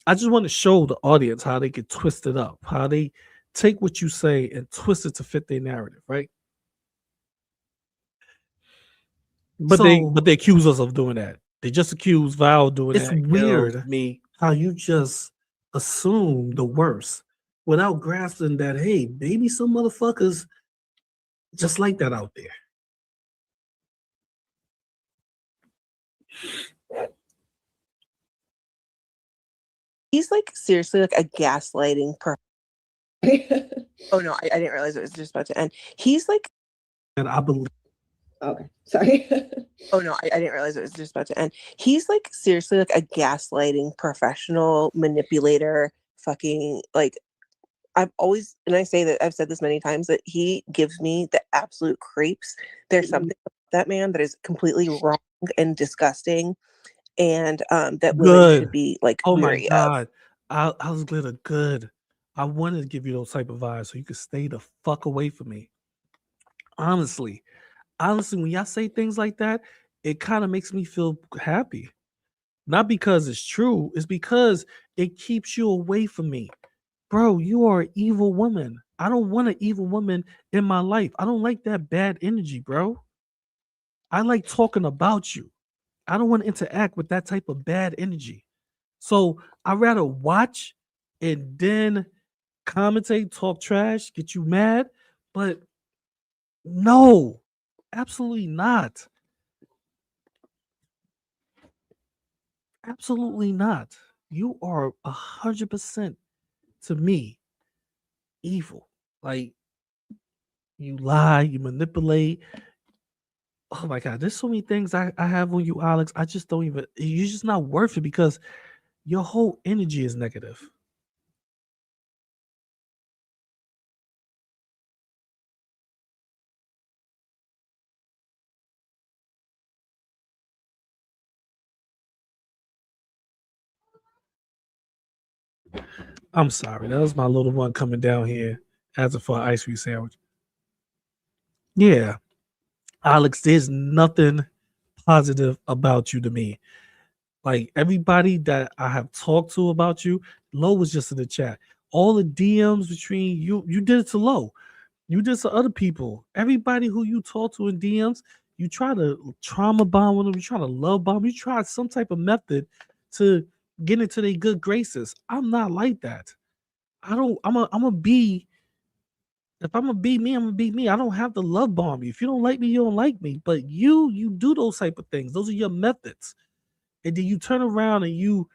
I just want to show the audience how they get twisted up, how they take what you say and twist it to fit their narrative, right? But they accuse us of doing that. They just accuse Val of doing that. It's weird me how you just assume the worst without grasping that, hey, maybe some motherfuckers just like that out there. He's like seriously like a gaslighting Oh no, I didn't realize it was just about to end. He's like, And I believe. Okay, sorry. oh no, I didn't realize it was just about to end. He's like seriously like a gaslighting professional manipulator. Fucking like, I've always, and I say that I've said this many times, that he gives me the absolute creeps. There's something about that man that is completely wrong and disgusting, and that women should Good. be like Oh my weary of. God. I was glitter good. I wanted to give you those type of vibes so you could stay the fuck away from me. Honestly. Honestly, when y'all say things like that, it kind of makes me feel happy. Not because it's true, it's because it keeps you away from me. Bro, you are an evil woman. I don't want an evil woman in my life. I don't like that bad energy, bro. I like talking about you. I don't want to interact with that type of bad energy. So I'd rather watch and then commentate, talk trash, get you mad. But no, absolutely not. Absolutely not. You are 100% to me evil. Like, you lie, you manipulate. Oh my God, there's so many things I have on you, Alex. I just don't even, you're just not worth it because your whole energy is negative. I'm sorry. That was my little one coming down here asking for an ice cream sandwich. Yeah, Alex, there's nothing positive about you to me. Like everybody that I have talked to about you, Lo was just in the chat. All the DMs between you, you did it to Lo. You did it to other people. Everybody who you talk to in DMs, you try to trauma bond with them. You try to love bomb. You try some type of method to get into their good graces. I'm not like that. I don't. I'm a be. If I'm gonna be me, I'm gonna be me. I don't have to love bomb you. If you don't like me, you don't like me. But you do those type of things. Those are your methods. And then you turn around and you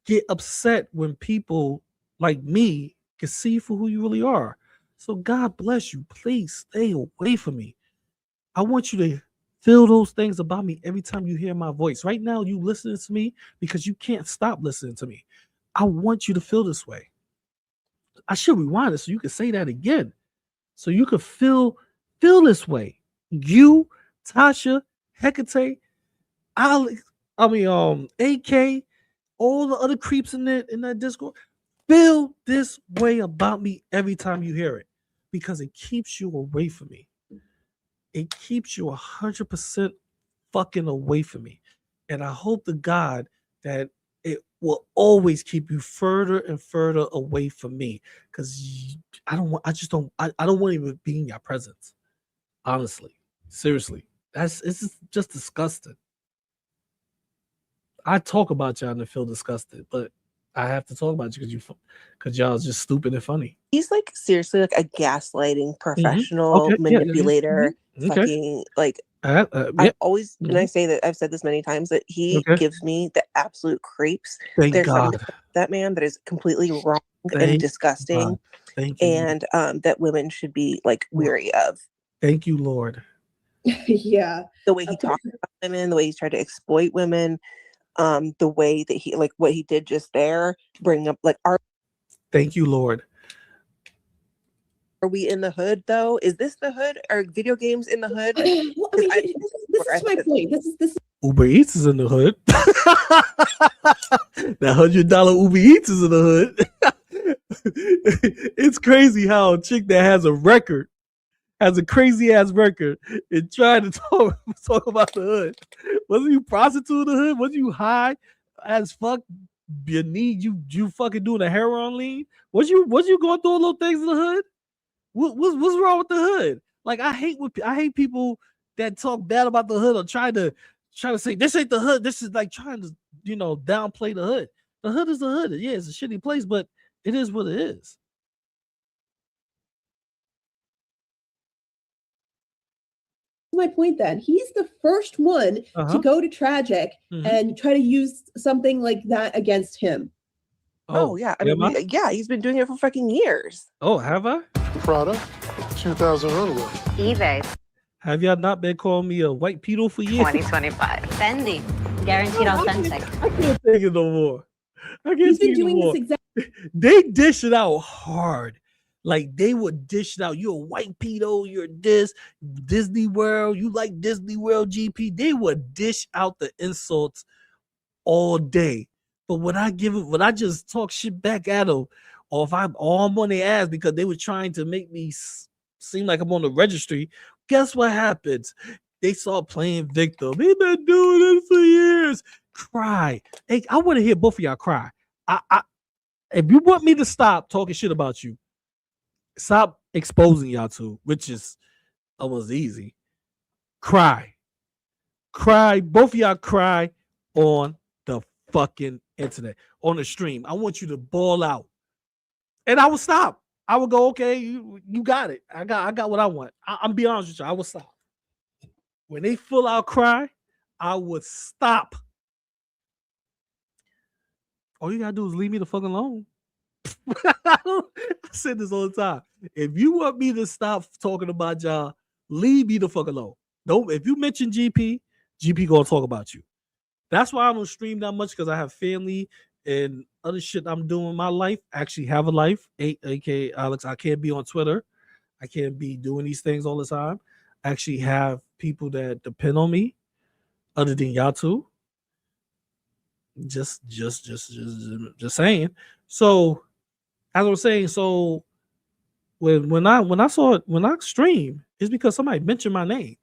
get upset when people like me can see you for who you really are. So God bless you. Please stay away from me. I want you to feel those things about me every time you hear my voice. Right now, you listening to me because you can't stop listening to me. I want you to feel this way. I should rewind it so you can say that again. So you can feel this way. You, Tasha, Hecate, Alex, AK, all the other creeps in that Discord, feel this way about me every time you hear it because it keeps you away from me. It keeps you 100% fucking away from me. And I hope to God that it will always keep you further and further away from me because I don't want to even be in your presence. Honestly, seriously, it's just disgusting. I talk about y'all and I feel disgusted, but I have to talk about you because y'all is just stupid and funny. He's like seriously like a gaslighting professional Okay, yeah, manipulator. mhm, okay. Fucking like, Yeah. I've always, and I Mhm. say that I've said this many times, that he Okay. gives me the absolute creeps. Thank There's something God. about that man that is completely wrong and Thank disgusting, God. Thank you. and that women should be like weary of. Thank you, Lord. Yeah. The way he talks about women, the way he's tried to exploit women, the way that he, like what he did just there, bring up like, are Thank you, Lord. we in the hood though? Is this the hood? Are video games in the hood? Well, I mean, this is my point. This is Uber Eats is in the hood. That $100 Uber Eats is in the hood. It's crazy how a chick that has a record has a crazy ass record and trying to talk about the hood. Wasn't you prostitute in the hood? Wasn't you high as fuck? You need you fucking doing a heroin lean? Was you going through all those things in the hood? What's wrong with the hood? Like I hate people that talk bad about the hood or try to say this ain't the hood. This is like trying to downplay the hood. The hood is the hood. Yeah, it's a shitty place, but it is what it is. my point then. He's the first one to go to tragic and try to use something like that against him. Oh yeah, I mean, yeah, he's been doing it for fucking years. Oh, have I? Prada, 2000 runway. eBay. Have y'all not been calling me a white pedo for years? 2025. Fendi. Guaranteed authentic. I can't take it no more. I can't He's been take it no doing more. this exact. They dish it out hard. Like they would dish it out. You're a white pedo. You're this Disney World. You like Disney World GP. They would dish out the insults all day. But when I just talk shit back at them, or if I'm on their ass because they were trying to make me seem like I'm on the registry, guess what happens? They start playing victim. They've been doing this for years. Cry. Hey, I want to hear both of y'all cry. If you want me to stop talking shit about you, stop exposing y'all to, which is almost easy. Cry. Both of y'all cry on the fucking internet, on the stream. I want you to bawl out. And I will stop. I will go, okay, you got it. I got what I want. I'm be honest with you. I will stop. When they full out cry, I would stop. All you gotta do is leave me the fuck alone. I said this all the time. If you want me to stop talking about y'all, leave me the fuck alone. Don't. If you mention GP gonna talk about you. That's why I don't stream that much, because I have family and other shit I'm doing in my life. I actually have a life. aka Alex, I can't be on Twitter. I can't be doing these things all the time. I actually have people that depend on me, other than y'all two. Just saying. So, as I was saying, so when I stream, it's because somebody mentioned my name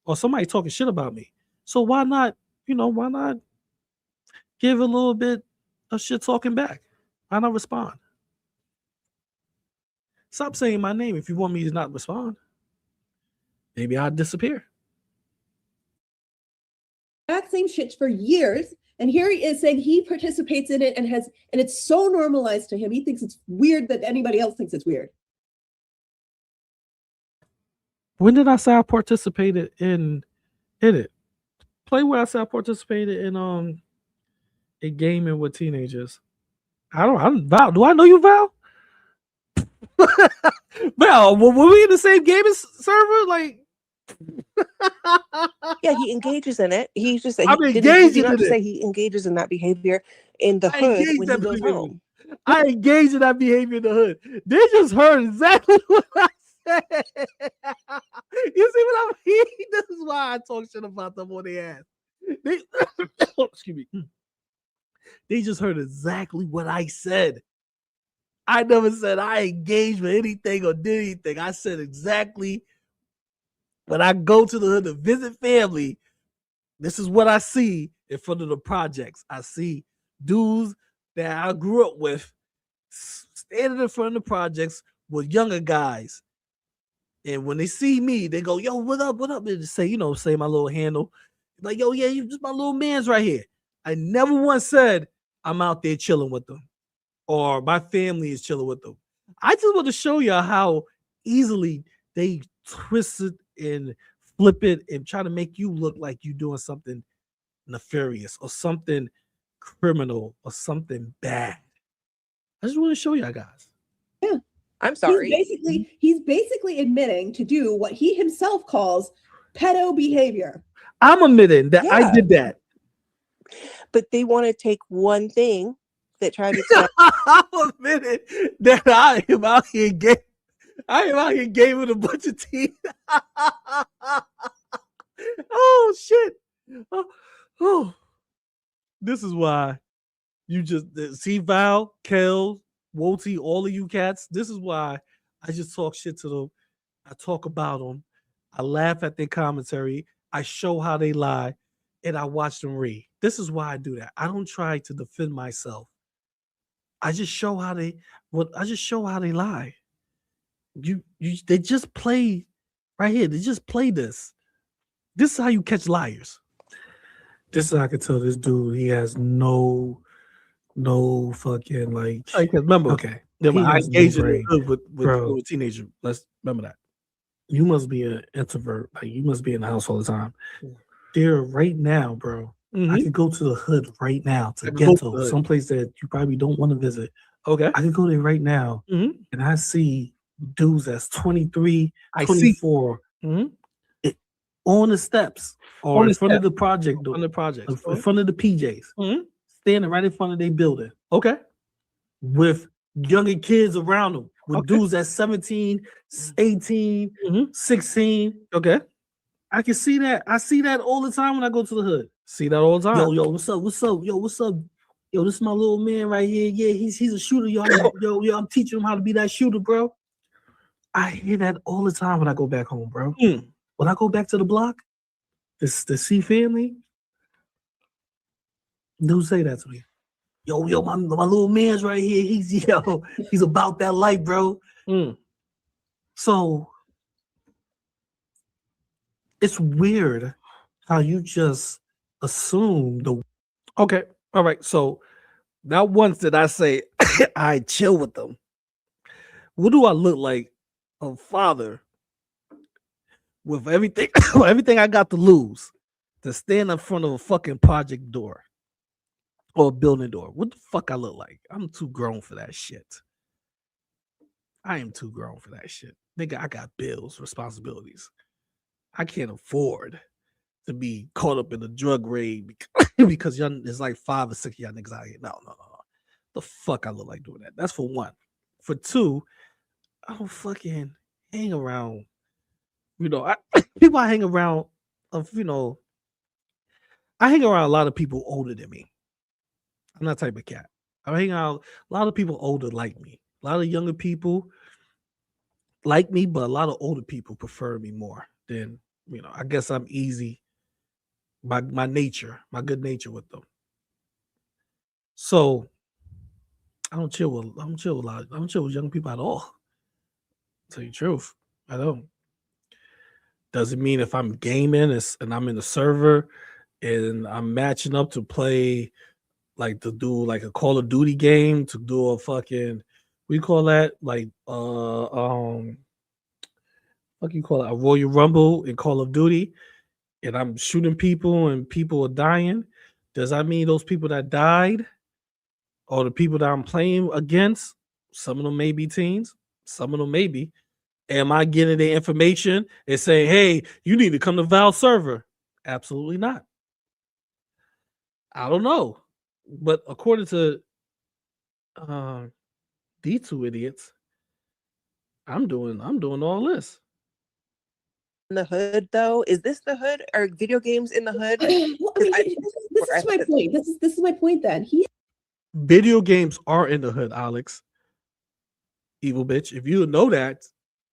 or somebody talking shit about me. So why not give a little bit of shit talking back? Why not respond? Stop saying my name if you want me to not respond. Maybe I'll disappear. That same shit for years, and here he is saying he participates in it and it's so normalized to him. He thinks it's weird that anybody else thinks it's weird. When did I say I participated in it? Play where I said I participated in a gaming with teenagers. I'm Val. Do I know you, Val? Val, were we in the same gaming server? Like, yeah, he engages in it. He's just I'm engaging in it. Say he engages in that behavior in the hood when he goes home. I engage in that behavior in the hood. They just heard exactly what I said. You see what I mean? This is why I talk shit about them on their ass. Excuse me. They just heard exactly what I said. I never said I engaged with anything or did anything. I said exactly when I go to the hood to visit family, this is what I see in front of the projects. I see dudes that I grew up with standing in front of the projects with younger guys. And when they see me, they go, yo, what up, what up? And say, say my little handle. Like, yo, yeah, you just my little man's right here. I never once said I'm out there chilling with them or my family is chilling with them. I just want to show you how easily they twist it and flip it and try to make you look like you're doing something nefarious or something criminal or something bad. I just want to show y'all guys. Yeah. I'm sorry. He's basically admitting to do what he himself calls pedo behavior. I'm admitting that I did that. But they want to take one thing that tried to I'm admitting that I am out here gaming a bunch of teams. Oh shit. Oh. This is why you just see Val, Kel, Woti, all of you cats. This is why I just talk shit to them. I talk about them. I laugh at their commentary. I show how they lie, and I watch them read. This is why I do that. I don't try to defend myself. I just show how they lie. They just play right here. They just play this. This is how you catch liars. This is how I can tell this dude he has no fucking like. Remember, okay. Yeah, I engaged with teenagers. Let's remember that. You must be an introvert. Like you must be in the house all the time. There right now, bro. I could go to the hood right now to ghetto, someplace that you probably don't want to visit. Okay. I could go there right now and I see dudes that's 23, I 24 on the steps or On in the front of steps. the project door, On the projects. in front of the PJs, standing right in front of their building. Okay. With younger kids around them, with Okay. dudes that's 17, 18, 16. Okay. I can see that. I see that all the time when I go to the hood. See that all the time. Yo, what's up? What's up? Yo, what's up? Yo, this is my little man right here. Yeah, he's a shooter. Yo, I'm teaching him how to be that shooter, bro. I hear that all the time when I go back home, bro. When I go back to the block, to see family, dudes say that to me. Yo, my little man's right here. He's about that life, bro. So it's weird how you just assume the. Okay. All right. So not once did I say I chill with them. What do I look like? A father with everything, everything I got to lose, to stand in front of a fucking project door or a building door. What the fuck I look like? I'm too grown for that shit. I am too grown for that shit. Nigga, I got bills, responsibilities. I can't afford to be caught up in a drug raid because y'all, there's like 5 or 6 of y'all niggas out here. No. The fuck I look like doing that? That's for one. For two, I don't fucking hang around. People I hang around of, I hang around a lot of people older than me. I'm that type of cat. I hang out a lot of people older like me. A lot of younger people like me, but a lot of older people prefer me more than, I guess I'm easy. My nature, my good nature with them. So I don't chill with young people at all. Tell you the truth, I don't. Doesn't mean if I'm gaming and I'm in the server and I'm matching up to play, like to do like a Call of Duty game, to do a fucking, what do you call that? Like what you call it? A Royal Rumble in Call of Duty, and I'm shooting people and people are dying. Does that mean those people that died or the people that I'm playing against, some of them may be teens, some of them may be. Am I getting the information and saying, hey, you need to come to Val's server? Absolutely not. I don't know. But according to these two idiots, I'm doing all this. In the hood, though, is this the hood? Are video games in the hood? Well, I mean, this is my point. This is my point. Then Video games are in the hood, Alex. Evil bitch. If you know that,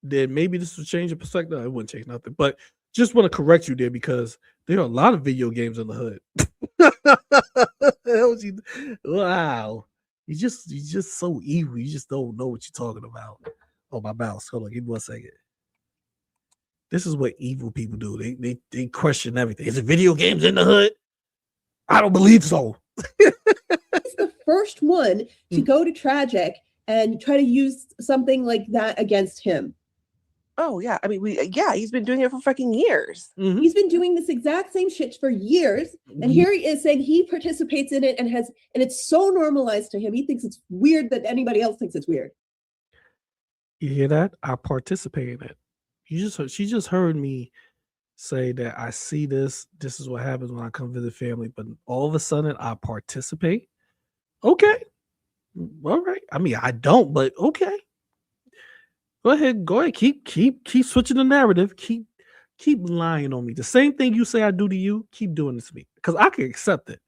then maybe this will change your perspective. It wouldn't change nothing. But just want to correct you there because there are a lot of video games in the hood. Wow. You're just so evil. You just don't know what you're talking about. Oh, my mouse. Hold on, give me 1 second. This is what evil people do. They question everything. Is it video games in the hood? I don't believe so. It's the first one to go to Tragic and try to use something like that against him. Oh yeah, I mean, he's been doing it for fucking years. He's been doing this exact same shit for years, and here he is saying he participates in it and it's so normalized to him. He thinks it's weird that anybody else thinks it's weird. You hear that? I participate in it. She just heard me say that I see this. This is what happens when I come visit family, but all of a sudden I participate. Okay, all right. I mean, I don't, but okay. Go ahead. Keep switching the narrative. Keep lying on me. The same thing you say I do to you, keep doing this to me. Because I can accept it.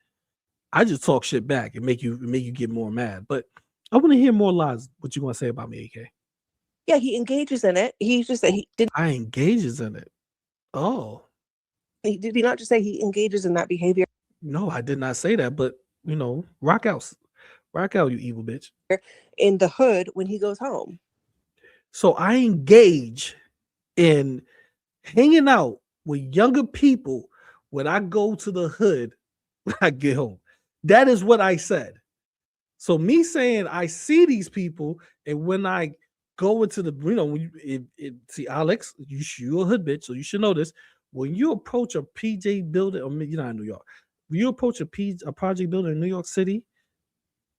I just talk shit back and make you get more mad. But I want to hear more lies. What you want to say about me, AK? Yeah, he engages in it. He just said he didn't. I engages in it. Oh. Did he not just say he engages in that behavior? No, I did not say that. But rock out, you evil bitch. In the hood when he goes home. So I engage in hanging out with younger people when I go to the hood when I get home. That is what I said. So me saying I see these people, and when I go into the, when you see Alex, you're a hood bitch, so you should know this. When you approach a PJ building, or you're not in New York, when you approach a project building in New York City,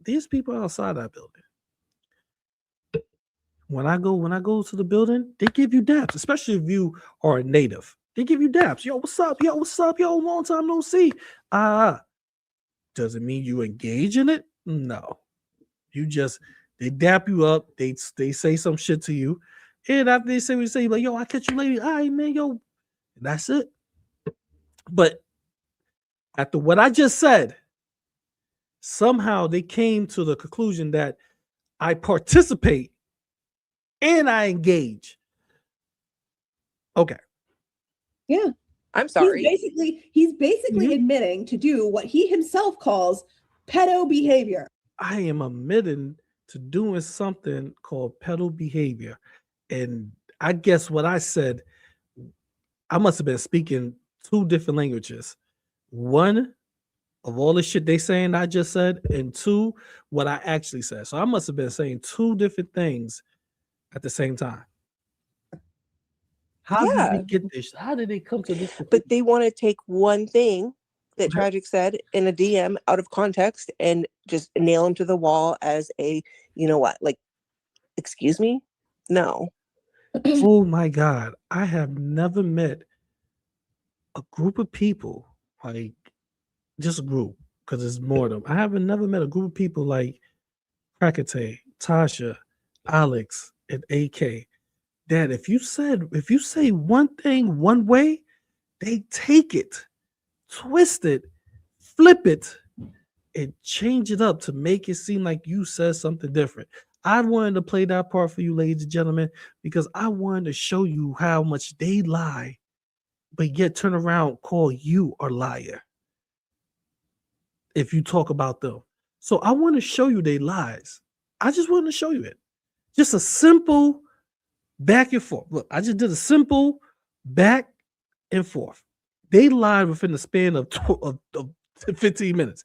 these people are outside that building. When I go to the building, they give you daps, especially if you are a native. They give you daps. Yo, what's up? Yo, what's up? Yo, long time no see. Does it mean you engage in it? No. They dap you up. They say some shit to you. And after they say what you say, like, yo, I catch you later. All right, man, yo. And that's it. But after what I just said, somehow they came to the conclusion that I participate and I engage. Okay. Yeah. I'm sorry. He's basically admitting to do what he himself calls pedo behavior. I am admitting to doing something called pedo behavior. And I guess what I said, I must have been speaking 2 different languages. 1, of all the shit they saying I just said, and 2, what I actually said. So I must have been saying 2 different things at the same time. How did they get this? How did they come to this? But they want to take one thing that Tragic said in a DM out of context and just nail him to the wall as a, you know what, like, excuse me? No. Oh my God. I have never met a group of people, like just a group, because there's more of them. I haven't never met a group of people like Raggedy, Tasha, Alex, and AK. That if you say one thing one way, they take it, twist it, flip it, and change it up to make it seem like you said something different. I wanted to play that part for you, ladies and gentlemen, because I wanted to show you how much they lie, but yet turn around, call you a liar if you talk about them. So I want to show you their lies. I just want to show you it. Just a simple back and forth. Look, I just did a simple back and forth. They lied within the span of 15 minutes.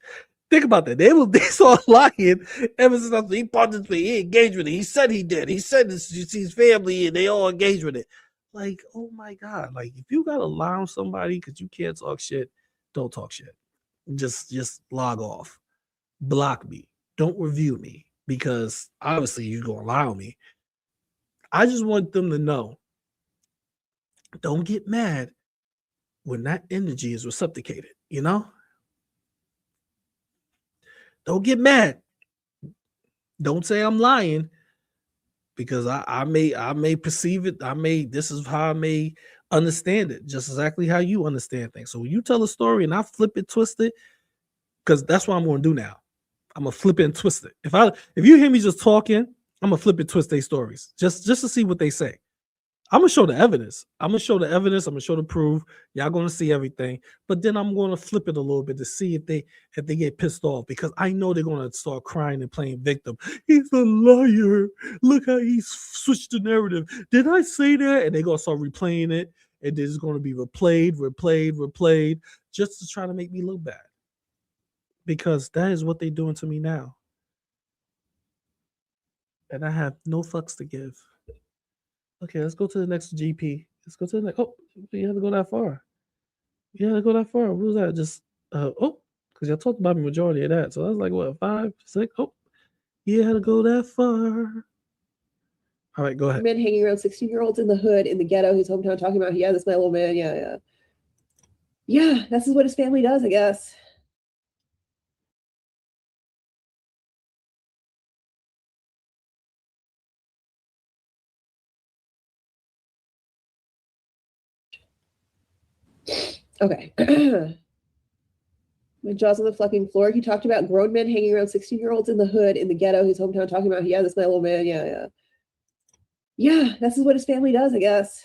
Think about that. They saw lying ever since he participated. He engaged with it. He said he did. He said this. You see his family and they all engaged with it. Like, oh my God. Like, if you gotta lie on somebody because you can't talk shit, don't talk shit. Just log off. Block me. Don't review me because obviously you're gonna lie on me. I just want them to know. Don't get mad when that energy is reciprocated, you know? Don't get mad. Don't say I'm lying because I may perceive it. This is how I may understand it, just exactly how you understand things. So when you tell a story and I flip it, twist it, because that's what I'm going to do now. I'm gonna flip it and twist it. If you hear me just talking, I'm gonna flip it, twist their stories just to see what they say. I'm gonna show the evidence. I'm gonna show the proof. Y'all gonna see everything, but then I'm gonna flip it a little bit to see if they get pissed off because I know they're gonna start crying and playing victim. He's a liar. Look how he switched the narrative. Did I say that? And they're gonna start replaying it, and it's gonna be replayed, just to try to make me look bad. Because that is what they're doing to me now. And I have no fucks to give. Okay, let's go to the next GP. Let's go to the next. Oh, you had to go that far. What was that? Just, because y'all talked about the majority of that. So that's like, what, 5, 6? Oh, you had to go that far. All right, go ahead. Men hanging around 16-year-olds in the hood, in the ghetto, his hometown, talking about, yeah, this is my little man. Yeah. Yeah, this is what his family does, I guess. Okay. My jaw's on the fucking floor. He talked about grown men hanging around 16-year-olds in the hood, in the ghetto, his hometown, talking about, yeah, this is my little man. Yeah. Yeah, this is what his family does, I guess.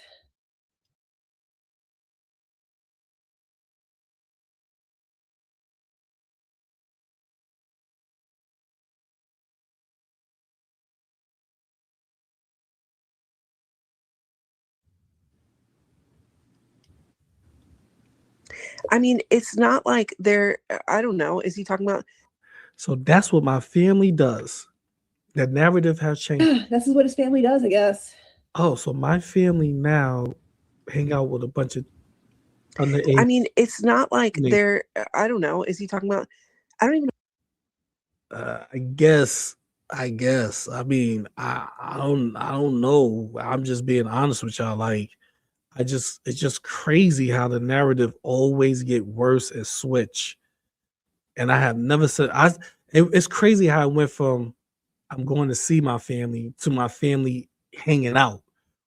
I mean, it's not like they're, I don't know. Is he talking about? So that's what my family does. The narrative has changed. This is what his family does, I guess. Oh, so my family now hang out with a bunch of underage. I mean, it's not like teenagers. they're. I don't know. Is he talking about? I don't even. I guess. I mean, I don't know. I'm just being honest with y'all. Like, it's just crazy how the narrative always get worse and switch. And I have never said it's crazy how it went from I'm going to see my family to my family hanging out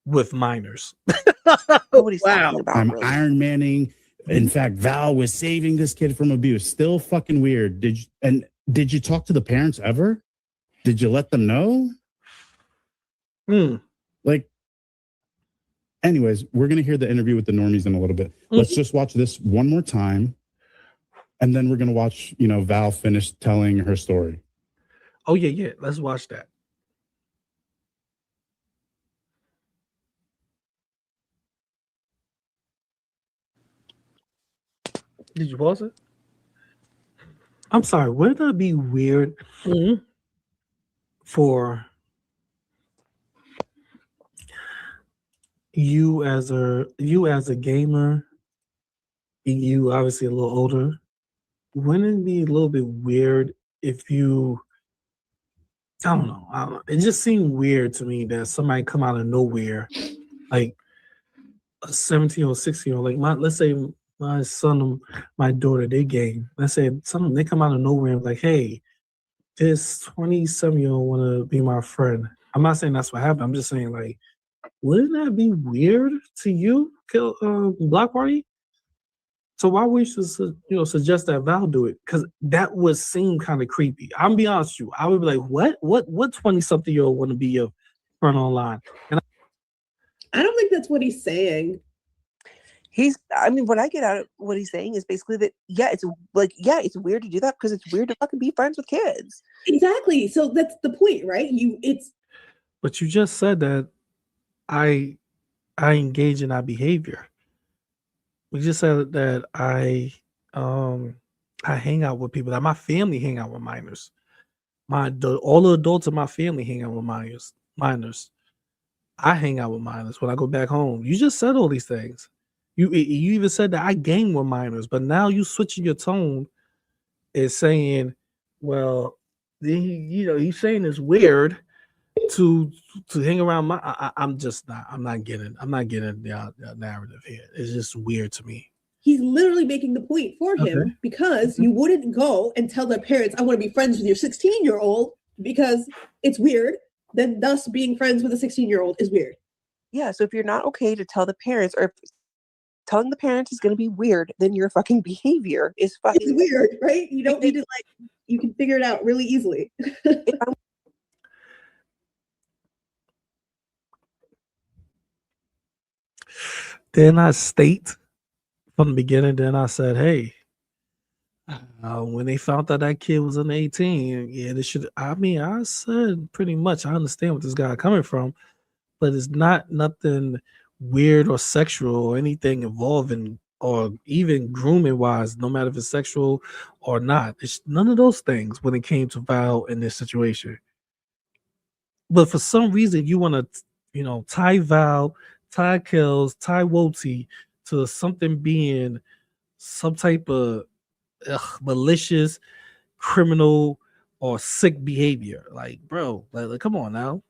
with minors. Nobody's Wow. talking about I'm really. Iron Manning. In fact, Val was saving this kid from abuse. Still fucking weird. Did you talk to the parents ever? Did you let them know? Like, anyways, we're gonna hear the interview with the normies in a little bit. Let's just watch this one more time, and then we're gonna watch, Val finish telling her story. Oh yeah. Let's watch that. Did you pause it? I'm sorry. Wouldn't that be weird for you as a gamer, you obviously a little older? Wouldn't it be a little bit weird if you? I don't know. It just seemed weird to me that somebody come out of nowhere, like a 17 or 16 year old. Like let's say my son and my daughter, they game. Let's say they come out of nowhere and like, hey, this 27-year-old want to be my friend. I'm not saying that's what happened. I'm just saying, like, wouldn't that be weird to you, Block Party? So why would you suggest that Val do it? Because that would seem kind of creepy. I'm be honest with you. I would be like, what 20-something-year-old want to be your friend online? And I don't think that's what he's saying. I mean, what I get out of what he's saying is basically that, it's weird to do that because it's weird to fucking be friends with kids. Exactly. So that's the point, right? But you just said that I engage in that behavior. We just said that I hang out with people, that my family hang out with minors. All the adults in my family hang out with minors. I hang out with minors when I go back home. You just said all these things. You even said that I game with minors, but now you switching your tone and saying, well, he's saying it's weird to hang around I'm not getting the narrative here. It's just weird to me. He's literally making the point for him because you wouldn't go and tell their parents, I want to be friends with your 16-year-old because it's weird. Then thus being friends with a 16-year-old is weird. Yeah, so if you're not okay to tell the parents, or if telling the parents is going to be weird, then your fucking behavior is fucking it's weird, right? You don't need to you can figure it out really easily. Then I state from the beginning, then I said, hey, when they found out that kid was an 18, they should. I mean, I said pretty much, I understand what this guy coming from, but it's not nothing weird or sexual or anything involving or even grooming wise, no matter if it's sexual or not. It's none of those things when it came to Val in this situation. But for some reason, you want to, tie Val, tie Kells, tie Woti to something being some type of malicious, criminal, or sick behavior. Like, bro, like, come on now.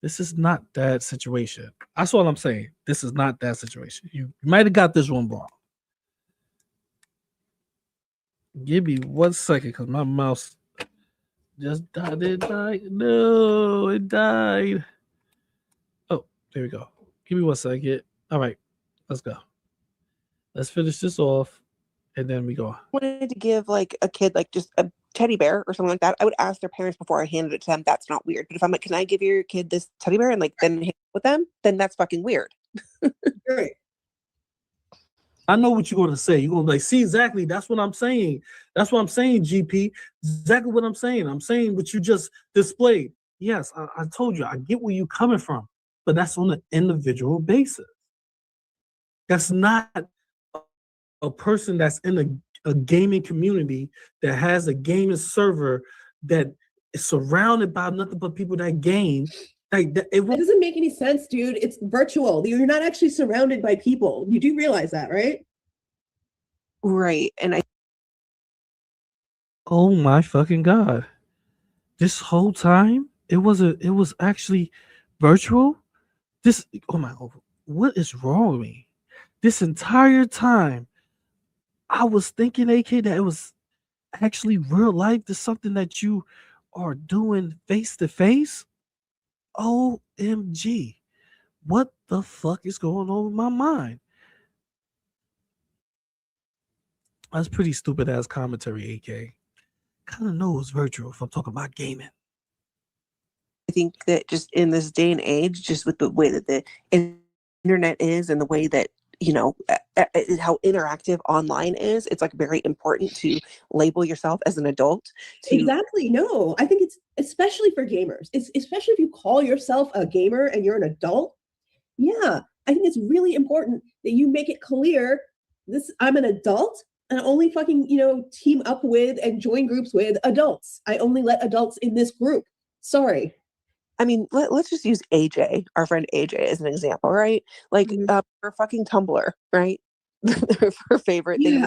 This is not that situation. That's all I'm saying. This is not that situation. You might have got this one wrong. Give me 1 second because my mouse just died. It died. No, it died. Oh, there we go. Give me 1 second. All right, let's go. Let's finish this off, and then we go. I wanted to give like a kid like just a teddy bear or something like that. I would ask their parents before I handed it to them. That's not weird. But if I'm like, can I give your kid this teddy bear and like then hang out with them? Then that's fucking weird. Right. I know what you're going to say. You're going to be like, see, exactly. That's what I'm saying. That's what I'm saying, GP. Exactly what I'm saying. I'm saying what you just displayed. Yes, I told you. I get where you're coming from. But that's on an individual basis. That's not a person that's in a gaming community that has a gaming server that is surrounded by nothing but people that game. Like that, It doesn't make any sense, dude. It's virtual. You're not actually surrounded by people. You do realize that, right? Right. And oh my fucking god! This whole time it was actually virtual. This oh my god, what is wrong with me? This entire time, I was thinking, AK, that it was actually real life. This something that you are doing face to face. OMG. What the fuck is going on with my mind? That's pretty stupid ass commentary, AK. Kind of know it's virtual if I'm talking about gaming. I think that just in this day and age, just with the way that the internet is and the way that, you know, how interactive online is, it's like very important to label yourself as an adult. Exactly. No, I think it's especially for gamers. It's especially if you call yourself a gamer and you're an adult. Yeah, I think it's really important that you make it clear I'm an adult and I only fucking, team up with and join groups with adults. I only let adults in this group. Sorry. I mean, let's just use AJ, our friend AJ, as an example, right? Like, her fucking Tumblr, right? Her favorite thing.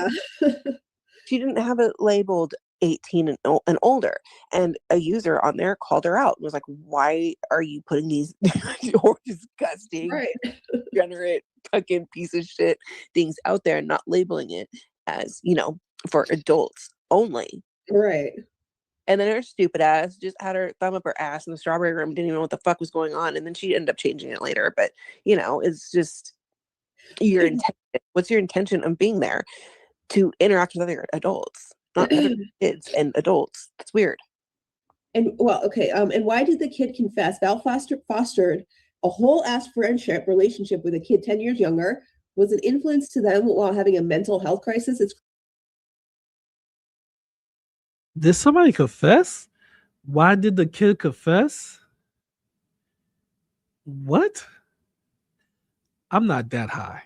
She didn't have it labeled 18 and older. And a user on there called her out and was like, why are you putting these disgusting, degenerate, fucking piece of shit things out there and not labeling it as, for adults only? Right. And then her stupid ass just had her thumb up her ass in the strawberry room, didn't even know what the fuck was going on. And then she ended up changing it later. But, it's just your intention. What's your intention of being there? To interact with other adults, not other kids and adults. That's weird. And and why did the kid confess? Val fostered a whole ass friendship relationship with a kid 10 years younger. Was it influence to them while having a mental health crisis? Did somebody confess? Why did the kid confess? What? I'm not that high.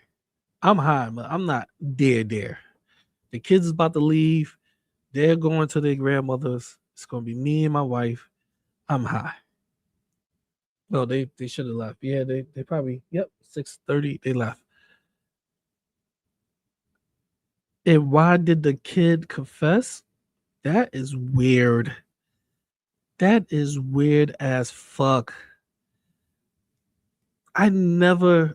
I'm high, but I'm not there. The kids is about to leave. They're going to their grandmother's. It's going to be me and my wife. I'm high. Well, they should have left. Yeah, they probably, 6:30, they left. And why did the kid confess? That is weird. That is weird as fuck. I've been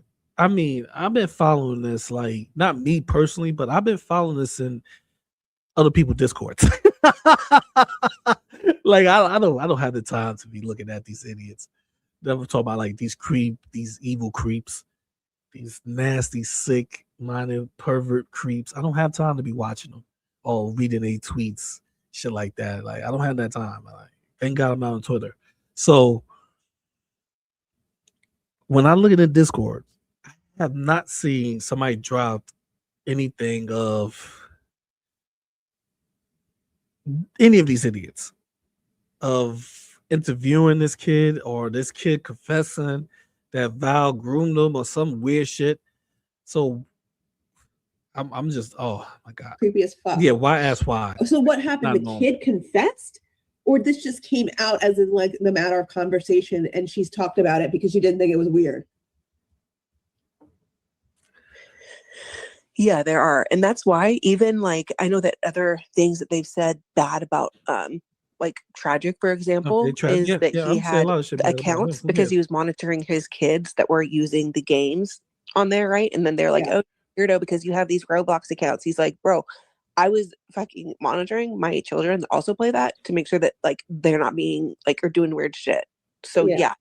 following this, like, not me personally, but I've been following this in other people's discords. Like, I don't have the time to be looking at these idiots. Never talk about like these evil creeps, these nasty, sick minded pervert creeps. I don't have time to be watching them or reading their tweets, shit like that. Like, I don't have that time. Like, thank God I'm not on Twitter. So when I look at the Discord, I have not seen somebody drop anything of any of these idiots of interviewing this kid or this kid confessing that Val groomed them or some weird shit. So I'm just, oh my God. Creepy as fuck. Yeah, why ask why? So what happened? Not The normal. kid confessed? Or this just came out as in like the matter of conversation and she's talked about it because she didn't think it was weird? Yeah, there are. And that's why even like, I know that other things that they've said bad about, like Tragic, for example, is that he had accounts because he was monitoring his kids that were using the games on there, right? And then they're like, oh, weirdo, because you have these Roblox accounts. He's like, bro, I was fucking monitoring my children that also play that to make sure that like they're not being like or doing weird shit. So yeah.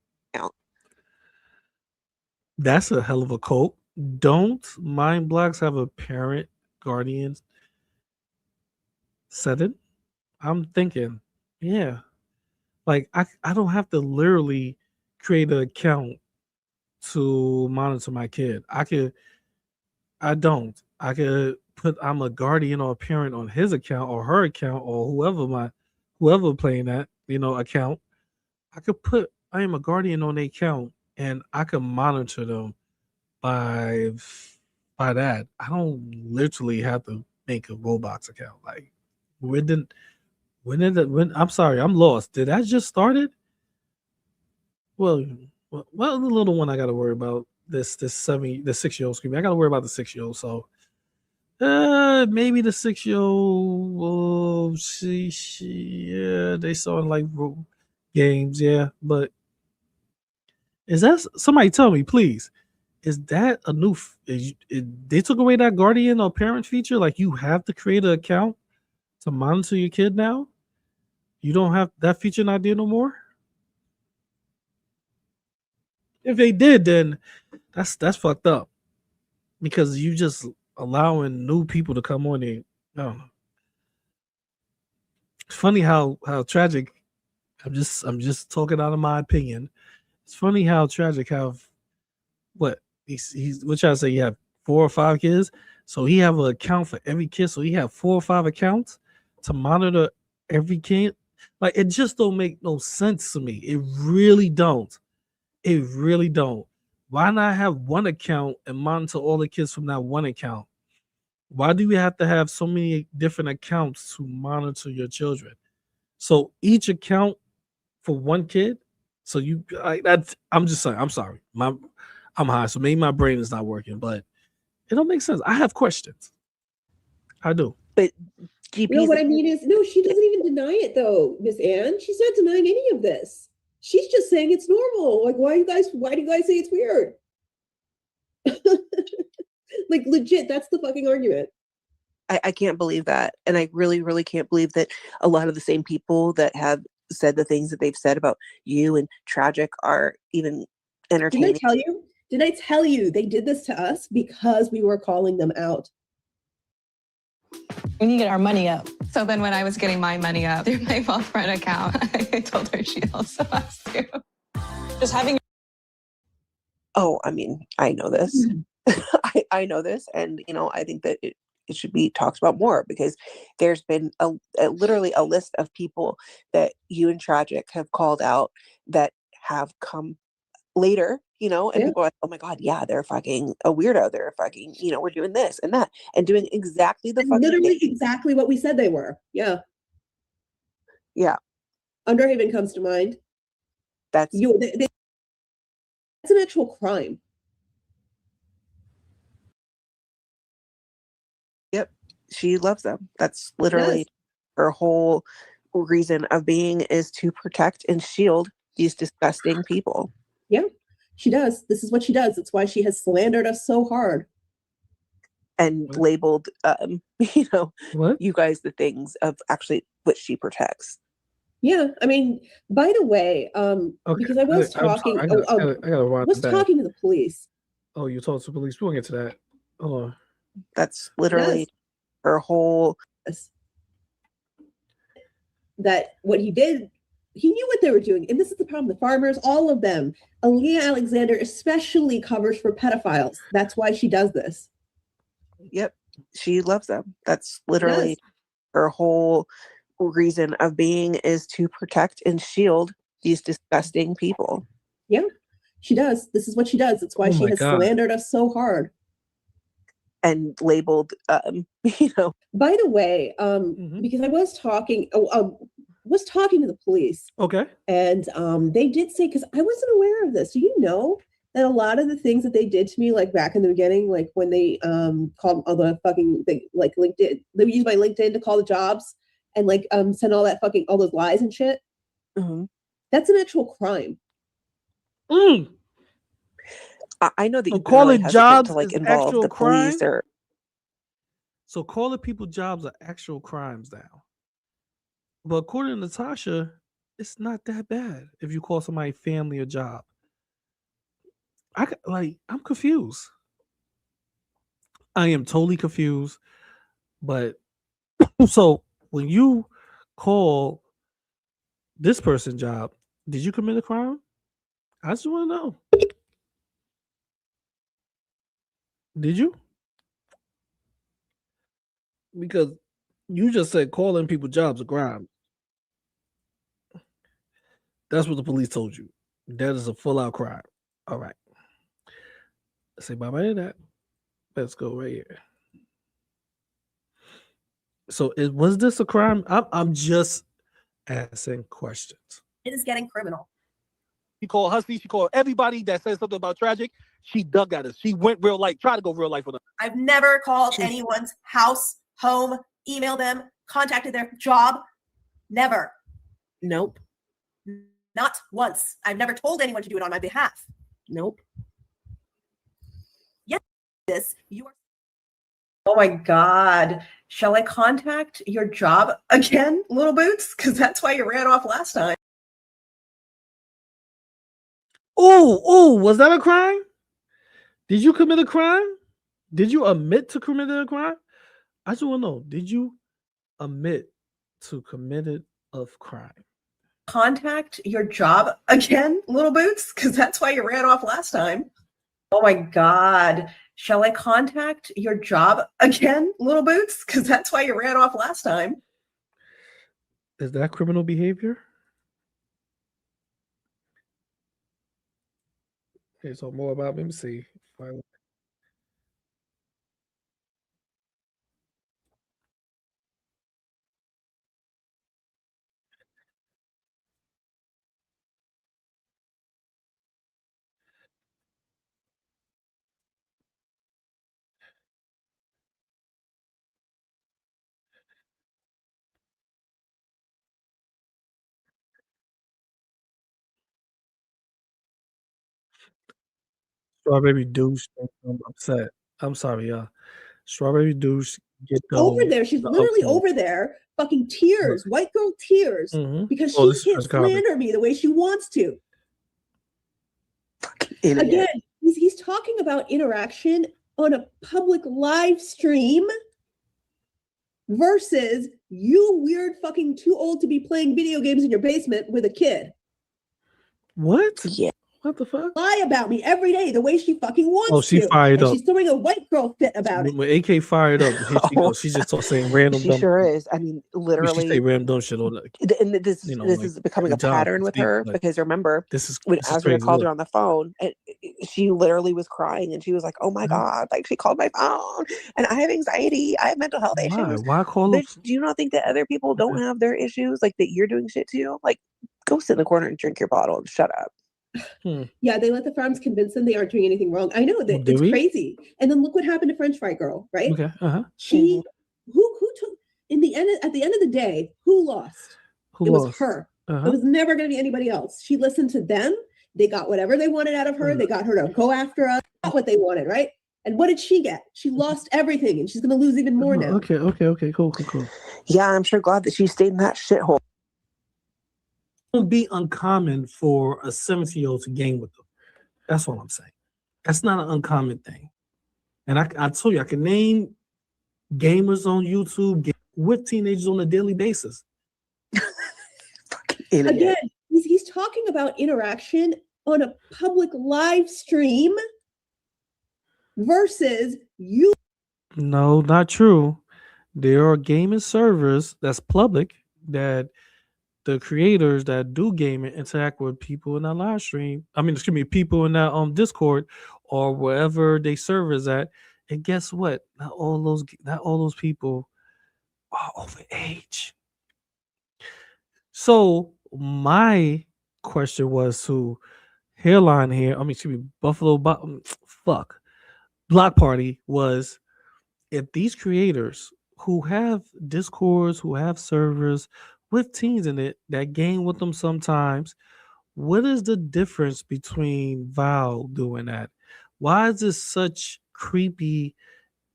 That's a hell of a quote. Don't mind blocks have a parent guardian setting? I'm thinking, yeah. Like I don't have to literally create an account to monitor my kid. I could put I'm a guardian or a parent on his account or her account or whoever playing that, account. I could put I am a guardian on the account and I can monitor them by that. I don't literally have to make a Roblox account. Like When did that? When I'm sorry, I'm lost. Did that just started? Well, well, the little one I got to worry about the 6-year-old screaming. I got to worry about the 6-year-old. So, maybe the 6-year-old. Oh, yeah, they saw in like games, yeah. But is that somebody tell me, please? Is that a new? They took away that guardian or parent feature? Like you have to create an account to monitor your kid now. You don't have that feature not there no more. If they did, then that's fucked up because you just allowing new people to come on there. Oh, it's funny how tragic. I'm just talking out of my opinion. It's funny how tragic how what he's what trying to say you have 4 or 5 kids, so he have an account for every kid. So he have 4 or 5 accounts to monitor every kid. Like it just don't make no sense to me. It really don't. It really don't. Why not have one account and monitor all the kids from that one account? Why do we have to have so many different accounts to monitor your children? So each account for one kid. So I'm just saying. I'm sorry. I'm high, so maybe my brain is not working, but it don't make sense. I have questions. I do. But no, what I mean is, no, she doesn't even deny it though, Miss Ann. She's not denying any of this. She's just saying it's normal. Like, why do you guys say it's weird? Like, legit, that's the fucking argument. I can't believe that. And I really, really can't believe that a lot of the same people that have said the things that they've said about you and Tragic are even entertaining. Did I tell you they did this to us because we were calling them out? We need to get our money up. So then when I was getting my money up through my Wealthfront account, I told her she also has to. Just having. Oh, I mean, I know this. I know this. And, I think that it should be talked about more because there's been literally a list of people that you and Tragic have called out that have come later, and people are like, oh my God, yeah, they're fucking a weirdo. They're fucking, we're doing this and that and doing exactly the fucking literally thing. exactly what we said they were. Yeah. Yeah. Underhaven comes to mind. That's an actual crime. Yep. She loves them. That's literally her whole reason of being is to protect and shield these disgusting people. Yeah, she does. This is what she does. It's why she has slandered us so hard. And labeled, what? You guys the things of actually what she protects. Yeah, I mean, by the way, because I was talking, I gotta was talking to the police. Oh, you talked to the police. We'll get to that. Hold on. That's literally her whole. That what he did, he knew what they were doing, and this is the problem. The farmers, all of them. Aaliyah Alexander especially covers for pedophiles. That's why she does this. Yep, she loves them. That's literally her whole reason of being is to protect and shield these disgusting people. Yeah, she does. This is what she does. It's why she has slandered us so hard. And labeled, By the way, because I was talking, was talking to the police. Okay. And they did say, because I wasn't aware of this. Do you know that a lot of the things that they did to me, like back in the beginning, like when they called all the fucking thing, like LinkedIn, they would use my LinkedIn to call the jobs and like send all those lies and shit. Mm-hmm. That's an actual crime. I know that you calling jobs to like is involve actual the police crime? or. So calling people jobs are actual crimes now. But according to Tasha, it's not that bad if you call somebody family a job. I'm confused. I am totally confused. But so when you call this person job, did you commit a crime? I just want to know. Did you? Because you just said calling people jobs a crime. That's what the police told you. That is a full-out crime. All right. Say bye-bye to that. Let's go right here. So was this a crime? I'm just asking questions. It is getting criminal. She called Hussy. She called everybody that said something about tragic. She dug at us. She went real life, tried to go real life with them. I've never called anyone's house, home, emailed them, contacted their job. Never. Nope. Not once. I've never told anyone to do it on my behalf. Nope. Yes, this you are. Oh my God. Shall I contact your job again, Little Boots? Because that's why you ran off last time. Oh, was that a crime? Did you commit a crime? Did you admit to committing a crime? I just want to know, did you admit to committing a crime? Contact your job again, Little Boots? Because that's why you ran off last time. Oh my God. Shall I contact your job again, Little Boots? Because that's why you ran off last time. Is that criminal behavior? Okay, so more about me. Let me see. Strawberry douche. I'm upset. I'm sorry, y'all. Strawberry douche. Get over there. She's literally over there, fucking tears, white girl tears, because she can't slander me the way she wants to. Again, he's talking about interaction on a public live stream versus you weird fucking too old to be playing video games in your basement with a kid. What? Yeah. What the fuck? Lie about me every day the way she fucking wants Oh, she to. fired and up. She's throwing a white girl fit about it. When AK fired up, here she goes. She's just saying random She dumb sure shit. is. I mean, She say literally. random dumb shit on that. And this is becoming a pattern with her because remember, this is when crazy. Azria called her on the phone, and she literally was crying and she was like, "Oh my God, like she called my phone and I have anxiety, I have mental health issues." Why call Bitch, do you not think that other people don't have their issues, like that you're doing shit too? Like, go sit in the corner and drink your bottle and shut up. Yeah, they let the farms convince them they aren't doing anything wrong. I know that it's crazy. And then look what happened to French Fry Girl, right? Okay. She who took at the end of the day, who lost? It was her. It was never going to be anybody else. She listened to them. They got whatever they wanted out of her. They got her to go after us. Got what they wanted, right? And what did she get? She lost everything, and she's going to lose even more now. Okay, cool. Yeah, I'm sure glad that she stayed in that shithole. It won't be uncommon for a 17-year-old to game with them. That's what I'm saying. That's not an uncommon thing. And I told you, I can name gamers on YouTube with teenagers on a daily basis. Again, he's talking about interaction on a public live stream versus you. No, not true. There are gaming servers that's public that the creators that do gaming interact with people in that live stream. I mean, excuse me, people in that Discord or wherever they server is at. And guess what? Not all those people are over age. So my question was to Hairline here. I mean, excuse me, Block Party was, if these creators who have Discords, who have servers with teens in it that game with them sometimes, what is the difference between Val doing that? Why is this such creepy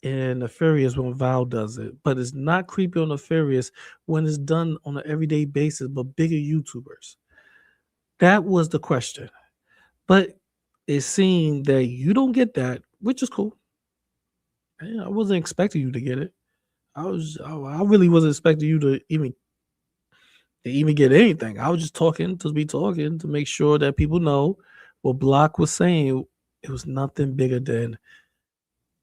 and nefarious when Val does it, but it's not creepy or nefarious when it's done on an everyday basis, but bigger YouTubers? That was the question. But it seemed that you don't get that, which is cool. I wasn't expecting you to get it. I really wasn't expecting you to even get anything. I was just talking to make sure that people know what Block was saying. It was nothing bigger than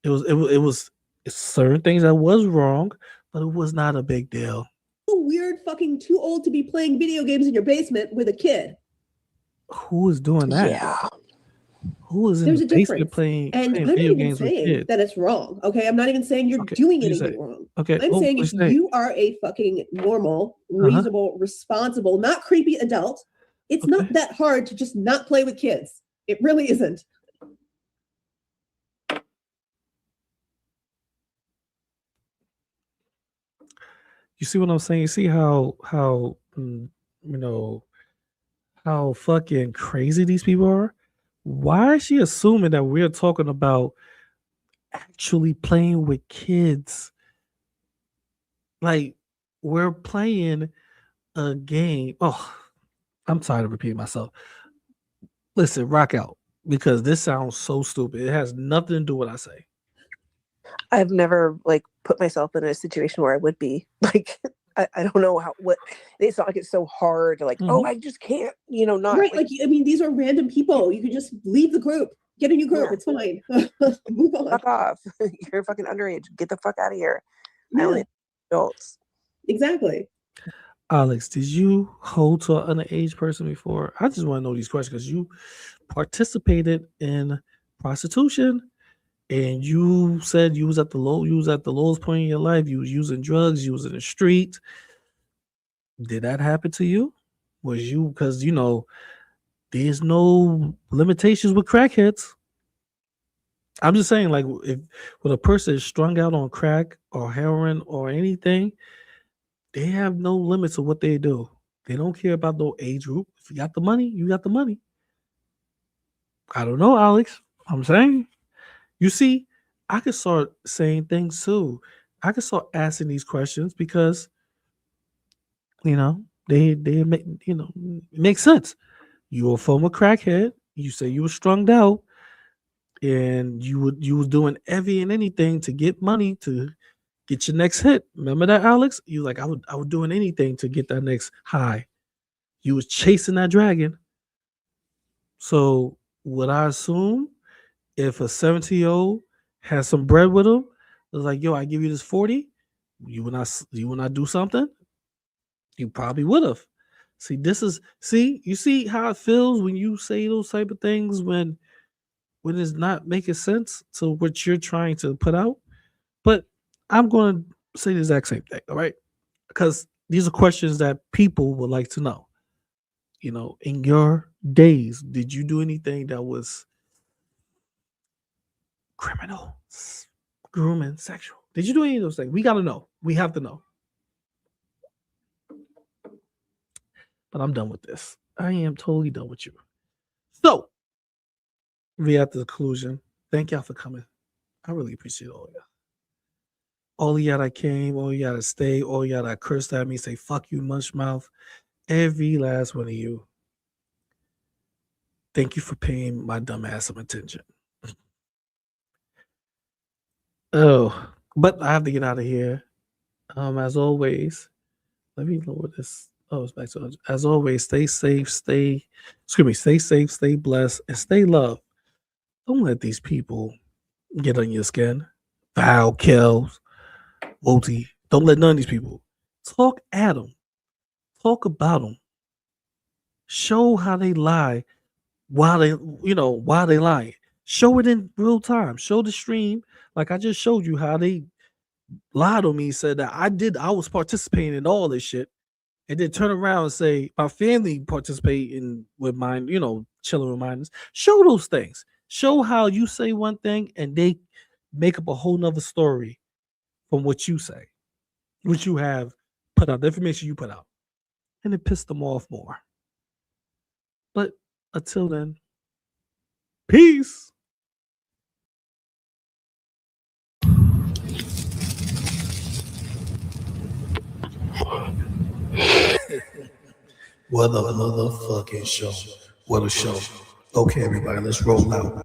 it was certain things that was wrong, but it was not a big deal. Weird fucking too old to be playing video games in your basement with a kid. Who is doing that? Yeah. Who is in There's the a basement difference. playing And I'm not video even games with saying kids? that it's wrong. Okay, I'm not even saying you're doing you anything say. wrong. Okay. I'm oh, saying please if say. you are a fucking normal, reasonable, responsible, not creepy adult, it's not that hard to just not play with kids. It really isn't. You see what I'm saying? You see how you know how fucking crazy these people are? Why is she assuming that we're talking about actually playing with kids? Like we're playing a game. Oh, I'm tired of repeating myself. Listen, rock out because this sounds so stupid. It has nothing to do with what I say. I've never like put myself in a situation where I would be like, I don't know what it's not like it's so hard to like, oh, I just can't, not right. Like, I mean, these are random people. You could just leave the group, get a new group. Yeah. It's fine. Move on. Fuck off. You're fucking underage. Get the fuck out of here. I Yeah. only adults. Exactly. Alex, did you hold to an underage person before? I just want to know these questions because you participated in prostitution and you said you was at the lowest point in your life. You was using drugs, you was in the street. Did that happen to you? Was you because there's no limitations with crackheads. I'm just saying, like, if when a person is strung out on crack or heroin or anything, they have no limits of what they do. They don't care about no age group. If you got the money, you got the money. I don't know, Alex. I'm saying. You see, I could start saying things too. I could start asking these questions because, they make it makes sense. You're a former crackhead. You say you were strung out, and you was doing every and anything to get money to get your next hit. Remember that, Alex? You like I would doing anything to get that next high. You was chasing that dragon. So would I assume if a 70-year-old has some bread with him, it was like, yo, I give you this 40, you would not do something? You probably would have. You see how it feels when you say those type of things when it's not making sense to what you're trying to put out. But I'm going to say the exact same thing, all right? Because these are questions that people would like to know. In your days, did you do anything that was criminal, grooming, sexual? Did you do any of those things? We got to know. We have to know. But I'm done with this. I am totally done with you. So, we at the conclusion. Thank y'all for coming. I really appreciate all y'all. All y'all that came, all y'all that stayed, all y'all that cursed at me, say fuck you, munch mouth. Every last one of you. Thank you for paying my dumb ass some attention. Oh, but I have to get out of here. As always, let me lower this. Oh, it's back to as always. Stay safe, stay safe, stay blessed, and stay loved. Don't let these people get on your skin. Val, Kells, Woti. Don't let none of these people talk at them. Talk about them. Show how they lie. While they lying. Show it in real time. Show the stream. Like I just showed you how they lied on me, said that I was participating in all this shit. And then turn around and say my family participating with mine, chilling with mine. Show those things. Show how you say one thing and they make up a whole nother story from what you say, what you have put out, the information you put out. And it pissed them off more. But until then, peace. What a motherfucking show. What a show. Okay, everybody, let's roll out.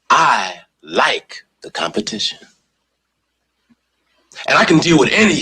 I like the competition. And I can deal with any